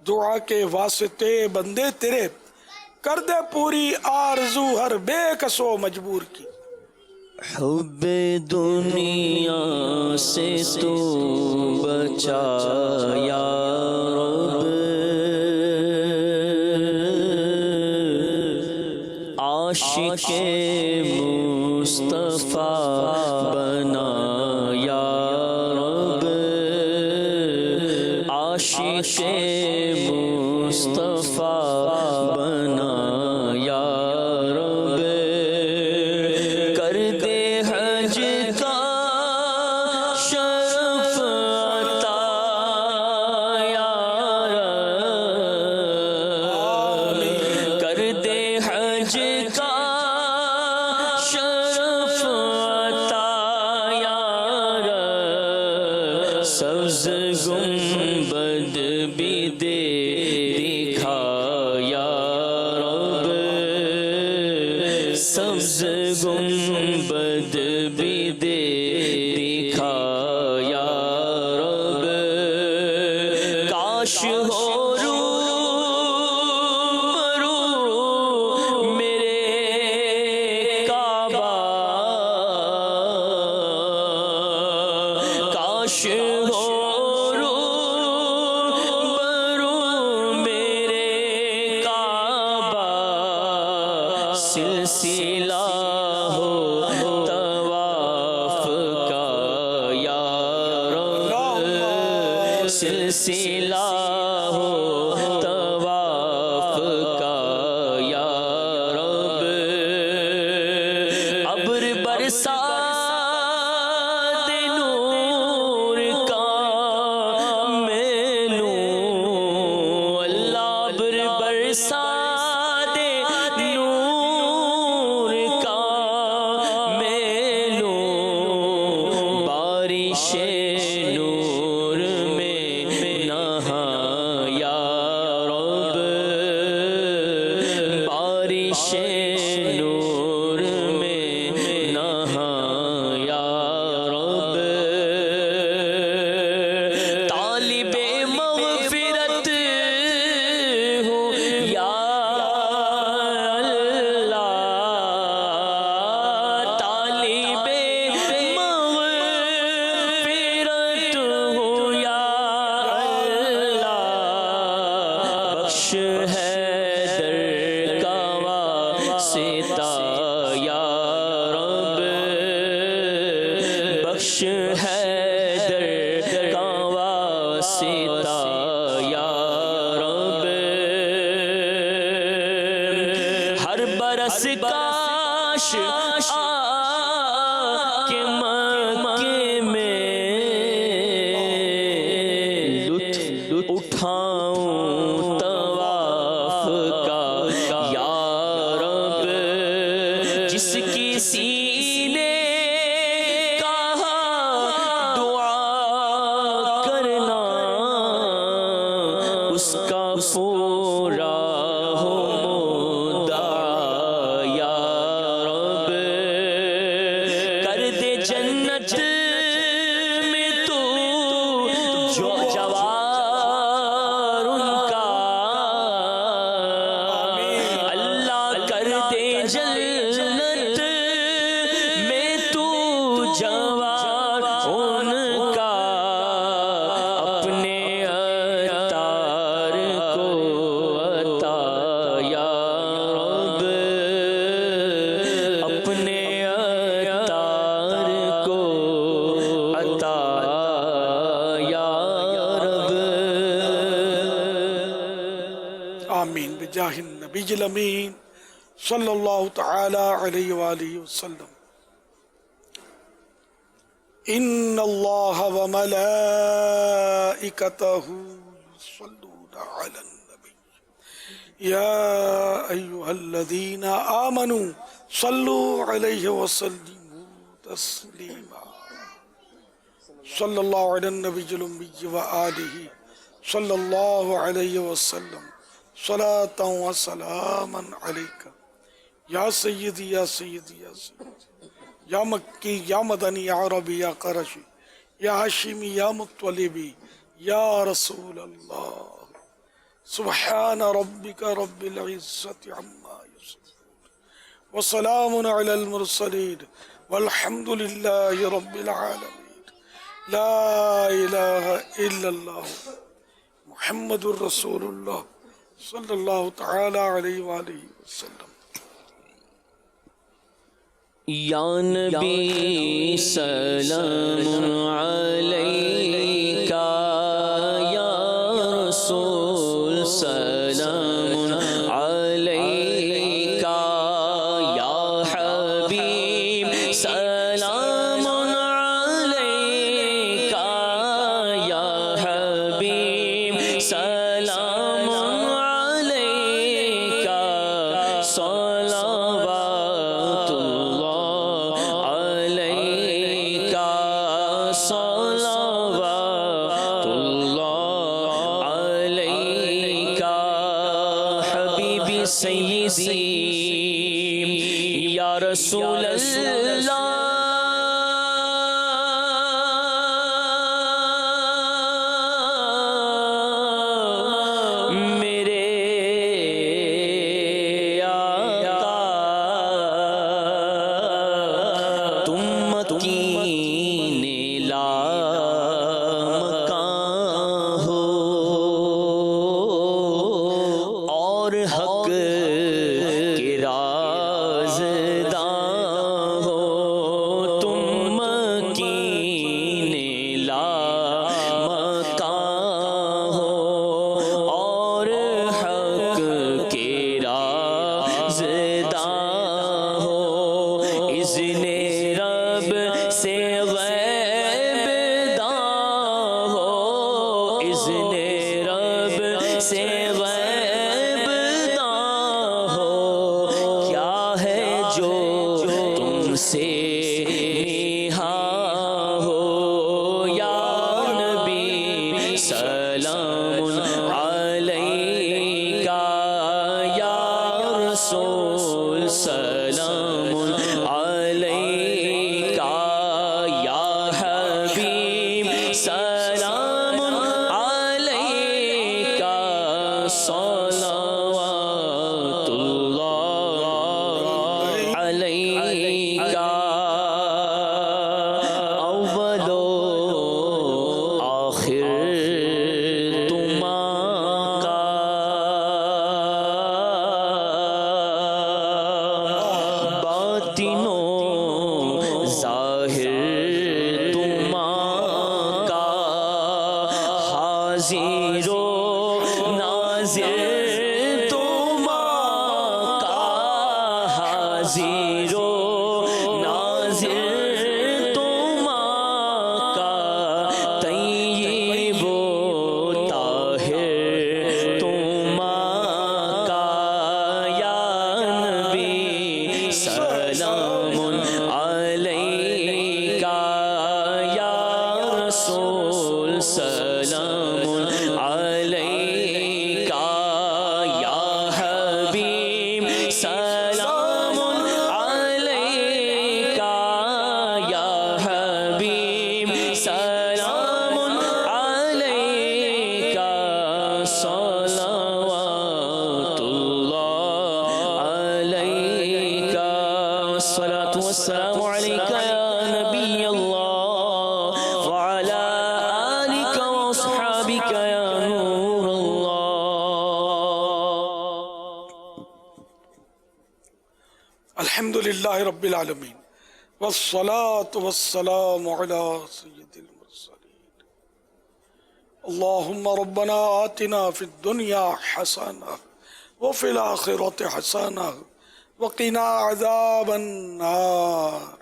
दुआ के वास्ते बंदे तेरे, कर दे पूरी आरज़ू हर बेकसो मजबूर की। हुब्बे दुनिया से तू बचा या रब, आशिके मुस्तफ़ा बना या रब, आशिके मुस्तफ़ा बना या रब, कर दे हज का शरफ अता या रब, कर दे हज का शरफ अता या रब, सब्ज़ गुंबद भी दे दिखा या रब, सब्ज़ गुंबद भी दे दिखा या रब, काश हो रूबरू मेरे काबा سلسلہ ہو طواف کا یا رب ابر برسا دے نور کا مینوں اللہ ابر برسا دے نور کا مینوں بارش نور میں نہا یا رب بارش نور میں نہا یا رب طالب مغفرت ہوں یا اللہ طالب مغفرت ہوں یا اللہ بخش حیدر کا واسطہ یا رب بخش حیدر کا واسطہ یا رب ہر برس کاش کے مکے میں لطف اٹھاؤں طواف کا یا رب جس کی سینے کہا دعا کرنا اس کا پورا ہو مدعا یا رب کر دے جنت میں تو جو جوار ان کا اللہ کر دے جنت میں تو جوار ان کا اپنے اتار کو عطا یا رب اپنے اتار کو عطا یا رب آمین بجاہ النبی الامین صلی اللہ تعالی علیہ وآلہ وسلم ان اللہ وملائکتہ یصلون علی النبی یا ایہا الذین آمنوا صلوا علیہ وسلموا تسلیما صلی اللہ علی النبی الأمی وآلہ صلی اللہ علیہ وسلم صلاة و سلاما علیکہ یا سیدی یا سیدی یا سیدی یا مکی یا مدنی یا عربی یا قرشی یا ہاشمی یا مطلبی یا رسول اللہ سبحان ربک رب العزت عما یصفون وسلام علی المرسلین والحمد للہ رب العالمین لا الہ الا اللہ محمد الرسول اللہ صلی اللہ تعالی علیہ وآلہ وسلم یا نبی سلام علیکہ یا رسول سلام علیکہ یا حبیب سلام علیکہ یا حبیب سلام علیکہ صلوات اللہ علیکہ صلوات اللہ علیکہ حبیبی سیدی یا رسول اللہ حق کے رازداں ہو فضل رب سے غیب نہ ہو، کیا ہے جو تم سے نہاں ہو، یا نبی سلام علیکہ، یا رسول سلام علیکہ، یا حبیب سلام علیکہ، صلوات اللہ علیکہ، اول و آخر تم کا، باطن و ظاہر تم کا، حاضر و ناظر تم کا، حاضر و ناظر تم کا، طیب و طاہر تم کا، یا نبی سلام علیکہ، یا رسول سلام علیکہ، یا حبیب سلام علیکہ، یا حبیب سلام علیکہ، صلوات اللہ علیکہ، الصلاة والسلام علیکہ یا نبی اللہ، وعلی آلک واصحابک یا نور اللہ۔ الحمد للہ رب العالمین، والصلاة والسلام علی سید المرسلین، اللہم ربنا آتنا فی الدنیا حسنہ وفی الآخرۃ حسنہ وقنا عذاب النار،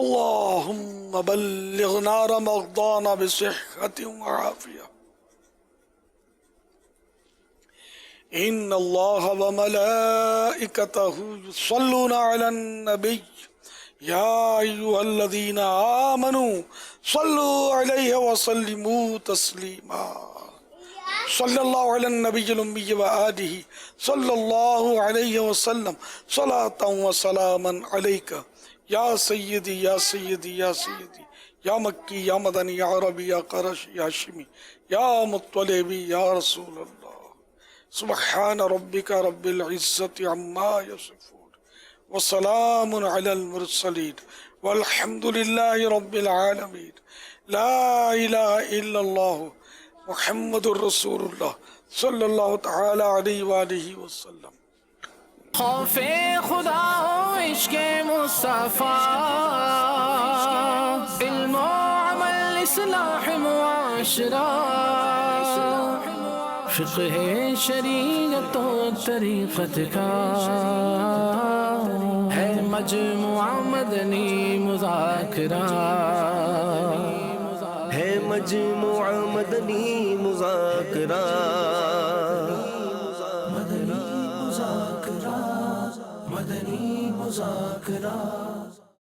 اللہم بلغنا رمضان بصحة وعافیہ، ان اللہ وملائکتہ یصلون علی النبی یا ایہا الذین آمنوا صلوا علیہ وسلموا تسلیما، صلی اللہ علی النبی الأمی وآلہ صلی اللہ علیہ وسلم صلاة وسلاما علیکہ یا سیدی یا سیدی یا سیدی، یا مکی یا مدنی یا عربی یا قرشی یا ہاشمی یا مطلبی یا رسول اللہ، سبحان ربک رب العزت عما یصفون وسلام علی المرسلین والحمد للہ رب العالمین، لا الہ الا اللہ محمد الرسول اللہ صلی اللہ تعالی علیہ وآلہ وسلم۔ خوف خدا و عشق مصطفیٰ، علم و عمل اصلاح معاشرہ، فقہ شریعت و طریقت کا ہے مجموعہ مدنی مذاکرہ، ہے مجموعہ مدنی مذاکرہ، مدنی مذاکرہ، مدنی مذاکرہ۔